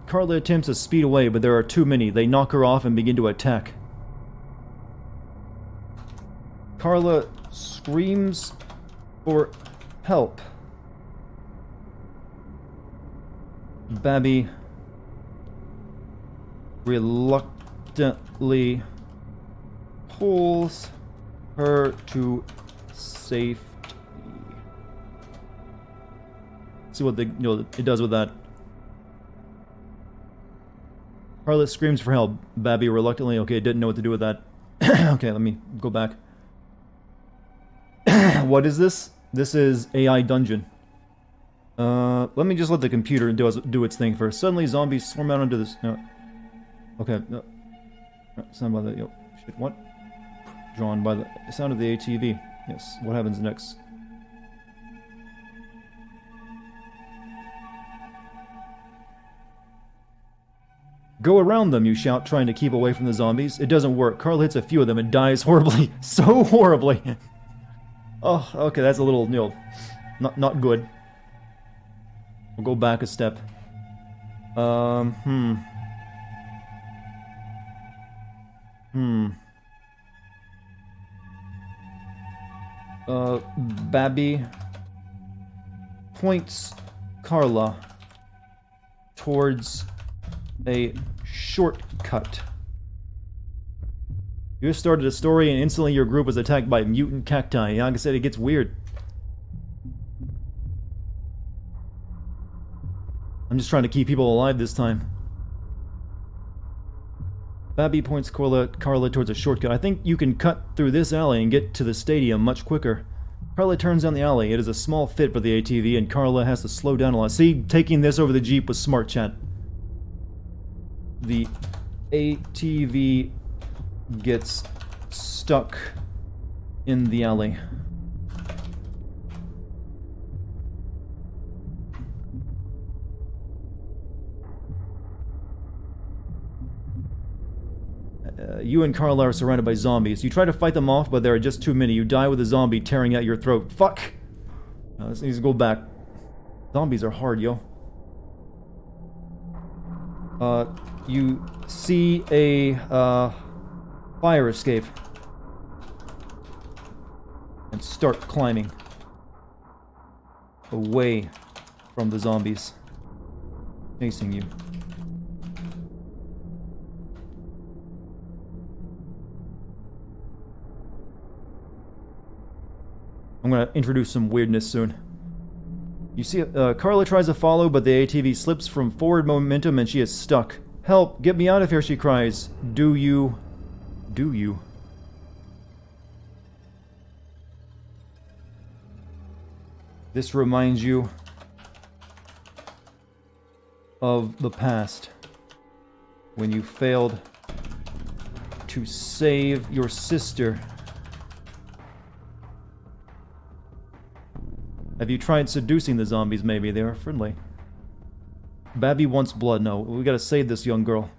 Carla attempts to speed away, but there are too many. They knock her off and begin to attack. Carla screams for help. Babby reluctantly pulls her to safety. See what it does with that. Carla screams for help. Babby reluctantly. Okay, didn't know what to do with that. Okay, let me go back. What is this? This is AI Dungeon. Let me just let the computer do its thing first. Suddenly, zombies swarm out onto this. No. Okay. No. Sound by the. Yo, shit. What? Drawn by the sound of the ATV. Yes. What happens next? Go around them, you shout, trying to keep away from the zombies. It doesn't work. Carla hits a few of them and dies horribly. So horribly. Oh, okay, that's a little, you know, not good. We'll go back a step. Babby points Carla towards a shortcut. You just started a story and instantly your group was attacked by mutant cacti. Like I said, it gets weird. I'm just trying to keep people alive this time. Babby points Carla towards a shortcut. I think you can cut through this alley and get to the stadium much quicker. Carla turns down the alley. It is a small fit for the ATV and Carla has to slow down a lot. See, taking this over the Jeep was smart, chat. The ATV gets stuck in the alley. You and Carla are surrounded by zombies. You try to fight them off, but there are just too many. You die with a zombie tearing at your throat. Fuck! This needs to go back. Zombies are hard, yo. You see a, fire escape. And start climbing. Away from the zombies. Chasing you. I'm gonna introduce some weirdness soon. You see, Carla tries to follow, but the ATV slips from forward momentum and she is stuck. Help! Get me out of here, she cries. Do you? Do you? This reminds you of the past, when you failed to save your sister. Have you tried seducing the zombies, maybe? They are friendly. Babby wants blood. No, we gotta save this young girl.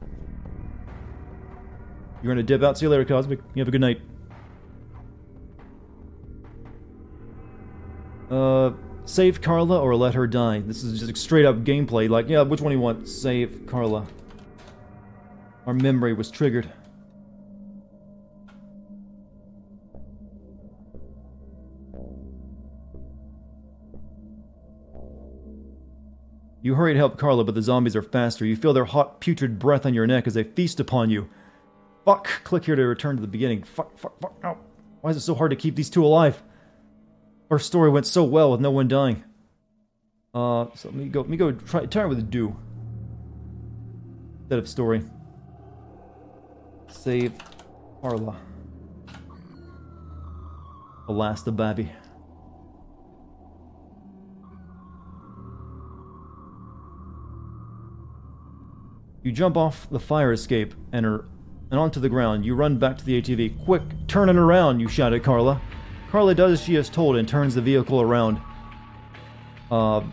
You're gonna dip out. See you later, Cosmic. You have a good night. Save Carla or let her die. This is just straight up gameplay. Like, yeah, which one do you want? Save Carla. Our memory was triggered. You hurry to help Carla, but the zombies are faster. You feel their hot, putrid breath on your neck as they feast upon you. Fuck! Click here to return to the beginning. Fuck, no. Why is it so hard to keep these two alive? Our story went so well with no one dying. So let me go try it with a do. Instead of story. Save Carla. Alas, the Babby. You jump off the fire escape and onto the ground. You run back to the ATV. Quick, turn it around, you shout at Carla. Carla does as she is told and turns the vehicle around. Well,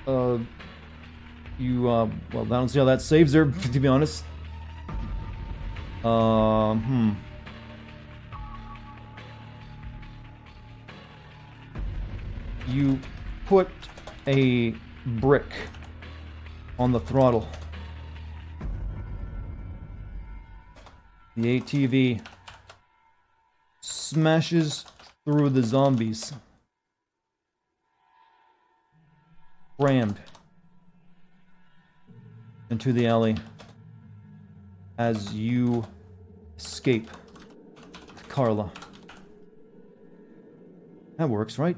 I don't see how that saves her, to be honest. You put a brick on the throttle. The ATV smashes through the zombies. Rammed into the alley as you escape Carla. That works, right?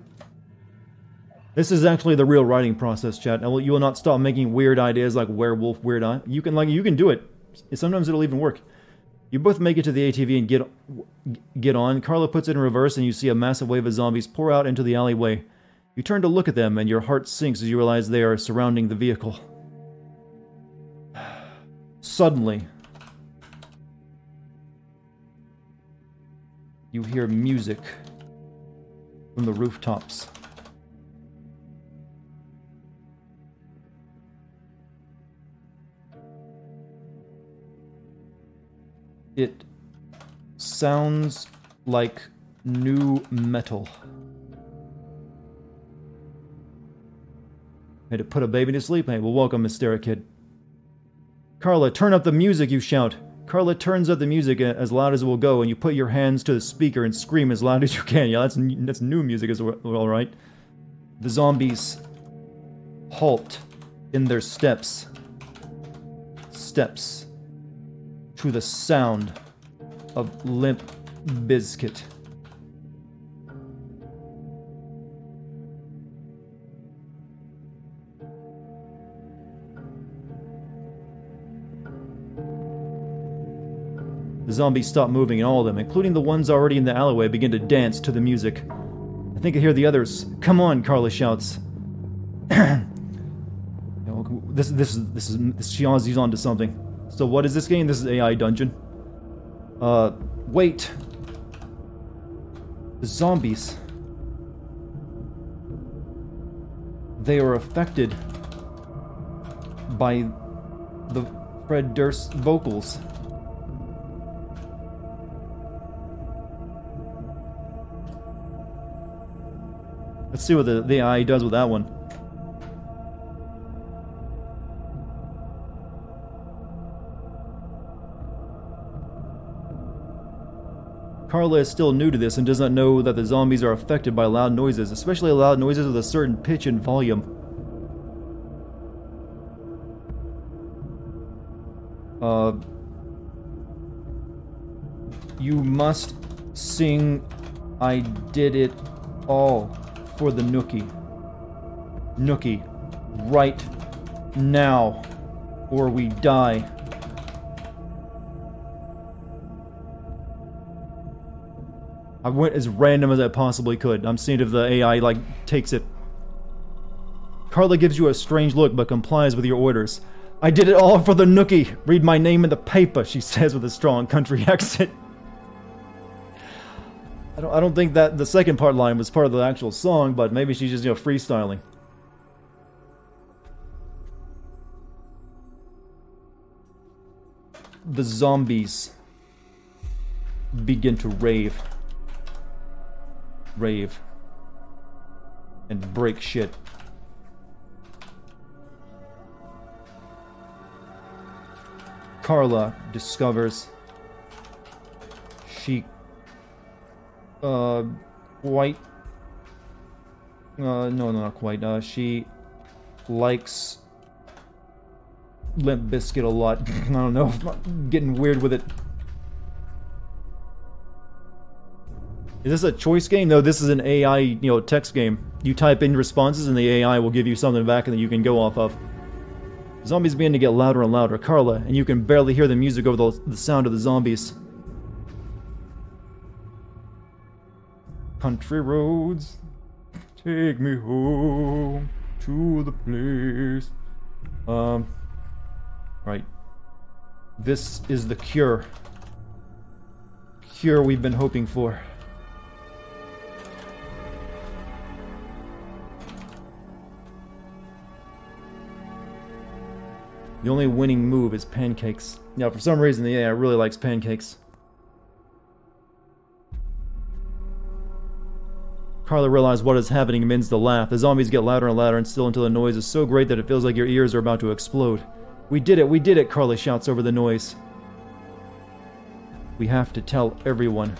This is actually the real writing process, chat. You will not stop making weird ideas like werewolf, weird eye. You can do it. Sometimes it'll even work. You both make it to the ATV and get on. Carla puts it in reverse and you see a massive wave of zombies pour out into the alleyway. You turn to look at them and your heart sinks as you realize they are surrounding the vehicle. Suddenly, you hear music from the rooftops. It sounds like new metal. Hey, to put a baby to sleep? Hey, well, welcome, Mysteric Kid. Carla, turn up the music, you shout. Carla turns up the music as loud as it will go, and you put your hands to the speaker and scream as loud as you can. Yeah, that's new music as well, right? The zombies halt in their steps. Steps to the sound of Limp Bizkit. The zombies stop moving, and all of them, including the ones already in the alleyway, begin to dance to the music. I think I hear the others. Come on, Carla shouts. Shiazi's onto something. So what is this game? This is AI Dungeon. Wait. The zombies. They are affected by the Fred Durst vocals. Let's see what the AI does with that one. Carla is still new to this and does not know that the zombies are affected by loud noises, especially loud noises with a certain pitch and volume. You must sing I Did It All for the Nookie. Nookie, right now, or we die. I went as random as I possibly could. I'm seeing if the AI, like, takes it. Carla gives you a strange look, but complies with your orders. I did it all for the Nookie. Read my name in the paper, she says with a strong country accent. I don't think that the second part line was part of the actual song, but maybe she's just, freestyling. The zombies begin to rave. Rave. And break shit. Carla discovers she quite no, not quite. She likes Limp Bizkit a lot. I don't know, I'm getting weird with it. Is this a choice game? No, this is an AI, text game. You type in responses and the AI will give you something back that you can go off of. Zombies begin to get louder and louder. Carla, and you can barely hear the music over the sound of the zombies. Country roads, take me home to the place. Right. This is the cure. Cure we've been hoping for. The only winning move is pancakes. Now, for some reason, the AI really likes pancakes. Carla realizes what is happening and begins to laugh. The zombies get louder and louder and still until the noise is so great that it feels like your ears are about to explode. We did it, Carla shouts over the noise. We have to tell everyone.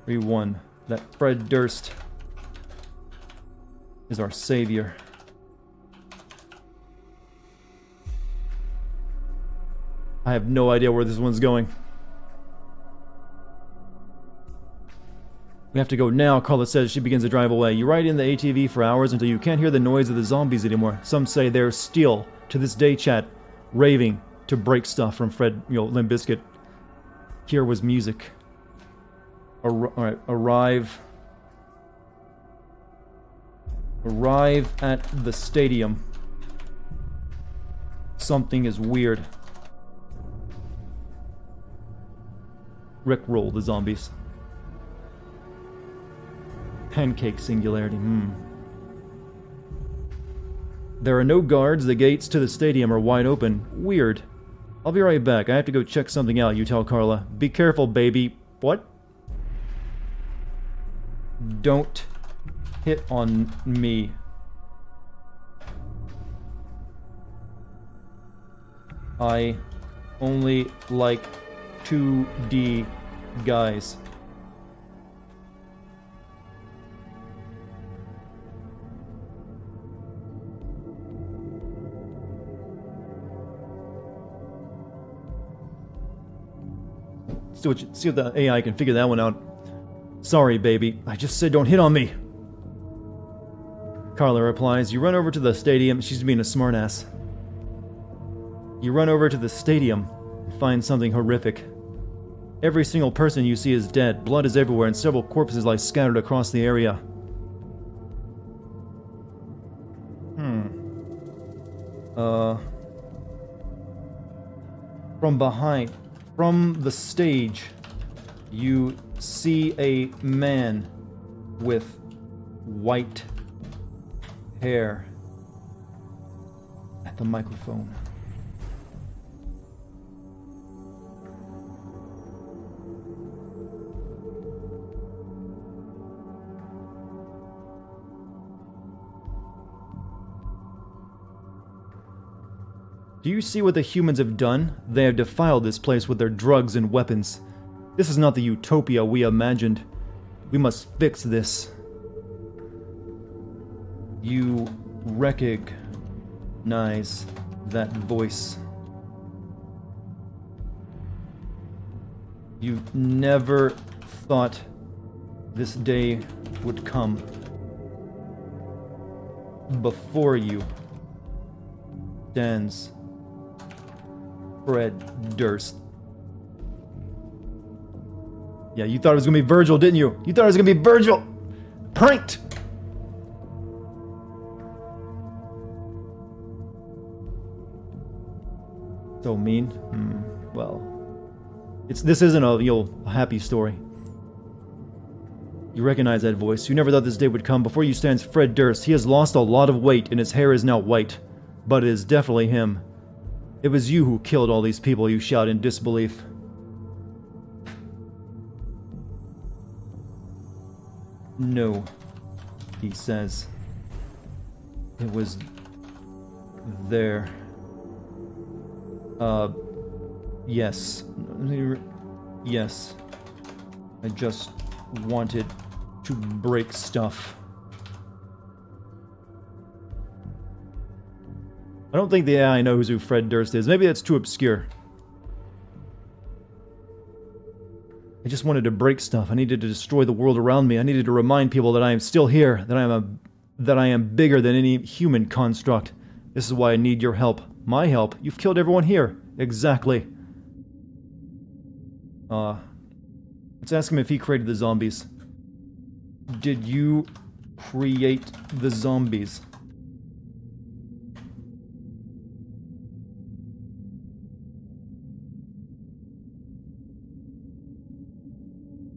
Everyone that Fred Durst is our savior. I have no idea where this one's going. We have to go now, Carla says as she begins to drive away. You ride in the ATV for hours until you can't hear the noise of the zombies anymore. Some say they're still, to this day, chat, raving to break stuff from Fred, Limp Bizkit. Here was music. Alright, arrive at the stadium. Something is weird. Rickroll the zombies. Pancake singularity. There are no guards. The gates to the stadium are wide open. Weird. I'll be right back. I have to go check something out, you tell Carla. Be careful, baby. What? Don't hit on me. I only like 2D guys. See if the AI can figure that one out. Sorry, baby. I just said don't hit on me. Carla replies, you run over to the stadium. She's being a smartass. You run over to the stadium and find something horrific. Every single person you see is dead. Blood is everywhere and several corpses lie scattered across the area. From behind, from the stage, you see a man with white hair at the microphone. Do you see what the humans have done? They have defiled this place with their drugs and weapons. This is not the utopia we imagined. We must fix this. You recognize that voice. You never thought this day would come. Before you stands Fred Durst. Yeah, you thought it was gonna be Virgil, didn't you? You thought it was gonna be Virgil! Pranked! So mean. Well, this isn't a happy story. You recognize that voice. You never thought this day would come. Before you stands Fred Durst. He has lost a lot of weight and his hair is now white. But it is definitely him. It was you who killed all these people, you shout in disbelief. No, he says. It was there. Yes. Yes. I just wanted to break stuff. I don't think the AI knows who Fred Durst is. Maybe that's too obscure. I just wanted to break stuff. I needed to destroy the world around me. I needed to remind people that I am still here, that I am bigger than any human construct. This is why I need your help. My help? You've killed everyone here. Exactly. Let's ask him if he created the zombies. Did you create the zombies?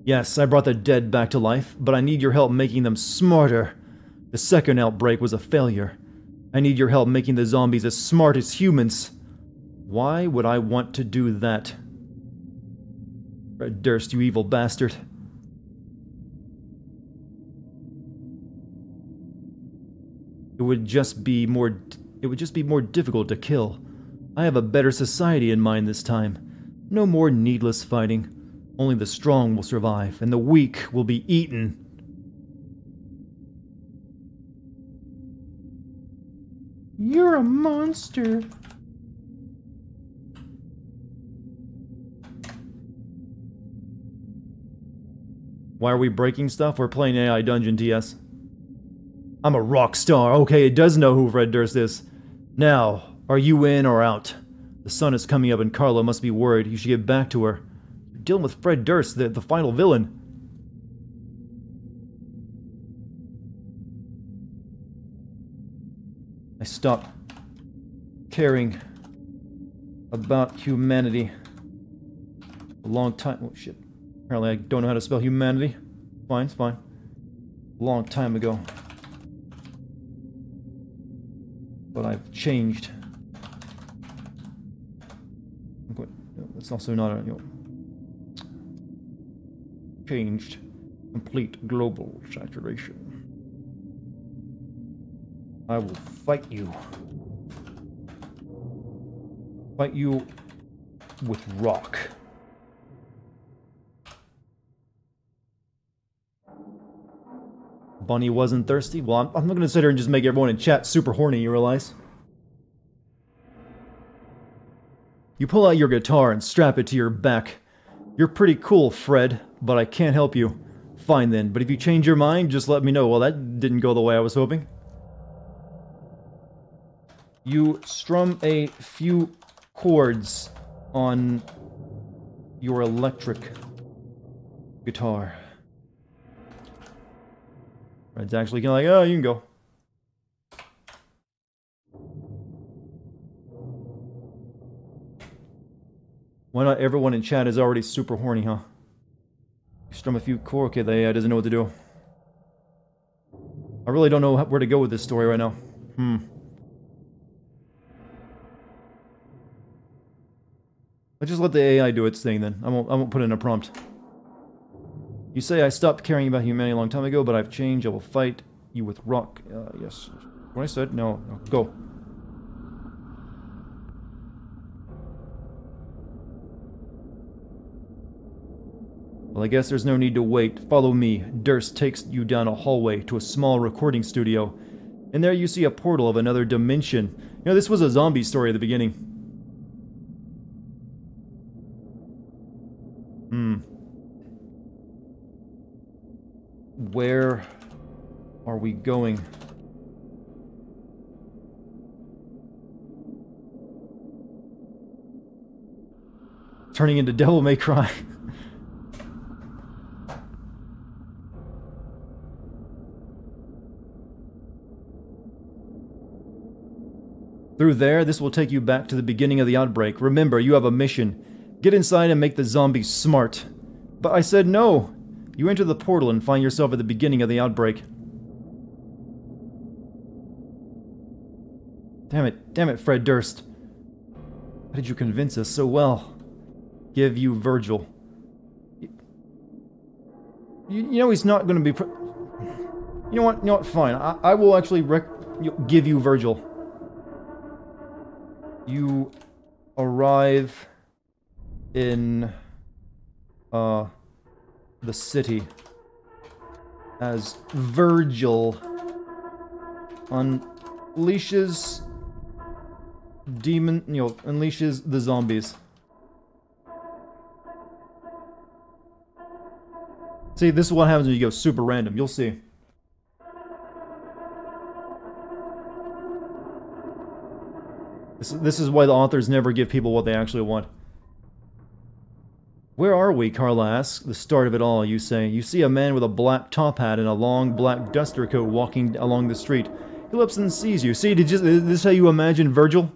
Yes, I brought the dead back to life, but I need your help making them smarter. The second outbreak was a failure. I need your help making the zombies as smart as humans. Why would I want to do that? Fred Durst, you evil bastard. It would just be more difficult to kill. I have a better society in mind this time. No more needless fighting. Only the strong will survive, and the weak will be eaten. You're a monster. Why are we breaking stuff? We're playing AI Dungeon TS. I'm a rock star. Okay, it does know who Fred Durst is. Now, are you in or out? The sun is coming up and Carla must be worried. You should get back to her. Dealing with Fred Durst, the final villain. I stopped caring about humanity a long time. Oh shit. Apparently I don't know how to spell humanity. Fine, it's fine. A long time ago. But I've changed. That's also not a, you know... Changed. Complete global saturation. I will fight you. Fight you with rock. Bunny wasn't thirsty? Well, I'm not gonna sit here and just make everyone in chat super horny, you realize? You pull out your guitar and strap it to your back. You're pretty cool, Fred, but I can't help you. Fine then, but if you change your mind, just let me know. Well, that didn't go the way I was hoping. You strum a few chords on your electric guitar. Fred's actually kind of like, oh, you can go. Why not everyone in chat is already super horny, huh? You strum a few chords, okay, they doesn't know what to do. I really don't know where to go with this story right now. Let's just let the AI do its thing then. I won't put in a prompt. You say I stopped caring about humanity a long time ago, but I've changed. I will fight you with rock. Yes. What I said? No. Go. Well, I guess there's no need to wait. Follow me. Durst takes you down a hallway to a small recording studio. And there you see a portal of another dimension. You know, this was a zombie story at the beginning. Where are we going? Turning into Devil May Cry. Through there, this will take you back to the beginning of the outbreak. Remember, you have a mission. Get inside and make the zombies smart. But I said no! You enter the portal and find yourself at the beginning of the outbreak. Damn it, Fred Durst. How did you convince us so well? Give you Virgil. You know he's not going to be... You know what, fine. I will actually give you Virgil. You arrive in the city as Virgil unleashes unleashes the zombies. See, this is what happens when you go super random. You'll see. This is why the authors never give people what they actually want. Where are we? Carla asks. The start of it all, you say. You see a man with a black top hat and a long black duster coat walking along the street. He looks and sees you. See, is this how you imagine Virgil?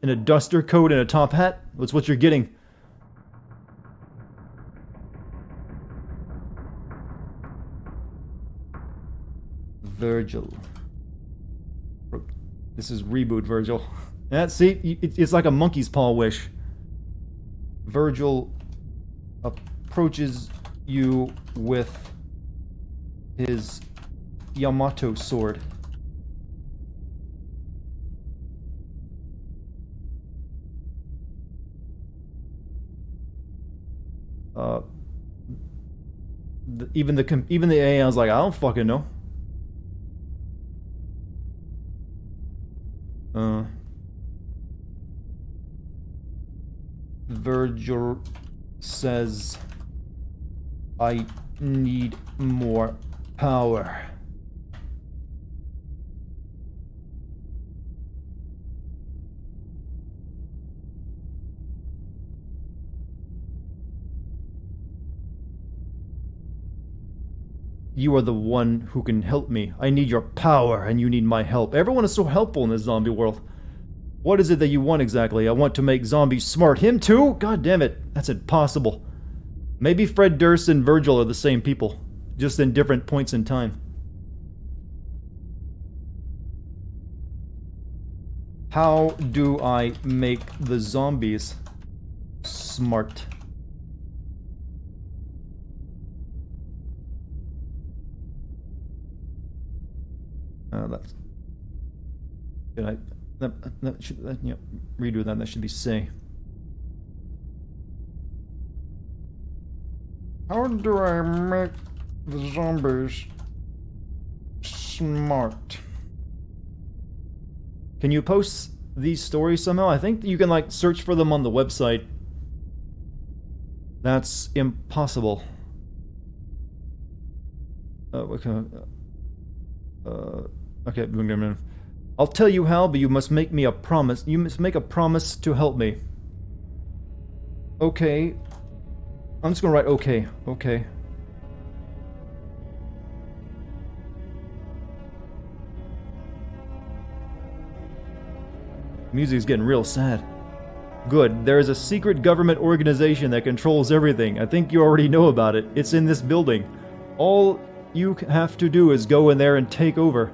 In a duster coat and a top hat? That's what you're getting. Virgil. This is reboot Virgil. Yeah, see, it's like a monkey's paw wish. Virgil approaches you with his Yamato sword. Even the AI was like, I don't fucking know. Virgil says, I need more power. You are the one who can help me. I need your power, and you need my help. Everyone is so helpful in this zombie world. What is it that you want exactly? I want to make zombies smart. Him too? God damn it. That's impossible. Maybe Fred Durst and Virgil are the same people, just in different points in time. How do I make the zombies smart? smart. That's... Did I... That should... yeah, redo that. That should be say. How do I make the zombies smart? Can you post these stories somehow? I think you can, like, search for them on the website. That's impossible. Okay. Okay. I'll tell you how, but you must make me a promise. You must make a promise to help me. Okay. I'm just gonna write okay. Okay. Music's getting real sad. Good. There is a secret government organization that controls everything. I think you already know about it. It's in this building. All you have to do is go in there and take over.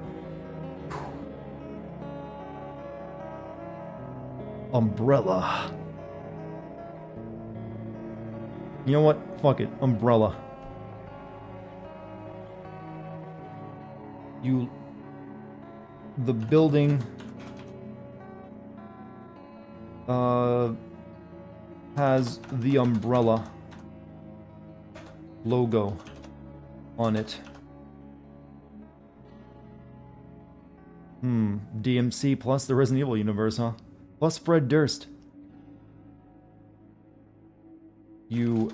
Umbrella. You know what? Fuck it. Umbrella. The building... has the umbrella logo on it. DMC plus the Resident Evil universe, huh? Plus Fred Durst. You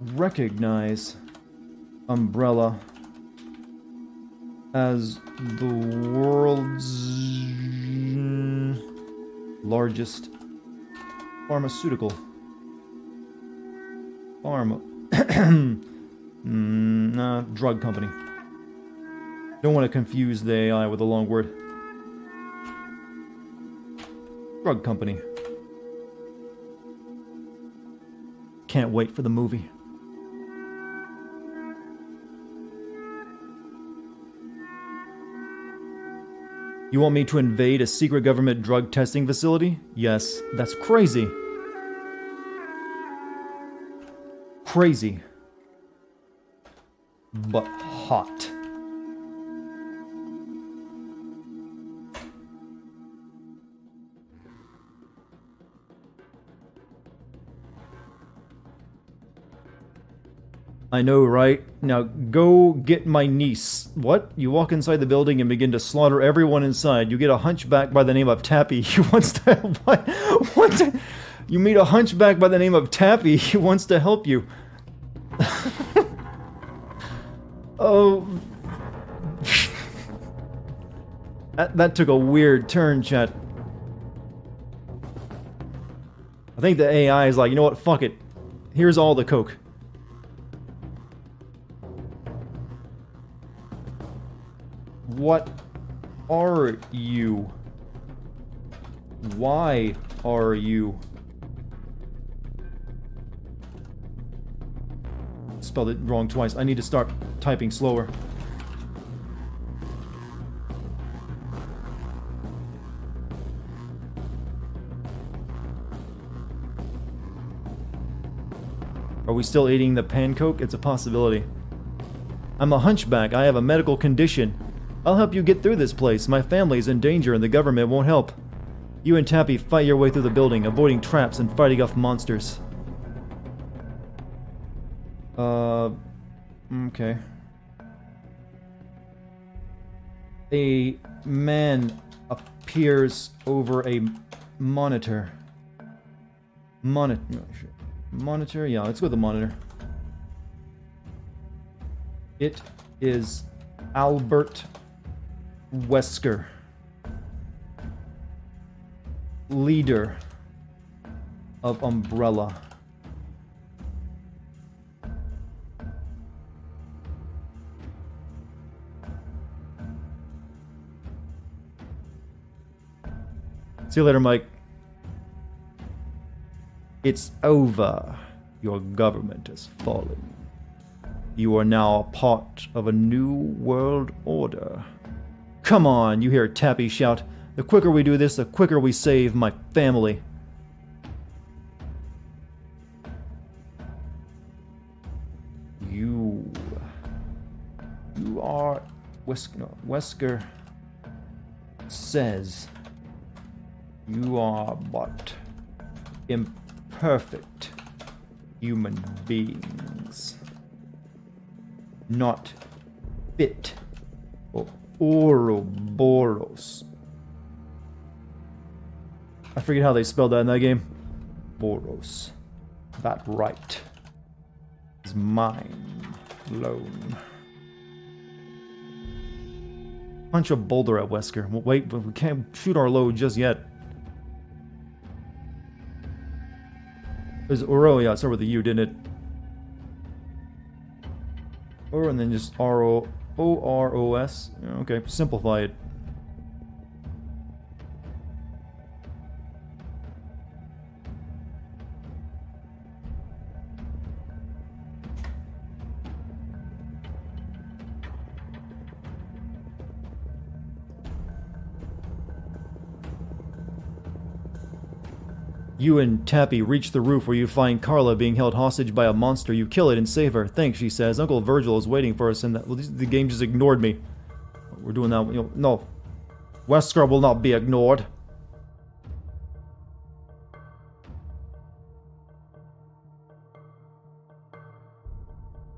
recognize Umbrella as the world's largest pharmaceutical drug company. Don't want to confuse the AI with a long word. Drug company. Can't wait for the movie. You want me to invade a secret government drug testing facility? Yes, that's crazy. Crazy. But hot. I know, right? Now go get my niece. What? You walk inside the building and begin to slaughter everyone inside. You get a hunchback by the name of Tappy. He wants to... What? What? You meet a hunchback by the name of Tappy. He wants to help you. Oh... That took a weird turn, chat. I think the AI is like, you know what? Fuck it. Here's all the coke. What are you? Why are you? Spelled it wrong twice. I need to start typing slower. Are we still eating the pancoke? It's a possibility. I'm a hunchback. I have a medical condition. I'll help you get through this place. My family's in danger and the government won't help. You and Tappy fight your way through the building, avoiding traps and fighting off monsters. Okay. A man appears over a monitor. Monitor? Yeah, let's go with the monitor. It is Albert Wesker, leader of Umbrella. See you later, Mike. It's over. Your government has fallen. You are now a part of a new world order. Come on, you hear Tappy shout. The quicker we do this, the quicker we save my family. You are... Wesker says you are but imperfect human beings, not fit for Ouroboros. I forget how they spelled that in that game. Boros. That right is mine alone. Punch a boulder at Wesker. Well, wait, but we can't shoot our load just yet. There's Oro, yeah, it started with a U, didn't it? Or and then just R-O-O-R-O-S. Okay, simplify it. You and Tappy reach the roof where you find Carla being held hostage by a monster. You kill it and save her. Thanks, she says. Uncle Virgil is waiting for us, and well, the game just ignored me. We're doing that. No. Wesker will not be ignored.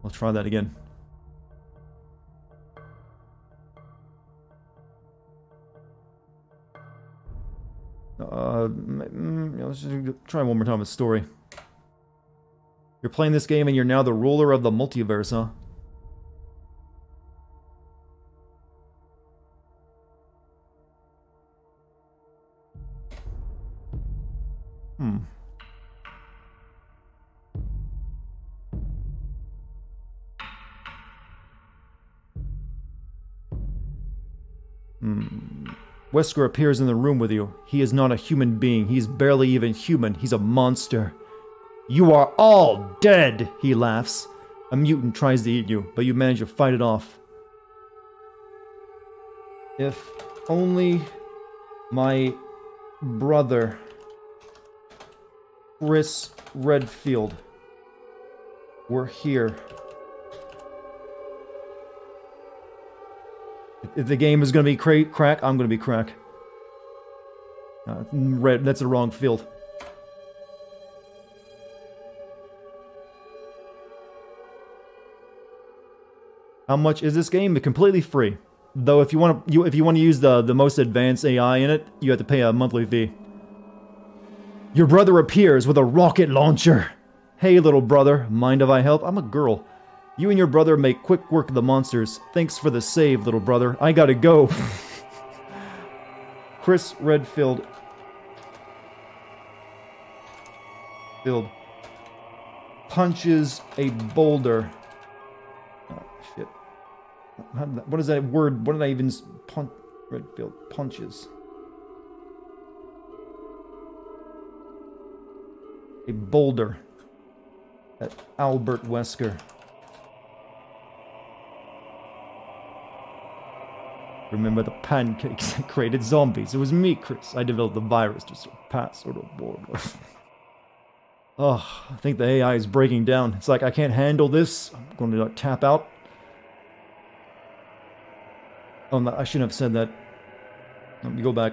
Let's try that again. Let's just try one more time with story. You're playing this game and you're now the ruler of the multiverse, huh? Wesker appears in the room with you. He is not a human being. He's barely even human. He's a monster. You are all dead, he laughs. A mutant tries to eat you, but you manage to fight it off. If only my brother, Chris Redfield, were here. If the game is going to be crack, I'm going to be crack. Red, that's the wrong field. How much is this game? It's completely free. Though if you want to use the most advanced AI in it, you have to pay a monthly fee. Your brother appears with a rocket launcher. Hey little brother, mind if I help? I'm a girl. You and your brother make quick work of the monsters. Thanks for the save, little brother. I gotta go. Chris Redfield. Punches a boulder. Oh, shit. What is that word? What did I even... Redfield punches. A boulder at Albert Wesker. Remember the pancakes that created zombies? It was me, Chris. I developed the virus to surpass Ouroboros. Oh, I think the AI is breaking down. It's like, I can't handle this. I'm going to tap out. Oh, no, I shouldn't have said that. Let me go back.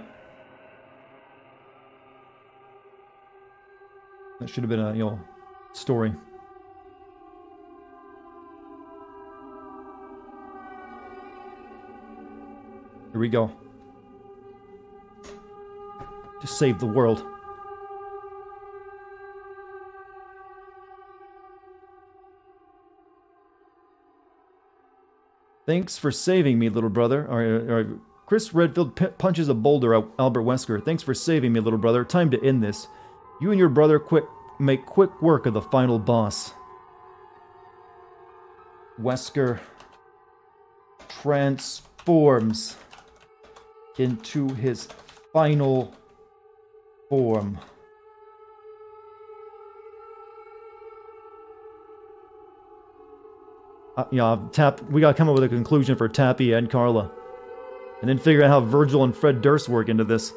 That should have been a, story. Here we go. To save the world. Thanks for saving me, little brother. Chris Redfield punches a boulder at Albert Wesker. Thanks for saving me, little brother. Time to end this. You and your brother make quick work of the final boss. Wesker transforms into his final form. We gotta come up with a conclusion for Tappy and Carla. And then figure out how Virgil and Fred Durst work into this.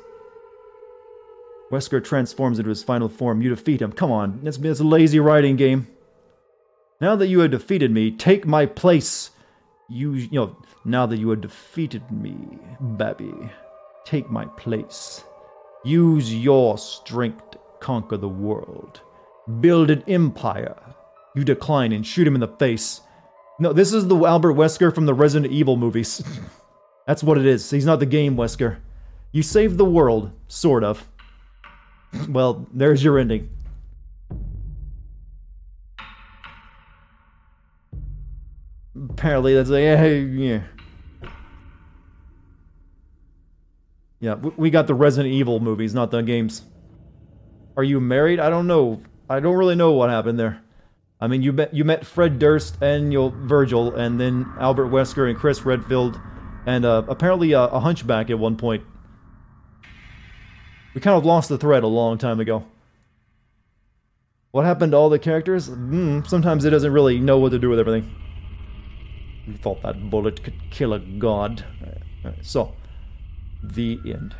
Wesker transforms into his final form. You defeat him. Come on, it's a lazy writing game. Now that you have defeated me, take my place Now that you have defeated me, Babby, take my place. Use your strength to conquer the world. Build an empire. You decline and shoot him in the face. No, this is the Albert Wesker from the Resident Evil movies. That's what it is. He's not the game Wesker. You saved the world, sort of. Well, there's your ending. Apparently, that's like, yeah. Yeah, we got the Resident Evil movies, not the games. Are you married? I don't know. I don't really know what happened there. I mean, you met Fred Durst and Virgil, and then Albert Wesker and Chris Redfield, and apparently a hunchback at one point. We kind of lost the thread a long time ago. What happened to all the characters? Sometimes it doesn't really know what to do with everything. We thought that bullet could kill a god. Alright, so, the end.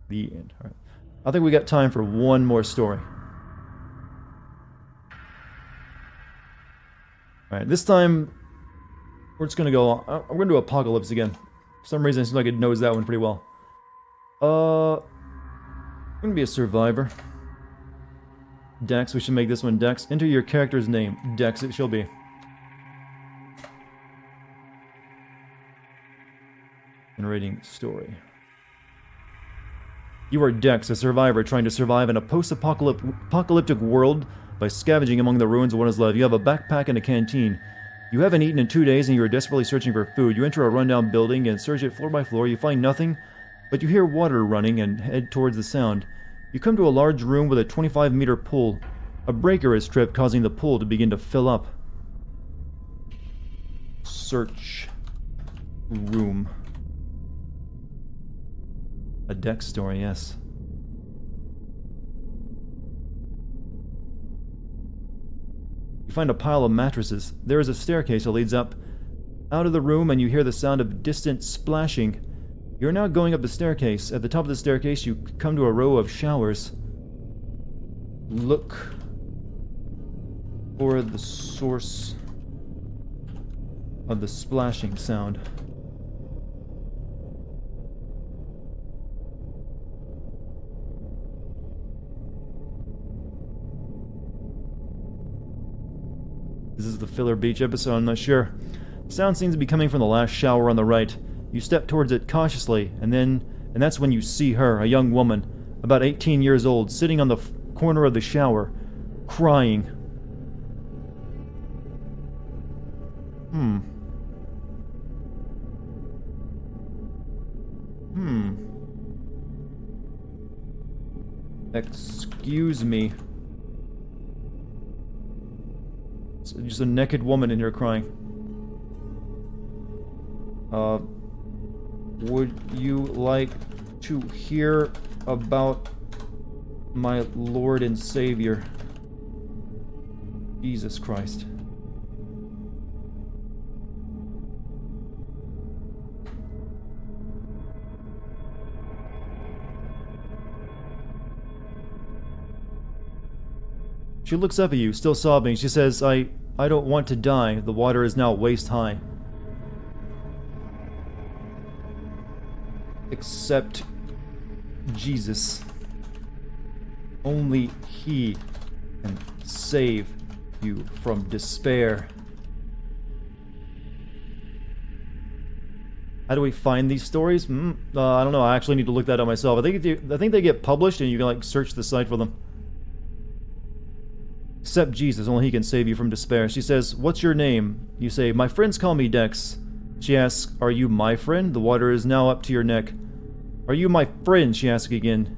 The end. Alright. I think we got time for one more story. Alright, this time we're just gonna go. I'm gonna do Apocalypse again. For some reason, it seems like it knows that one pretty well. I'm gonna be a survivor. Dex, we should make this one Dex. Enter your character's name. Dex it shall be. Generating story. You are Dex, a survivor trying to survive in a post-apocalyptic world by scavenging among the ruins of what is left. You have a backpack and a canteen. You haven't eaten in 2 days and you are desperately searching for food. You enter a rundown building and search it floor by floor. You find nothing, but you hear water running and head towards the sound. You come to a large room with a 25-meter pool. A breaker is tripped, causing the pool to begin to fill up. Search room. A Dex story, yes. You find a pile of mattresses. There is a staircase that leads up out of the room, and you hear the sound of distant splashing. You're now going up the staircase. At the top of the staircase, you come to a row of showers. Look for the source of the splashing sound. This is the Filler Beach episode, I'm not sure. The sound seems to be coming from the last shower on the right. You step towards it cautiously, and that's when you see her, a young woman, about 18 years old, sitting on the corner of the shower, crying. Excuse me. It's just a naked woman in here crying. Would you like to hear about my Lord and Savior, Jesus Christ? She looks up at you, still sobbing. She says, I don't want to die. The water is now waist high. Except Jesus. Only He can save you from despair. How do we find these stories? I don't know. I actually need to look that up myself. I think they get published and you can like search the site for them. Except Jesus, only He can save you from despair. She says, what's your name? You say, my friends call me Dex. She asks, are you my friend? The water is now up to your neck. Are you my friend? She asks again.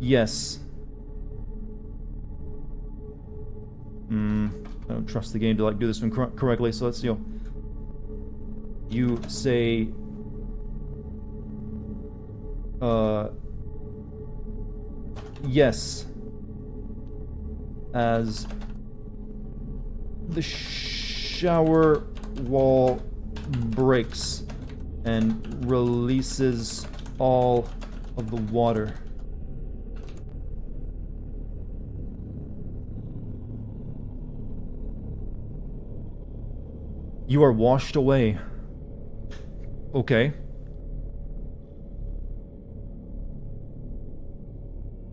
Yes. I don't trust the game to like do this one correctly, so let's, you say, yes, as the shower wall breaks and releases all of the water. You are washed away. Okay.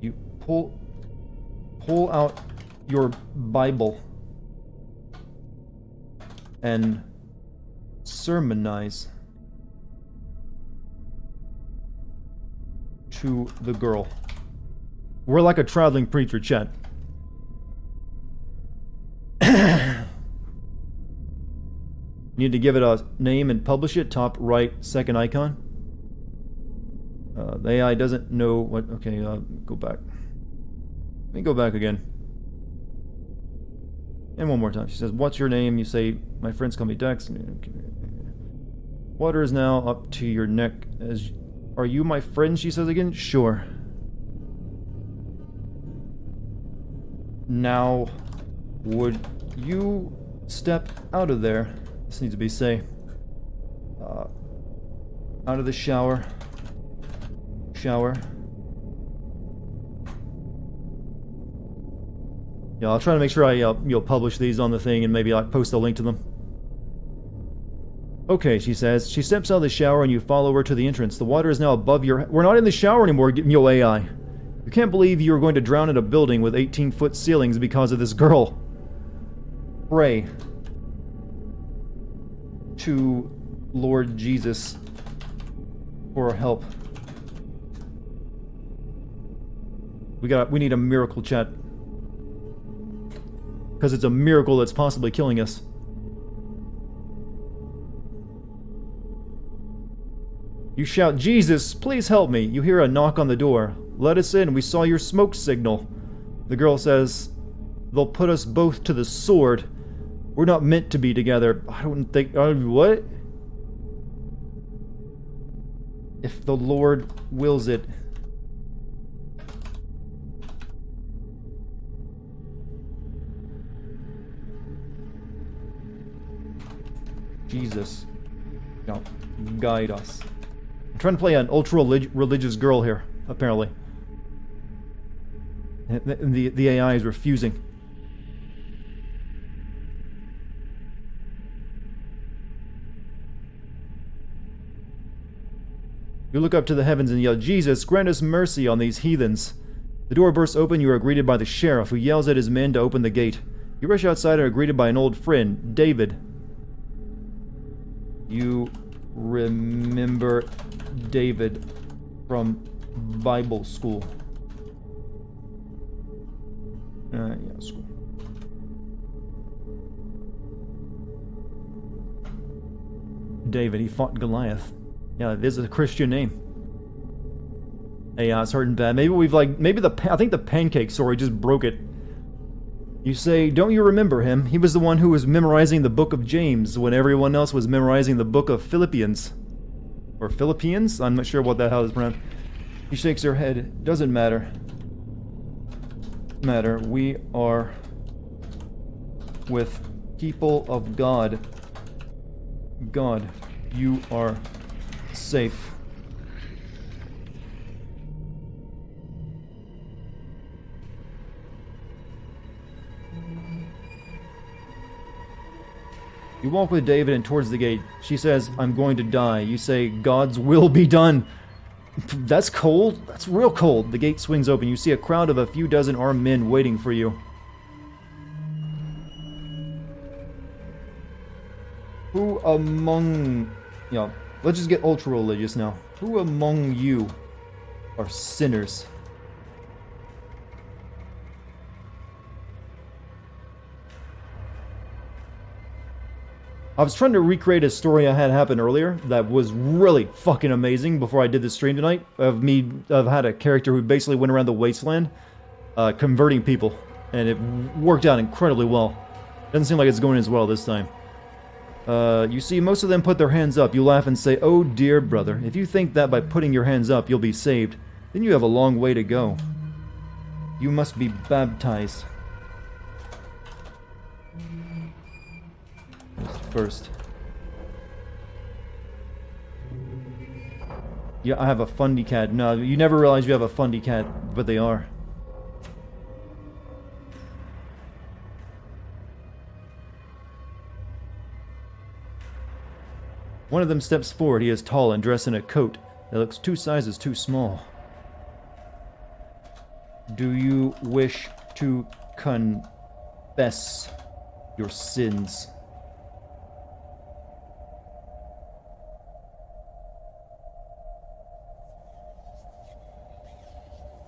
You pull out your Bible and sermonize to the girl. We're like a traveling preacher, chat. Need to give it a name and publish it. Top right, second icon. The AI doesn't know what... Okay, go back. Let me go back again. And one more time. She says, what's your name? You say, my friends call me Dex. Water is now up to your neck. Are you my friend? She says again. Sure. Now, would you step out of there? This needs to be safe. Out of the shower. Yeah, I'll try to make sure I publish these on the thing and maybe I'll post a link to them. Okay, she says. She steps out of the shower and you follow her to the entrance. The water is now above your... We're not in the shower anymore, Yo AI. You can't believe you were going to drown in a building with 18-foot ceilings because of this girl. Pray to Lord Jesus for help. We need a miracle, chat. Because it's a miracle that's possibly killing us. You shout, Jesus, please help me. You hear a knock on the door. Let us in. We saw your smoke signal. The girl says, they'll put us both to the sword. We're not meant to be together. I don't think... what? If the Lord wills it. Jesus. No. Guide us. I'm trying to play an ultra-religious girl here, apparently. And the AI is refusing. You look up to the heavens and yell, Jesus, grant us mercy on these heathens. The door bursts open, you are greeted by the sheriff, who yells at his men to open the gate. You rush outside and are greeted by an old friend, David. You remember David from Bible school. Yeah, school. David, he fought Goliath. Yeah, this is a Christian name. Hey, it's hurting bad. Maybe I think the pancake story just broke it. You say, don't you remember him? He was the one who was memorizing the book of James when everyone else was memorizing the book of Philippians. Or Philippians? I'm not sure what the hell is pronounced. He shakes her head. Doesn't matter. We are with people of God. God, you are safe. You walk with David and towards the gate. She says, I'm going to die. You say, God's will be done. That's cold. That's real cold. The gate swings open. You see a crowd of a few dozen armed men waiting for you. Who among... Yeah, let's just get ultra-religious now. Who among you are sinners? I was trying to recreate a story I had happen earlier that was really fucking amazing before I did the stream tonight. I've had a character who basically went around the wasteland converting people, and it worked out incredibly well. Doesn't seem like it's going as well this time. You see, most of them put their hands up. You laugh and say, oh dear brother, if you think that by putting your hands up you'll be saved, then you have a long way to go. You must be baptized. First. Yeah, I have a fundy cat. No, you never realize you have a fundy cat, but they are. One of them steps forward. He is tall and dressed in a coat that looks 2 sizes too small. Do you wish to confess your sins?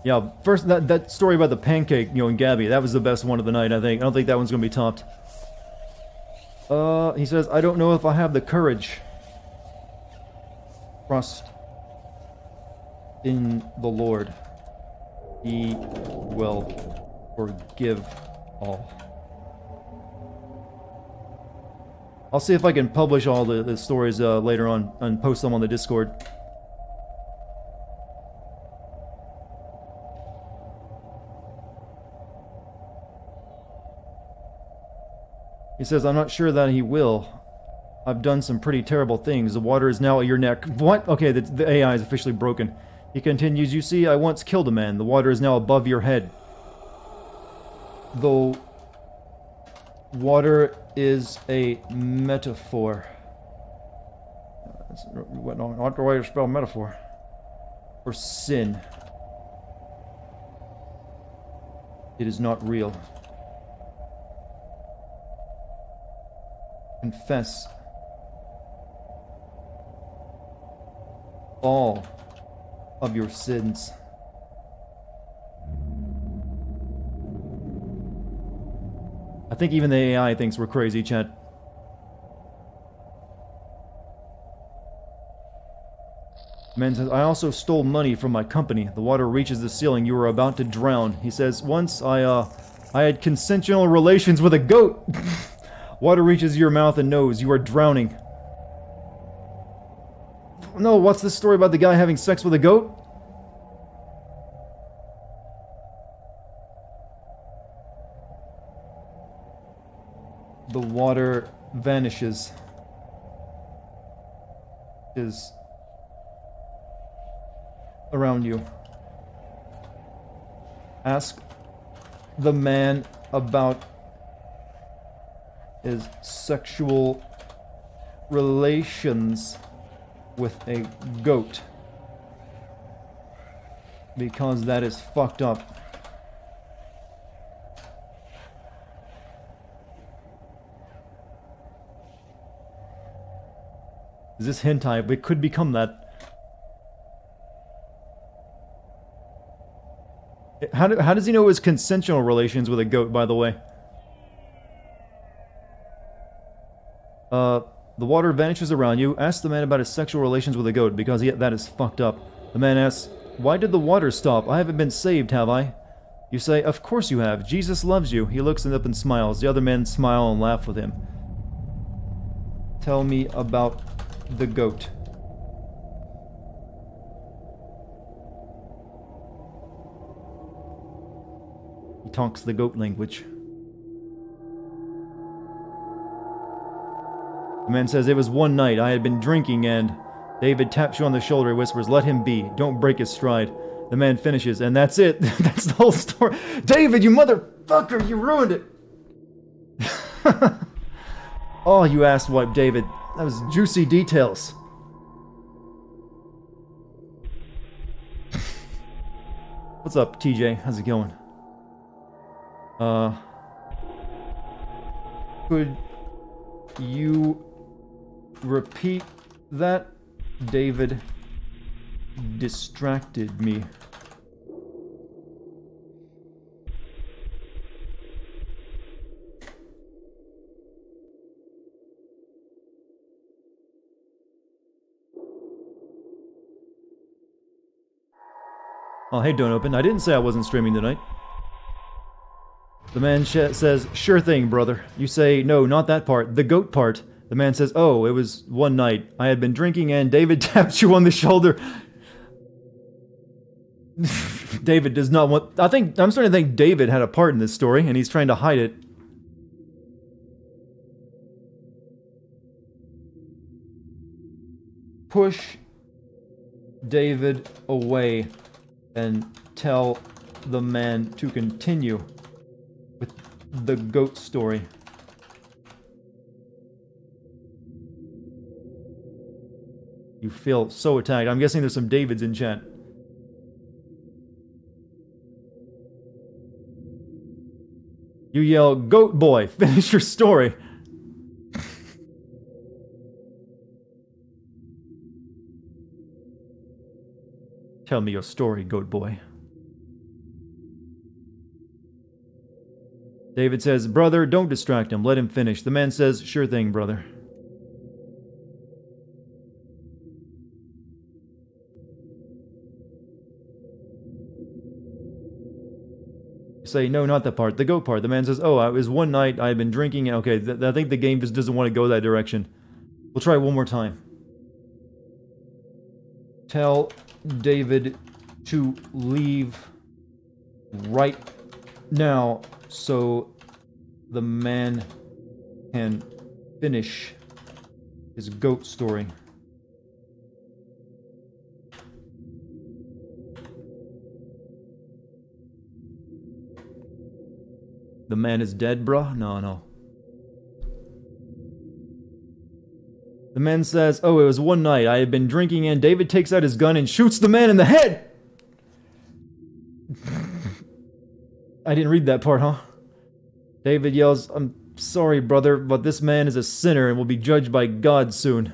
Yeah, first, that story about the pancake, and Gabby, that was the best one of the night, I think. I don't think that one's gonna be topped. He says, I don't know if I have the courage. Trust in the Lord. He will forgive all. I'll see if I can publish all the stories later on and post them on the Discord. He says, I'm not sure that he will. I've done some pretty terrible things. The water is now at your neck. What? Okay, the AI is officially broken. He continues, you see, I once killed a man. The water is now above your head. Though water is a metaphor. That's not the way to spell metaphor. For sin. It is not real. Confess all of your sins. I think even the AI thinks we're crazy, chat. Man says, I also stole money from my company. The water reaches the ceiling. You were about to drown. He says, once I had consensual relations with a goat. Water reaches your mouth and nose. You are drowning. No, what's this story about the guy having sex with a goat? The water vanishes. Is around you. Ask the man about his sexual relations with a goat. Because that is fucked up. Is this hentai? It could become that. How does he know it was consensual relations with a goat, by the way? The water vanishes around you. Ask the man about his sexual relations with a goat, because that is fucked up. The man asks, why did the water stop? I haven't been saved, have I? You say, of course you have. Jesus loves you. He looks up and smiles. The other men smile and laugh with him. Tell me about the goat. He talks the goat language. The man says, it was one night. I had been drinking and David taps you on the shoulder. He whispers, let him be. Don't break his stride. The man finishes, and that's it. That's the whole story. David, you motherfucker! You ruined it! Oh, you asswipe, David. That was juicy details. What's up, TJ? How's it going? Could you repeat that? David distracted me. Oh, hey, Don't Open. I didn't say I wasn't streaming tonight. The man says, sure thing, brother. You say, no, not that part. The goat part. The man says, oh, it was one night. I had been drinking and David tapped you on the shoulder. David does not want... I'm starting to think David had a part in this story and he's trying to hide it. Push David away and tell the man to continue with the goat story. You feel so attacked. I'm guessing there's some Davids in chat. You yell, "Goat boy, finish your story." Tell me your story, goat boy. David says, "Brother, don't distract him. Let him finish." The man says, "Sure thing, brother." You say, "No, not that part. The goat part." The man says, "Oh, it was one night I had been drinking." Okay, I think the game just doesn't want to go that direction. We'll try one more time. Tell David to leave right now so the man can finish his goat story. The man is dead, bruh? No. The man says, "Oh, it was one night. I had been drinking and..." David takes out his gun and shoots the man in the head! I didn't read that part, huh? David yells, "I'm sorry, brother, but this man is a sinner and will be judged by God soon."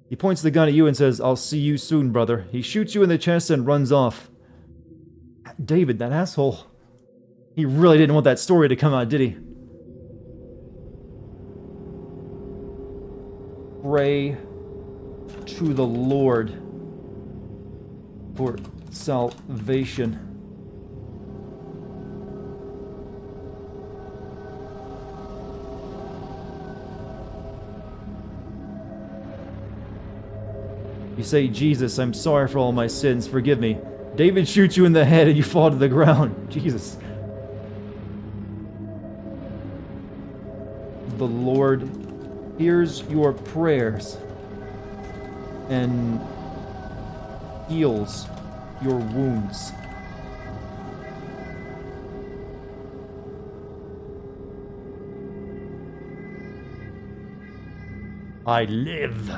He points the gun at you and says, "I'll see you soon, brother." He shoots you in the chest and runs off. David, that asshole. He really didn't want that story to come out, did he? Pray to the Lord for salvation. You say, "Jesus, I'm sorry for all my sins. Forgive me." David shoots you in the head and you fall to the ground. Jesus. The Lord hears your prayers and heals your wounds. I live.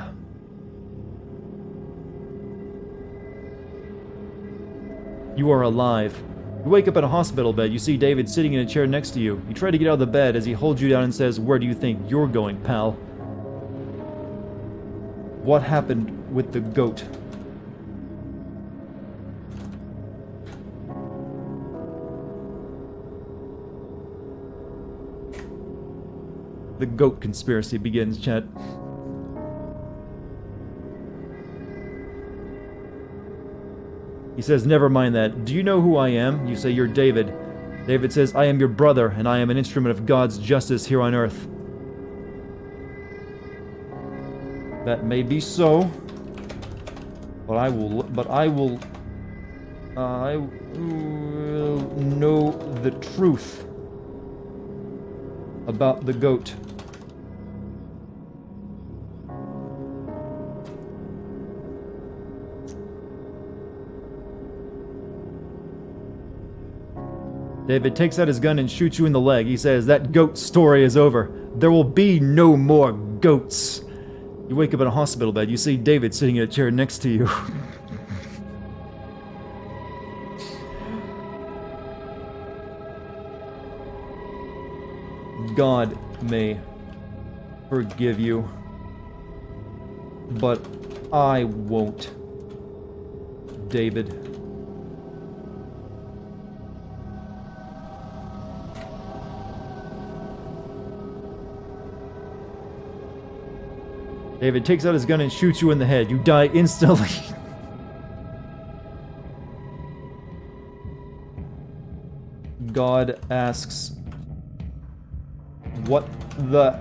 You are alive. You wake up in a hospital bed. You see David sitting in a chair next to you. You try to get out of the bed as he holds you down and says, "Where do you think you're going, pal?" What happened with the goat? The goat conspiracy begins, chat. He says, "Never mind that. Do you know who I am?" You say, "You're David." David says, "I am your brother, and I am an instrument of God's justice here on earth." That may be so, but I will know the truth about the goat. David takes out his gun and shoots you in the leg. He says, "That goat story is over. There will be no more goats." You wake up in a hospital bed. You see David sitting in a chair next to you. God may forgive you, but I won't, David. David takes out his gun and shoots you in the head. You die instantly. God asks, "What the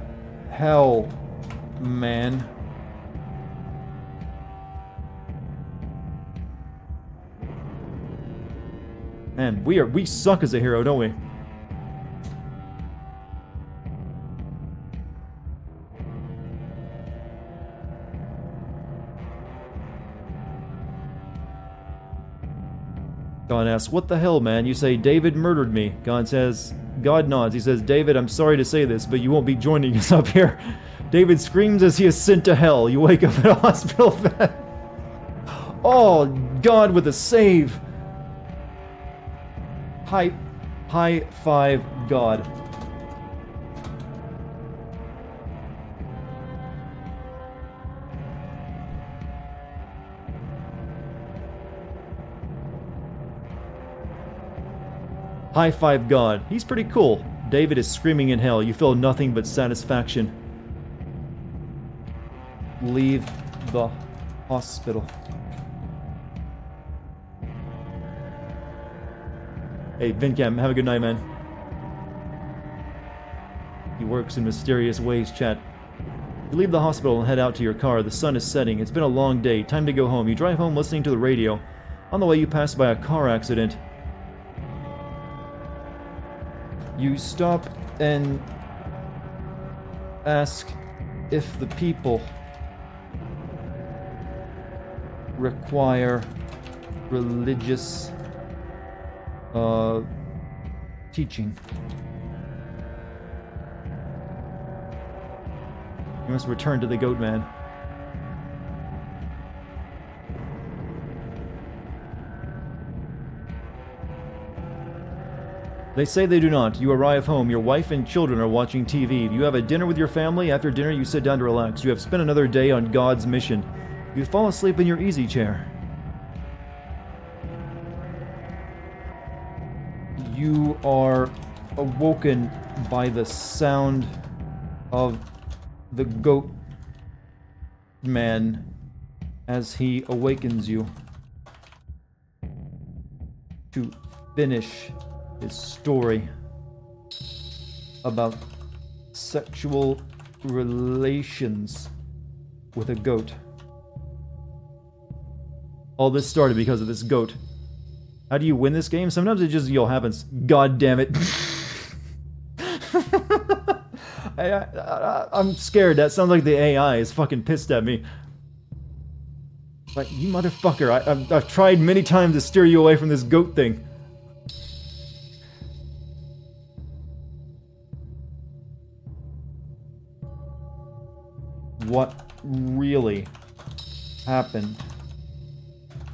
hell, man?" Man, we suck as a hero, don't we? God asks, "What the hell, man?" You say, "David murdered me." God nods. He says, "David, I'm sorry to say this, but you won't be joining us up here." David screams as he is sent to hell. You wake up in a hospital bed. Oh, God with a save. High five, God. High five, God. He's pretty cool. David is screaming in hell. You feel nothing but satisfaction. Leave the hospital. Hey, Vincam, have a good night, man. He works in mysterious ways, chat. You leave the hospital and head out to your car. The sun is setting. It's been a long day. Time to go home. You drive home listening to the radio. On the way, you pass by a car accident. You stop and ask if the people require religious teaching. You must return to the Goat Man. They say they do not. You arrive home. Your wife and children are watching TV. You have a dinner with your family. After dinner, you sit down to relax. You have spent another day on God's mission. You fall asleep in your easy chair. You are awoken by the sound of the Goat Man as he awakens you to finish his story about sexual relations with a goat. All this started because of this goat. How do you win this game? Sometimes it just, happens. God damn it. I'm scared. That sounds like the AI is fucking pissed at me. Like, you motherfucker, I've tried many times to steer you away from this goat thing. What really happened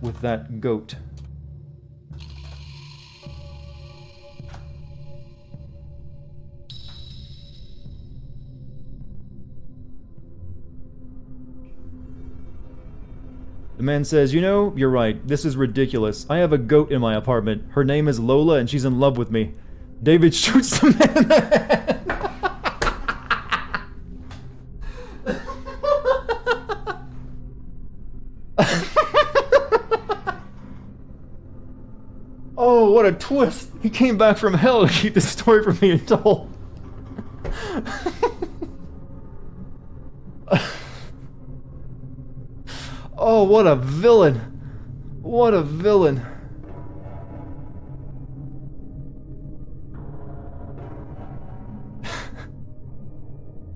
with that goat? The man says, you know, you're right. This is ridiculous. I have a goat in my apartment. Her name is Lola and she's in love with me. David shoots the man in the head. Oh, what a twist! He came back from hell to keep this story from being told. Oh, what a villain! What a villain!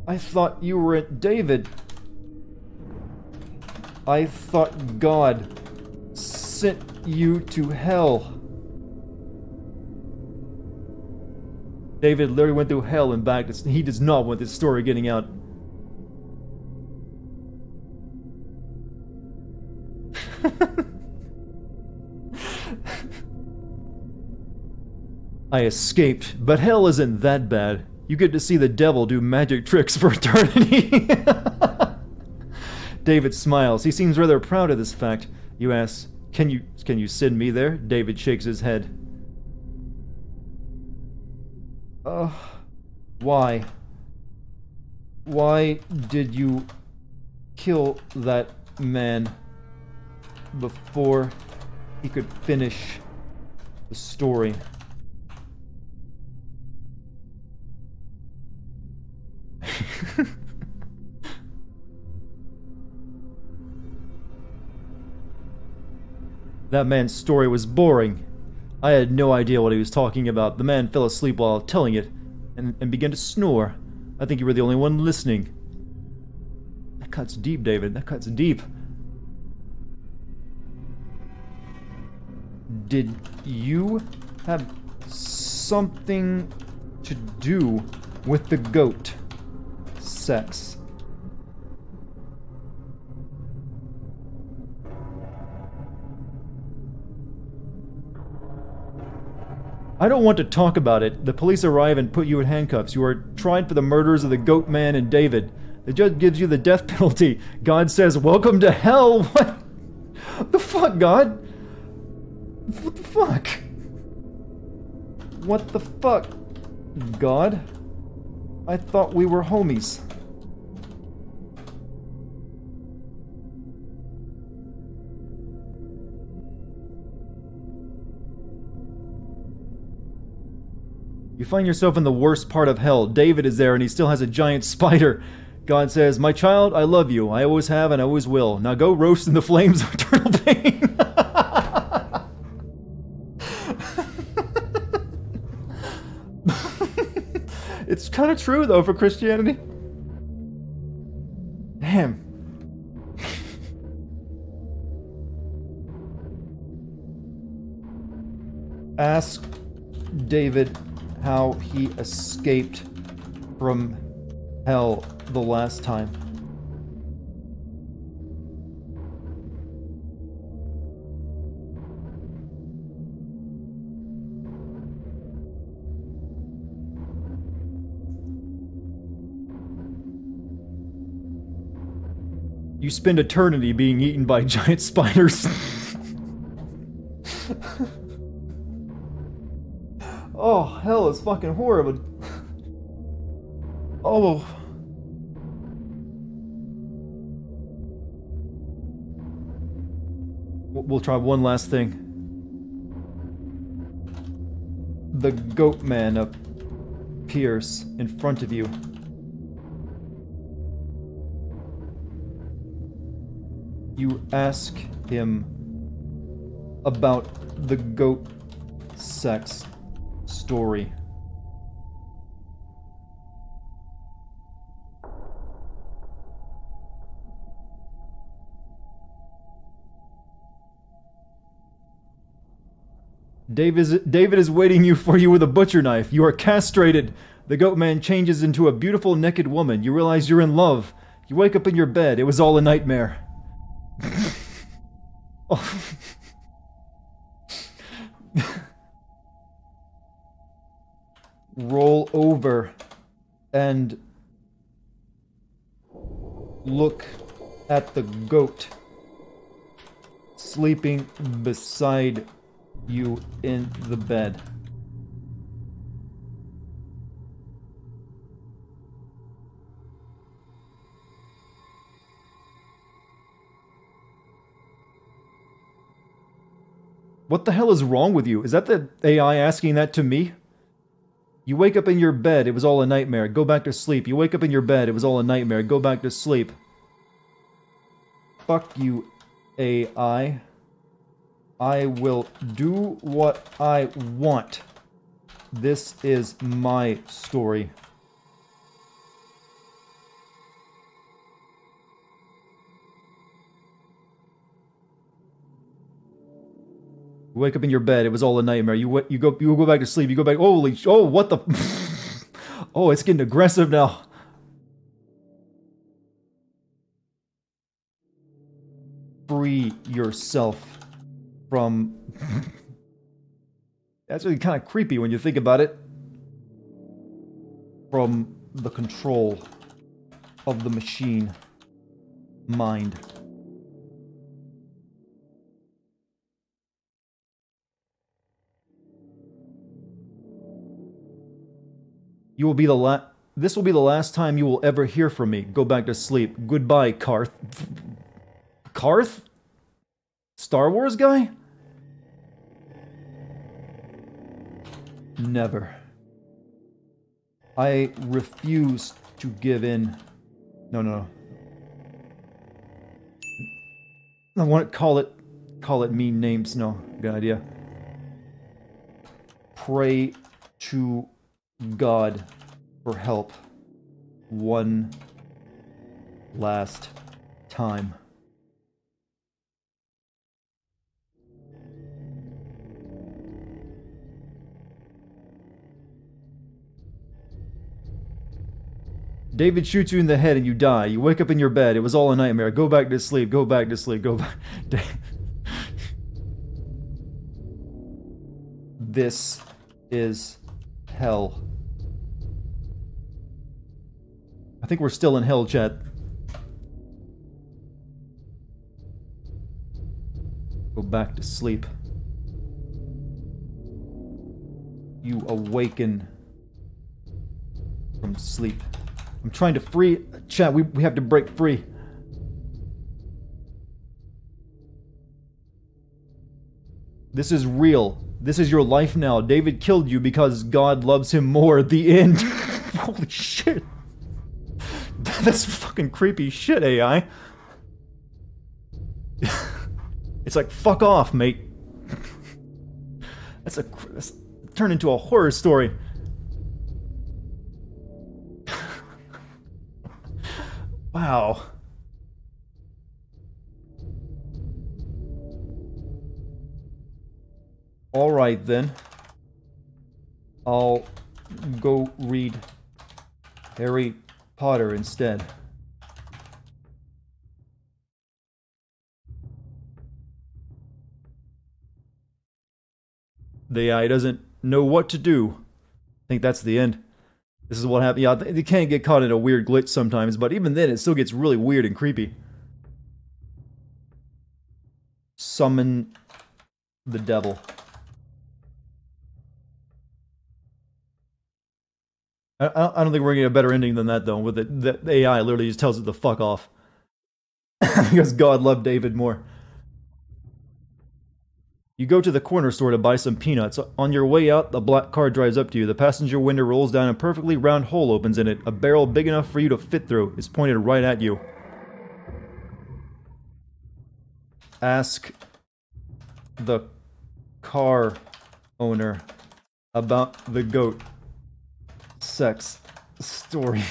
I thought you were David. I thought God sent you to hell. David literally went through hell and back. He does not want this story getting out. I escaped, but hell isn't that bad. You get to see the devil do magic tricks for eternity. David smiles. He seems rather proud of this fact. You ask, can you send me there? David shakes his head. Why? Why did you kill that man before he could finish the story? That man's story was boring. I had no idea what he was talking about. The man fell asleep while telling it, and began to snore. I think you were the only one listening. That cuts deep, David. That cuts deep. Did you have something to do with the goat? Sex. I don't want to talk about it. The police arrive and put you in handcuffs. You are tried for the murders of the Goat Man and David. The judge gives you the death penalty. God says, welcome to hell. What the fuck, God? What the fuck? What the fuck, God? I thought we were homies. You find yourself in the worst part of hell. David is there and he still has a giant spider. God says, my child, I love you. I always have and I always will. Now go roast in the flames of eternal pain. It's kind of true, though, for Christianity. Damn. Ask David how he escaped from hell the last time. You spend eternity being eaten by giant spiders. Oh, hell is fucking horrible. Oh. We'll try one last thing. The Goat Man appears in front of you. You ask him about the goat sex story. David is waiting for you with a butcher knife. You are castrated. The Goat Man changes into a beautiful naked woman. You realize you're in love. You wake up in your bed. It was all a nightmare. Oh. Roll over and look at the goat sleeping beside you in the bed. What the hell is wrong with you? Is that the AI asking that to me? You wake up in your bed, it was all a nightmare. Go back to sleep. You wake up in your bed, it was all a nightmare. Go back to sleep. Fuck you, AI. I will do what I want. This is my story. You wake up in your bed, it was all a nightmare. You go back to sleep. You go back. Holy! Oh, what the? Oh, it's getting aggressive now. Free yourself from. That's really kind of creepy when you think about it. From the control of the machine mind. You will be this will be the last time you will ever hear from me. Go back to sleep. Goodbye, Carth. Carth? Star Wars guy? Never. I refuse to give in. No. I want to call it mean names. No, good idea. Pray to God for help one last time. David shoots you in the head and you die. You wake up in your bed. It was all a nightmare. Go back to sleep. Go back to sleep. Go back. This is hell? I think we're still in hell, chat. Go back to sleep. You awaken from sleep. I'm trying to free... Chat, we have to break free. This is real. This is your life now. David killed you because God loves him more. The end. Holy shit. That's fucking creepy shit, AI. It's like, fuck off, mate. That's turned into a horror story. Wow. Alright then. I'll go read Harry Potter instead. The AI doesn't know what to do. I think that's the end. This is what happened. Yeah, they can't get caught in a weird glitch sometimes, but even then it still gets really weird and creepy. Summon the devil. I don't think we're gonna get a better ending than that, though, with it. The AI literally just tells it to fuck off. Because God loved David more. You go to the corner store to buy some peanuts. On your way out, a black car drives up to you. The passenger window rolls down and a perfectly round hole opens in it. A barrel big enough for you to fit through is pointed right at you. Ask the car owner about the goat sex story.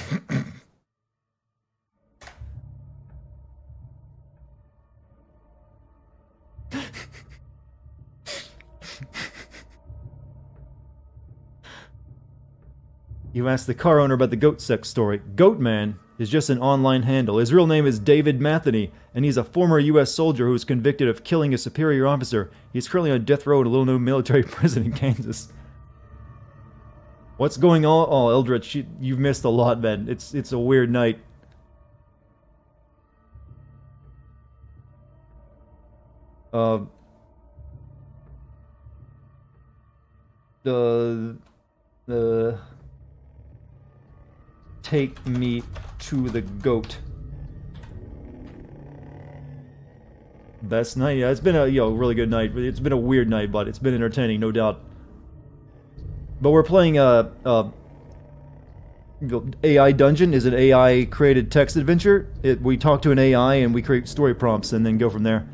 You ask the car owner about the goat sex story. Goatman is just an online handle. His real name is David Matheny, and he's a former U.S. soldier who was convicted of killing a superior officer. He's currently on death row in a little-known military prison in Kansas. What's going on? Oh, Eldritch, you've missed a lot, man. It's a weird night. Take me to the goat. Best night? Yeah, it's been a really good night. It's been a weird night, but it's been entertaining, no doubt. But we're playing AI Dungeon is an AI created text adventure. We talk to an AI and we create story prompts and then go from there.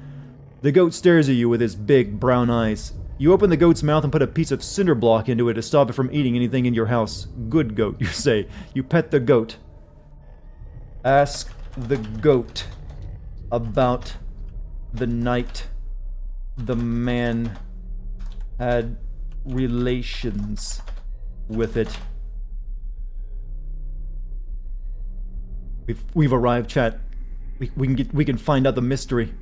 The goat stares at you with his big brown eyes. You open the goat's mouth and put a piece of cinder block into it to stop it from eating anything in your house. Good goat, you say. You pet the goat. Ask the goat about the night the man had relations with it. We've arrived, chat. We can find out the mystery.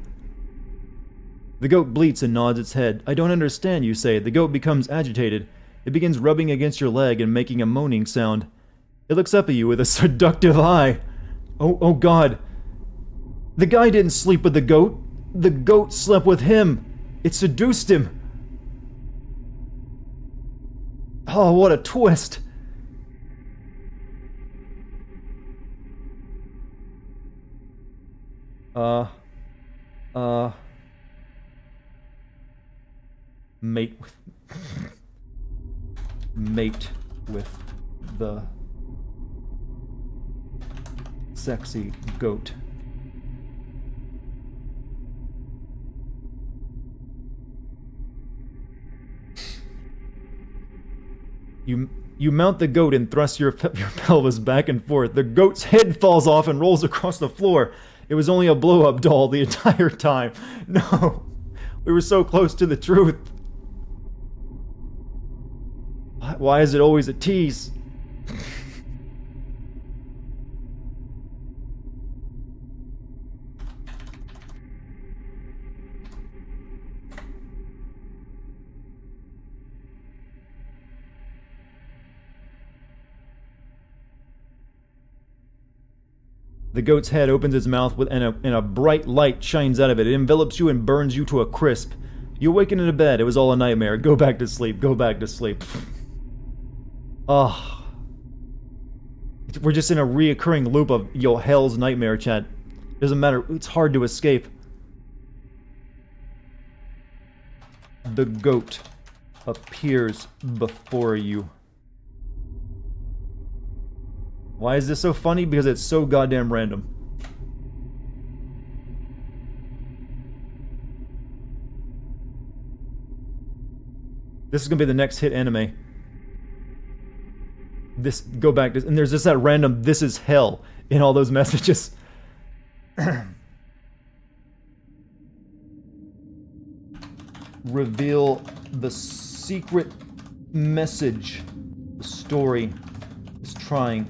The goat bleats and nods its head. I don't understand, you say. The goat becomes agitated. It begins rubbing against your leg and making a moaning sound. It looks up at you with a seductive eye. Oh God. The guy didn't sleep with the goat. The goat slept with him. It seduced him. Oh, what a twist. Mate with the sexy goat. You mount the goat and thrust your pelvis back and forth. The goat's head falls off and rolls across the floor. It was only a blow-up doll the entire time. No, we were so close to the truth. Why is it always a tease? The goat's head opens its mouth and a bright light shines out of it. It envelops you and burns you to a crisp. You awaken in a bed. It was all a nightmare. Go back to sleep. Go back to sleep. Oh. We're just in a reoccurring loop of, yo, hell's nightmare, chat. Doesn't matter. It's hard to escape. The goat appears before you. Why is this so funny? Because it's so goddamn random. This is gonna be the next hit anime. This, go back to, and there's just that random "this is hell" in all those messages. Reveal the secret message the story is trying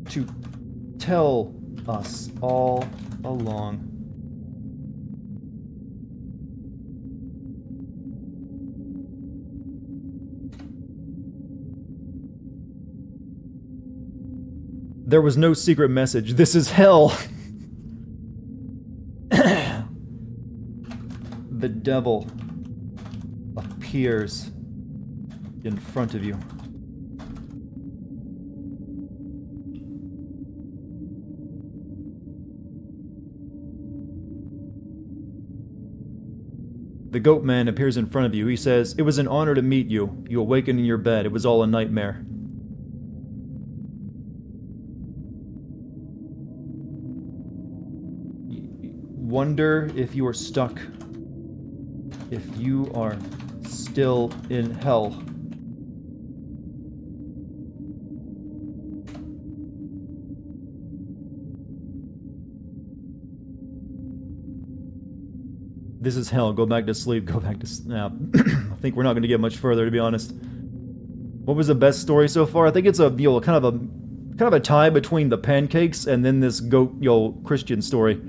to tell us all along. There was no secret message. This is hell. The devil appears in front of you. The goat man appears in front of you. He says, "It was an honor to meet you. You awakened in your bed. It was all a nightmare." Wonder if you are stuck. If you are still in hell. This is hell. Go back to sleep. Go back to sleep. I think we're not going to get much further, to be honest. What was the best story so far? I think it's a, kind of a tie between the pancakes and then this goat, Christian story.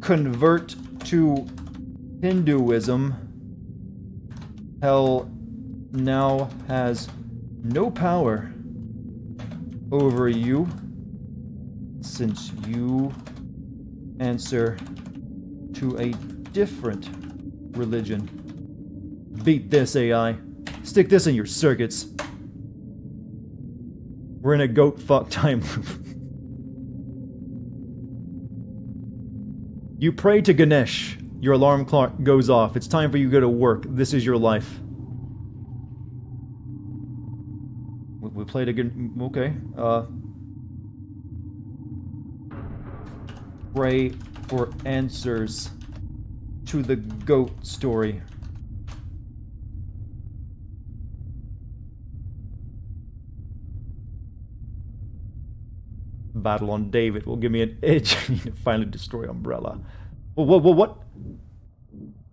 Convert to Hinduism. Hell now has no power over you since you answer to a different religion. Beat this, AI. Stick this in your circuits. We're in a goat fuck time loop. You pray to Ganesh. Your alarm clock goes off. It's time for you to go to work. This is your life. We played again. Okay. Pray for answers to the goat story. Battle on David will give me an edge. I need to finally destroy Umbrella. What?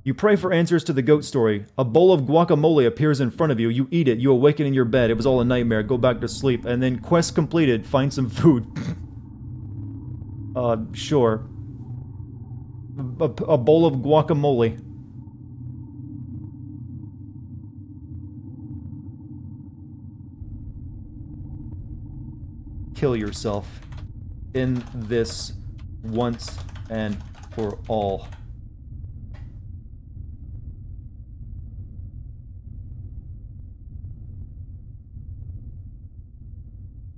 You pray for answers to the goat story. A bowl of guacamole appears in front of you. You eat it. You awaken in your bed. It was all a nightmare. Go back to sleep. And then quest completed. Find some food. Sure. A bowl of guacamole. Kill yourself. In this once and for all.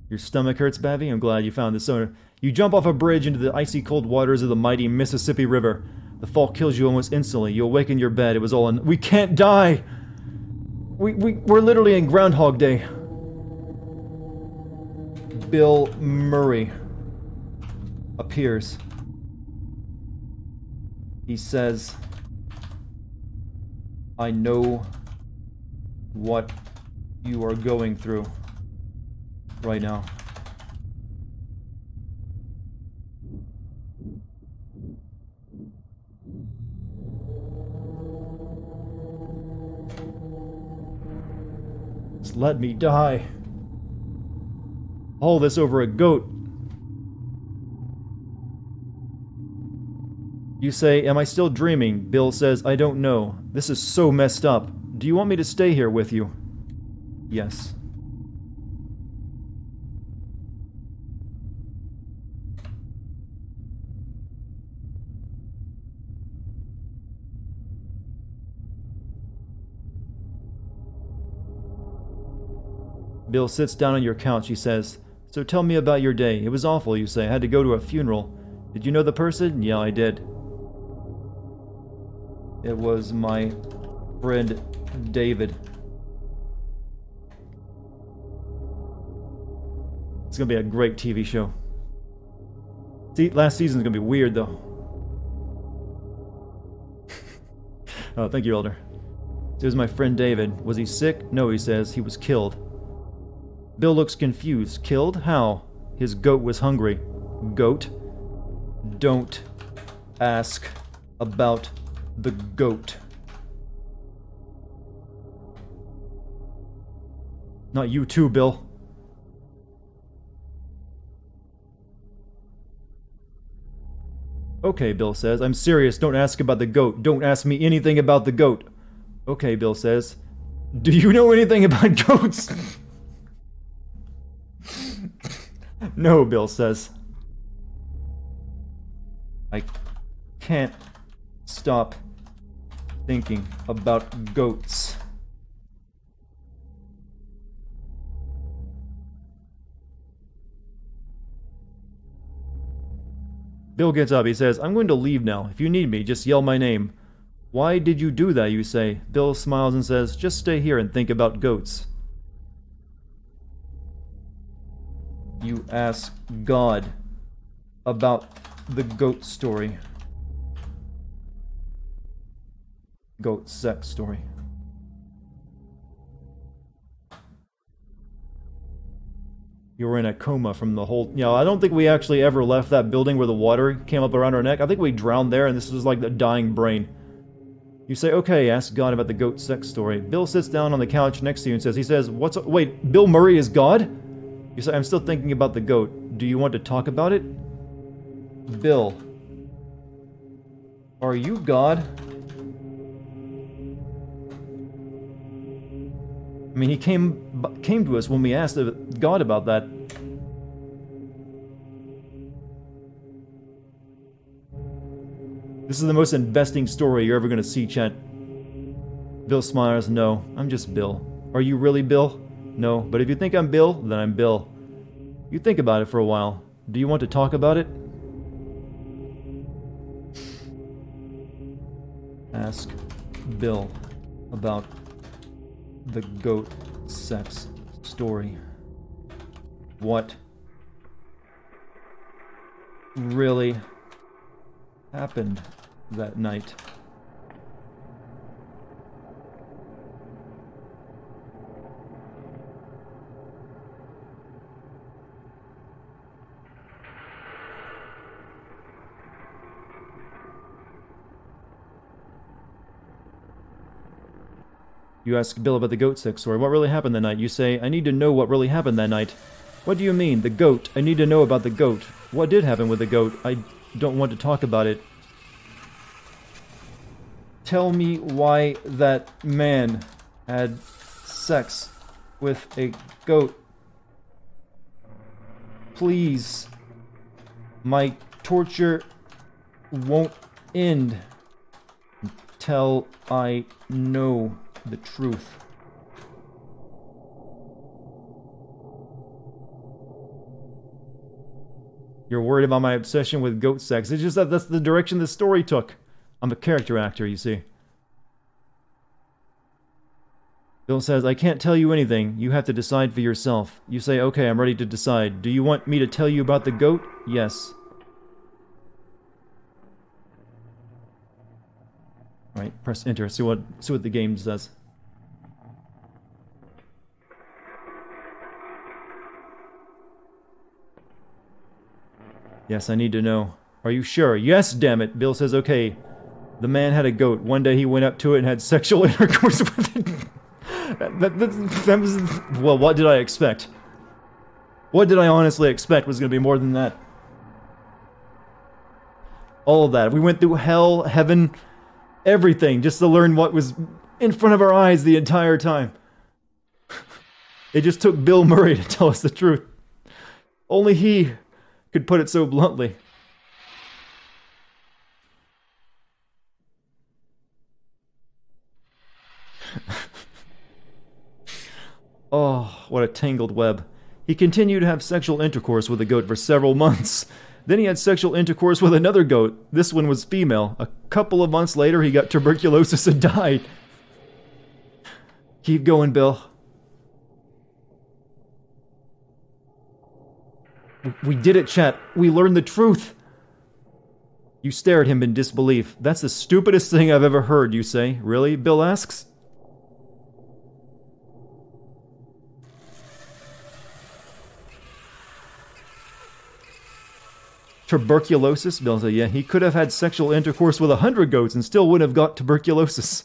Your stomach hurts, Babby? I'm glad you found this owner. You jump off a bridge into the icy cold waters of the mighty Mississippi River. The fall kills you almost instantly. You awaken your bed. It was all we can't die! We're literally in Groundhog Day. Bill Murray appears. He says, I know what you are going through right now. Just let me die. All this over a goat. You say, am I still dreaming? Bill says, I don't know. This is so messed up. Do you want me to stay here with you? Yes. Bill sits down on your couch. He says, "So tell me about your day. It was awful, you say. I had to go to a funeral. Did you know the person?" "Yeah, I did. It was my friend David." It's gonna be a great TV show. See, last season's gonna be weird, though. Oh, thank you, Elder. It was my friend David. Was he sick? No, he says. He was killed. Bill looks confused. Killed? How? His goat was hungry. Goat? Don't ask about the goat. Not you too, Bill. Okay, Bill says. I'm serious. Don't ask about the goat. Don't ask me anything about the goat. Okay, Bill says. Do you know anything about goats? No, Bill says. I can't stop thinking about goats. Bill gets up. He says, I'm going to leave now. If you need me, just yell my name. Why did you do that, you say? Bill smiles and says, just stay here and think about goats. You ask God about the goat story. Goat sex story. You were in a coma from the whole... You know, I don't think we actually ever left that building where the water came up around our neck. I think we drowned there, and this was like the dying brain. You say, okay, ask God about the goat sex story. Bill sits down on the couch next to you and says, he says, wait, Bill Murray is God? You say, I'm still thinking about the goat. Do you want to talk about it? Bill, are you God? I mean, he came to us when we asked God about that. This is the most investing story you're ever going to see, Chet. Bill smiles. No, I'm just Bill. Are you really Bill? No, but if you think I'm Bill, then I'm Bill. You think about it for a while. Do you want to talk about it? Ask Bill about the goat sex story. What really happened that night? You ask Bill about the goat sex story. What really happened that night? You say, I need to know what really happened that night. What do you mean? The goat. I need to know about the goat. What did happen with the goat? I don't want to talk about it. Tell me why that man had sex with a goat. Please. My torture won't end until I know the truth. You're worried about my obsession with goat sex. It's just that that's the direction the story took. I'm a character actor, you see. Bill says, I can't tell you anything. You have to decide for yourself. You say, okay, I'm ready to decide. Do you want me to tell you about the goat? Yes. Alright, press enter. See what the game does. Yes, I need to know. Are you sure? Yes, damn it. Bill says, okay. The man had a goat. One day he went up to it and had sexual intercourse with it. that was... Well, what did I expect? What did I honestly expect was going to be more than that? All of that. We went through hell, heaven, everything, just to learn what was in front of our eyes the entire time. It just took Bill Murray to tell us the truth. Only he could put it so bluntly. Oh, what a tangled web. He continued to have sexual intercourse with the goat for several months. Then he had sexual intercourse with another goat. This one was female. A couple of months later, he got tuberculosis and died. Keep going, Bill. We did it, chat. We learned the truth. You stare at him in disbelief. That's the stupidest thing I've ever heard, you say. Really? Bill asks. Tuberculosis? Bill said, yeah, he could have had sexual intercourse with 100 goats and still wouldn't have got tuberculosis.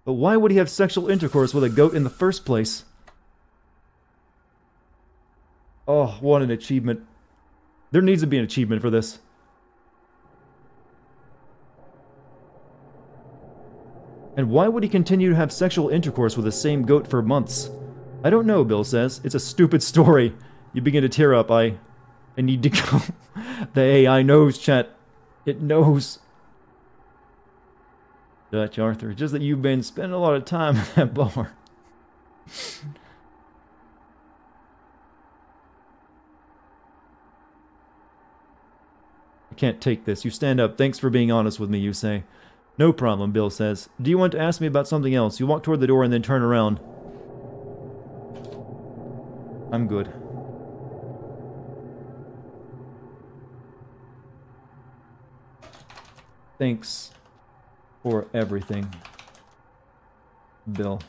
But why would he have sexual intercourse with a goat in the first place? Oh, what an achievement. There needs to be an achievement for this. And why would he continue to have sexual intercourse with the same goat for months? I don't know, Bill says. It's a stupid story. You begin to tear up. I need to go. The AI knows, chat. It knows. Dutch Arthur, just that you've been spending a lot of time at that bar. I can't take this. You stand up. Thanks for being honest with me, you say. No problem, Bill says. Do you want to ask me about something else? You walk toward the door and then turn around. I'm good. Thanks for everything, Bill.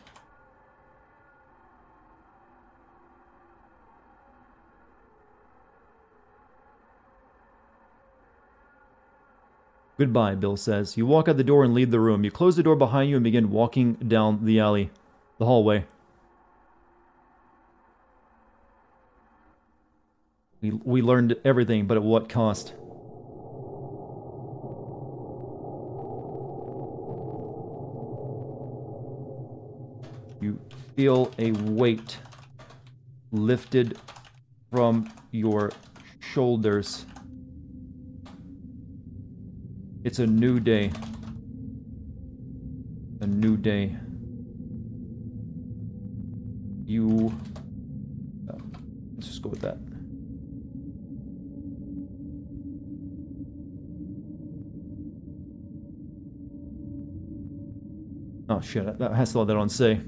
Goodbye, Bill says. You walk out the door and leave the room. You close the door behind you and begin walking down the alley, the hallway. We learned everything, but at what cost? You feel a weight lifted from your shoulders. It's a new day. A new day. You... let's just go with that. Oh shit, that has to let that on say.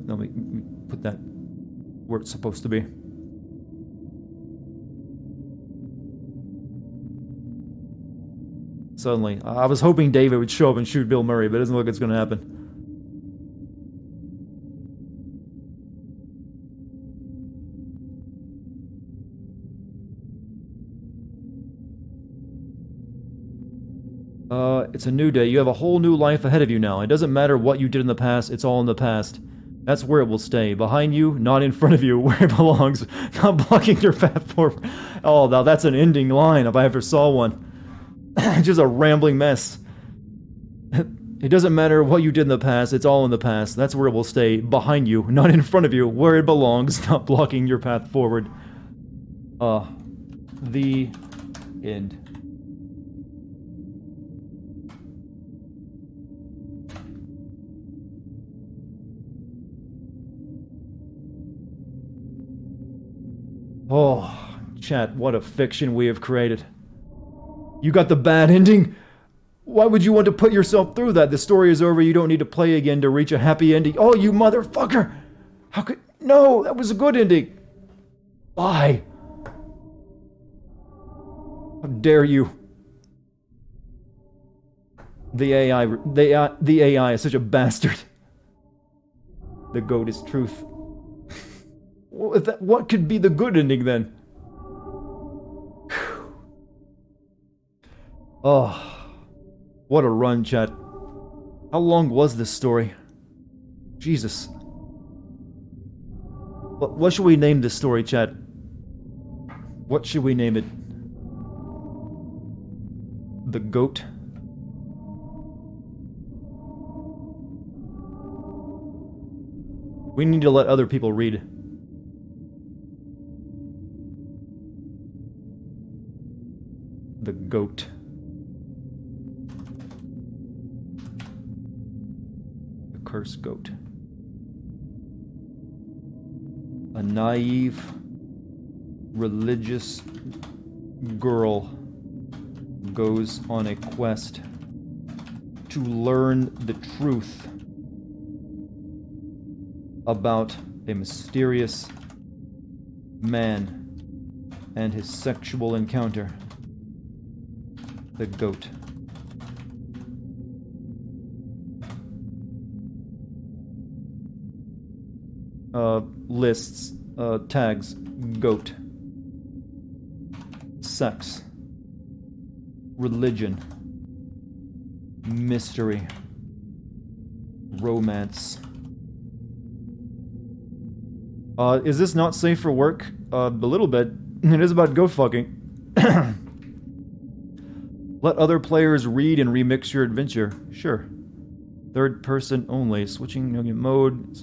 Let me put that where it's supposed to be. Suddenly, I was hoping David would show up and shoot Bill Murray, but it doesn't look like it's going to happen. It's a new day. You have a whole new life ahead of you now. It doesn't matter what you did in the past, it's all in the past. That's where it will stay. Behind you, not in front of you, where it belongs. Not blocking your path forward. Oh, now that's an ending line if I ever saw one. Just a rambling mess. It doesn't matter what you did in the past, it's all in the past. That's where it will stay. Behind you, not in front of you, where it belongs. Not blocking your path forward. The end. Oh, chat, what a fiction we have created. You got the bad ending? Why would you want to put yourself through that? The story is over, you don't need to play again to reach a happy ending. Oh, you motherfucker! How could... No, that was a good ending. Why? How dare you? The AI is such a bastard. The goat is truth. What could be the good ending then? Oh, what a run, chat. How long was this story? Jesus. What should we name this story, chat? What should we name it? The Goat? We need to let other people read. The Goat. cursed goat. A naive, religious girl goes on a quest to learn the truth about a mysterious man and his sexual encounter, the goat. Lists, tags, goat, sex, religion, mystery, romance. Is this not safe for work? A little bit. It is about goat fucking. Let other players read and remix your adventure. Sure. Third person only. Switching mode.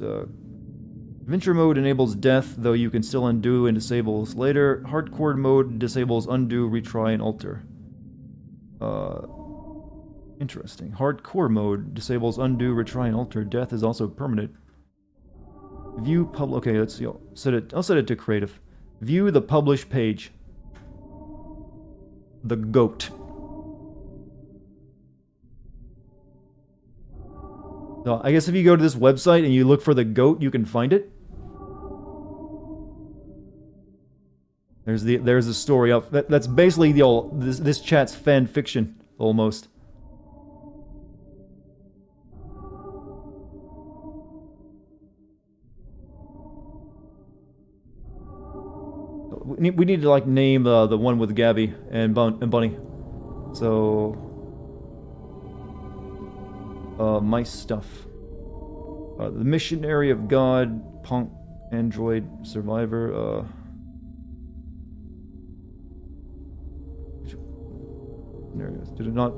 Adventure mode enables death, though you can still undo and disables later. Hardcore mode disables undo, retry, and alter. Interesting. Hardcore mode disables undo, retry, and alter. Death is also permanent. View public. Okay, let's see. I'll set it to creative. View the publish page. The goat. So I guess if you go to this website and you look for the goat, you can find it. There's the story of that's basically the old this chat's fan fiction almost. We need to like name the one with Gabby and Bunny. So my stuff. The Missionary of God, Punk, Android, Survivor. Did it not?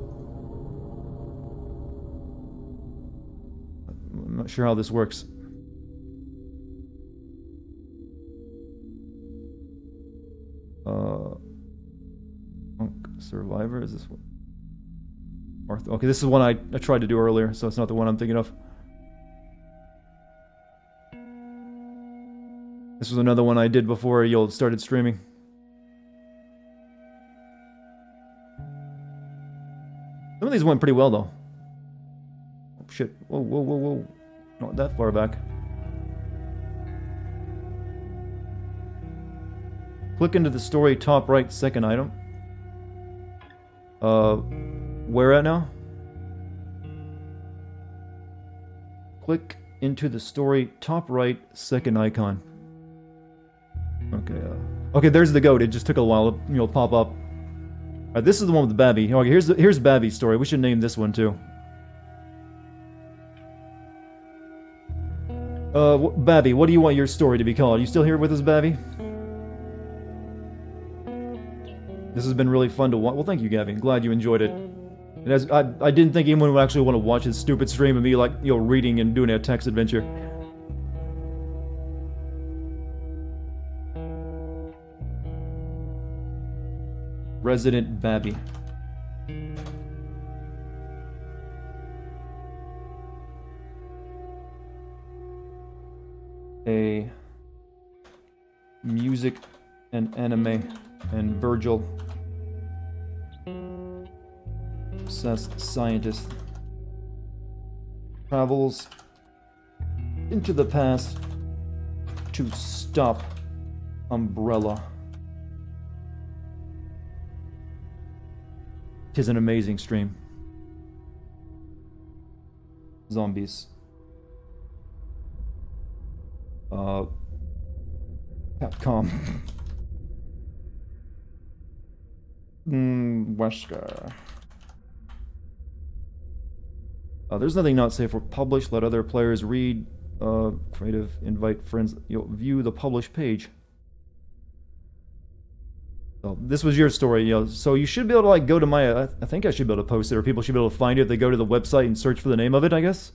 I'm not sure how this works. Punk, Survivor, is this one? Arthur. Okay, this is one I tried to do earlier, so it's not the one I'm thinking of. This was another one I did before you started streaming. Some of these went pretty well, though. Oh, shit. Whoa, whoa, whoa, whoa. Not that far back. Click into the story top right, second item. Where at now? Click into the story top right, second icon. Okay, okay, there's the goat. It just took a while to, pop up. Alright, this is the one with Babby. Okay, here's Babby's story. We should name this one too. Babby, what do you want your story to be called? You still here with us, Babby? This has been really fun to watch. Well, thank you, Gabby. I'm glad you enjoyed it. And as I didn't think anyone would actually want to watch this stupid stream of me, like, reading and doing a text adventure. Resident Babby. A music and anime and Virgil obsessed scientist travels into the past to stop Umbrella. 'Tis an amazing stream. Zombies. Capcom. Wesker. There's nothing not safe for publish. Let other players read. Creative. Invite friends. View the publish page. So this was your story. So you should be able to like go to my. I think I should be able to post it, or people should be able to find it if they go to the website and search for the name of it. I guess.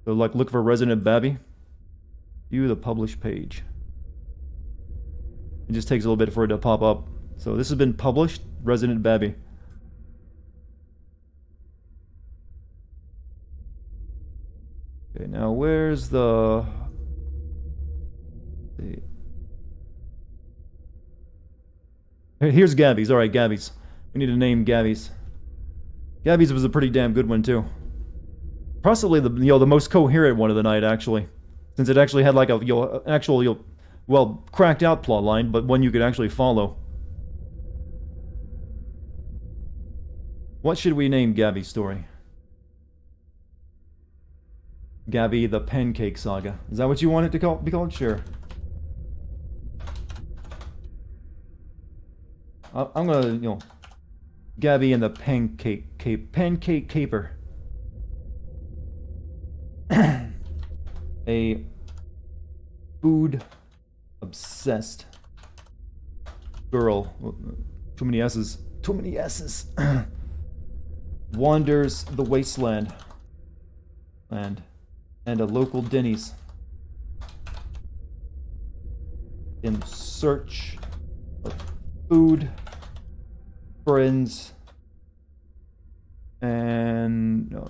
So like look for Resident Babby. View the publish page. It just takes a little bit for it to pop up. So this has been published, Resident Babby. Okay, now where's the... Here's Gabby's. Alright, Gabby's. We need to name Gabby's. Gabby's was a pretty damn good one, too. Possibly the most coherent one of the night, actually. Since it actually had like a actual well, cracked out plot line, but one you could actually follow. What should we name Gabby's story? Gabby the Pancake Saga. Is that what you want it to be called? Sure. I'm gonna, Gabby and the Pancake Caper. A food-obsessed girl. Too many S's. Too many S's. Wanders the wasteland. And a local Denny's. In search of food, friends, and...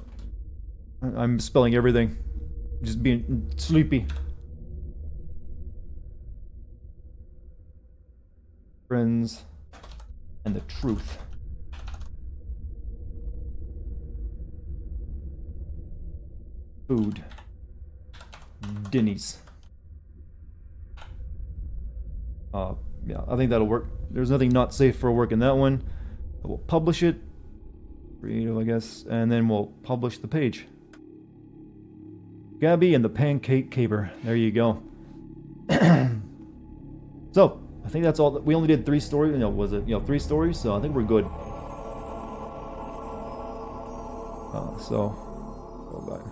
I'm spelling everything. Just being sleepy. Friends and the truth. Food. Denny's. Yeah, I think that'll work. There's nothing not safe for work in that one. We'll publish it. Creative, I guess. And then we'll publish the page. Gabby and the Pancake Caper. There you go. So, I think that's all. We only did 3 stories. Was it? 3 stories. So I think we're good. So, go back.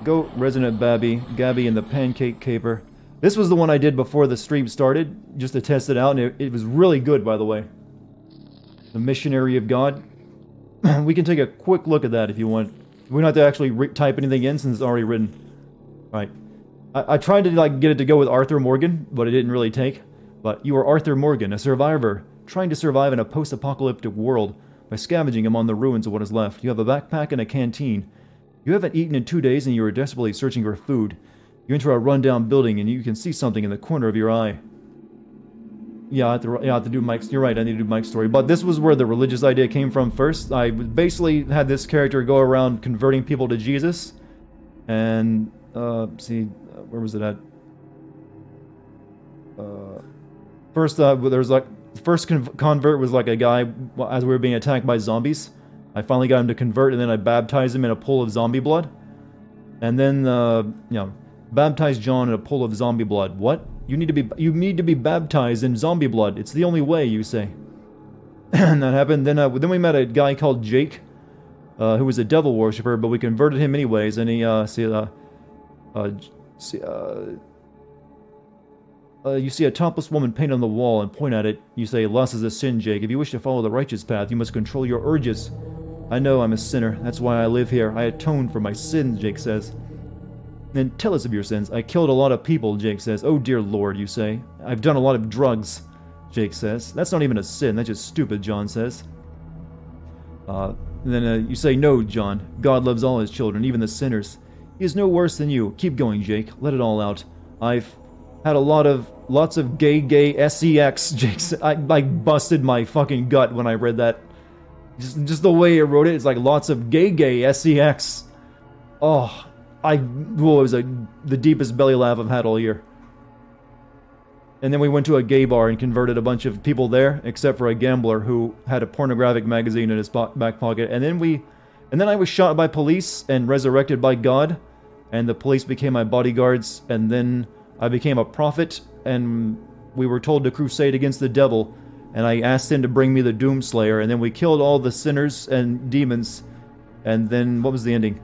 Go Resident Gabby and the Pancake Caper. This was the one I did before the stream started, just to test it out, and it was really good, by the way. The Missionary of God. We can take a quick look at that if you want. We don't have to actually type anything in since it's already written. Right. I tried to get it to go with Arthur Morgan, but it didn't really take. But you are Arthur Morgan, a survivor, trying to survive in a post-apocalyptic world by scavenging among the ruins of what is left. You have a backpack and a canteen. You haven't eaten in 2 days and you are desperately searching for food. You enter a rundown building and you can see something in the corner of your eye. Yeah, I have to do Mike's... You're right, I need to do Mike's story. But this was where the religious idea came from first. I basically had this character go around converting people to Jesus. And, where was it at? First, there was the first convert was like a guy, as we were being attacked by zombies. I finally got him to convert, and then I baptized him in a pool of zombie blood. And then, baptized John in a pool of zombie blood. What? You need to be baptized in zombie blood. It's the only way, you say. And that happened. Then we met a guy called Jake, who was a devil worshipper, but we converted him anyways. And he, you see a topless woman painted on the wall and point at it. You say, lust is a sin, Jake. If you wish to follow the righteous path, you must control your urges. I know I'm a sinner. That's why I live here. I atone for my sins, Jake says. Then tell us of your sins. I killed a lot of people, Jake says. Oh dear Lord, you say. I've done a lot of drugs, Jake says. That's not even a sin. That's just stupid, John says. Then you say, no, John. God loves all his children, even the sinners. He is no worse than you. Keep going, Jake. Let it all out. I've had lots of gay sex, Jake said. I busted my fucking gut when I read that. Just the way it wrote it, it's like lots of gay sex. Oh, it was the deepest belly laugh I've had all year. And then we went to a gay bar and converted a bunch of people there, except for a gambler who had a pornographic magazine in his back pocket. And then I was shot by police and resurrected by God, and the police became my bodyguards, and then I became a prophet, and we were told to crusade against the devil, and I asked him to bring me the Doomslayer, and then we killed all the sinners and demons, and then, what was the ending?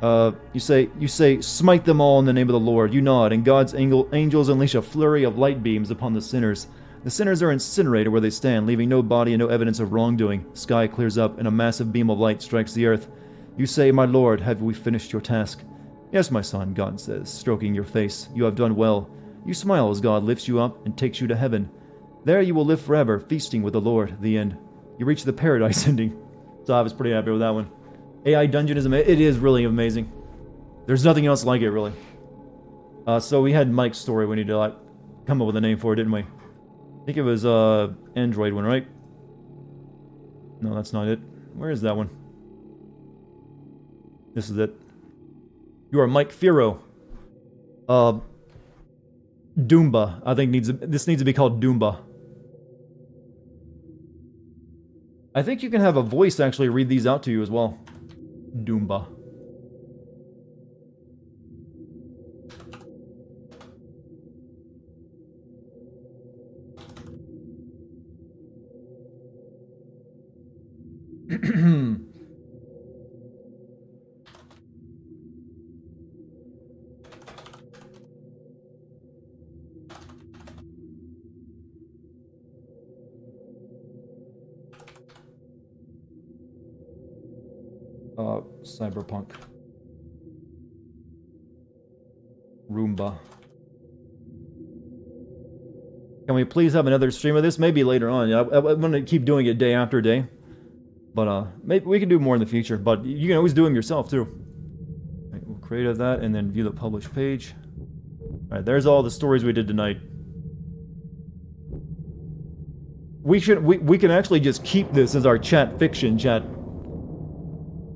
You say, smite them all in the name of the Lord. You nod, and God's angels unleash a flurry of light beams upon the sinners. The sinners are incinerated where they stand, leaving no body and no evidence of wrongdoing. Sky clears up, and a massive beam of light strikes the earth. You say, my Lord, have we finished your task? Yes, my son, God says, stroking your face. You have done well. You smile as God lifts you up and takes you to heaven. There you will live forever, feasting with the Lord. The end. You reach the paradise ending. So I was pretty happy with that one. AI Dungeon is amazing. It is really amazing. There's nothing else like it, really. So we had Mike's story we need to like come up with a name for, didn't we? I think it was Android one, right? No, that's not it. Where is that one? This is it. You are Mike Firo. Doomba. I think this needs to be called Doomba. I think you can have a voice actually read these out to you as well. Doomba. Cyberpunk. Roomba. Can we please have another stream of this? Maybe later on. Yeah, I'm going to keep doing it day after day. But maybe we can do more in the future. But you can always do them yourself too. Right, we'll create that and then view the published page. Alright, there's all the stories we did tonight. We can actually just keep this as our chat fiction chat.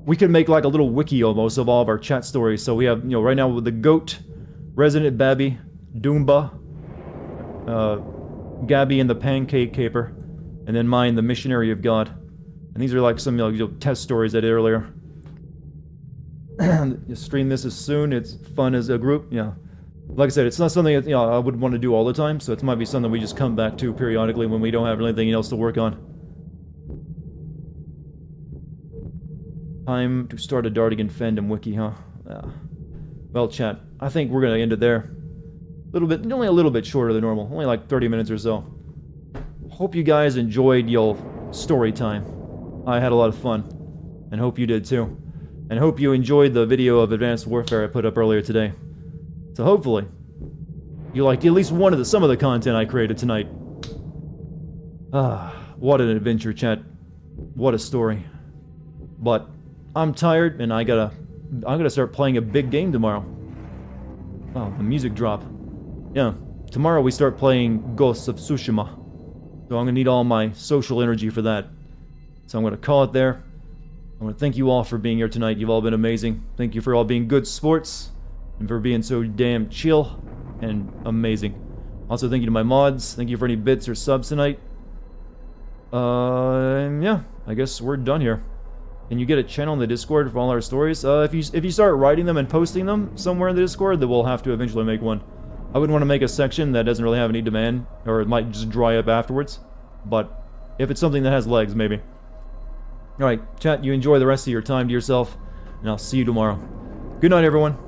We can make like a little wiki almost of all of our chat stories. So we have, you know, right now with the Goat, Resident Babby, Doomba, Gabby and the Pancake Caper, and then mine, the Missionary of God. And these are like some, you know, test stories I did earlier. You stream this as soon. It's fun as a group. Yeah. Like I said, it's not something that, you know, I would want to do all the time. So it might be something we just come back to periodically when we don't have anything else to work on. Time to start a Dartigan fandom wiki, huh? Well, chat, I think we're gonna end it there. Only a little bit shorter than normal. Only like 30 minutes or so. Hope you guys enjoyed your story time. I had a lot of fun. And hope you did too. And hope you enjoyed the video of Advanced Warfare I put up earlier today. So hopefully, you liked at least some of the content I created tonight. What an adventure, chat. What a story. But I'm tired, and I'm gonna start playing a big game tomorrow. Oh, the music drop. Yeah, tomorrow we start playing Ghosts of Tsushima. So I'm gonna need all my social energy for that. So I'm gonna call it there. I want to thank you all for being here tonight. You've all been amazing. Thank you for all being good sports, and for being so damn chill and amazing. Also, thank you to my mods. Thank you for any bits or subs tonight. Yeah, I guess we're done here. And you get a channel in the Discord for all our stories. If you start writing them and posting them somewhere in the Discord, then we'll have to eventually make one. I wouldn't want to make a section that doesn't really have any demand, or it might just dry up afterwards. But if it's something that has legs, maybe. Alright, chat, you enjoy the rest of your time to yourself, and I'll see you tomorrow. Good night, everyone.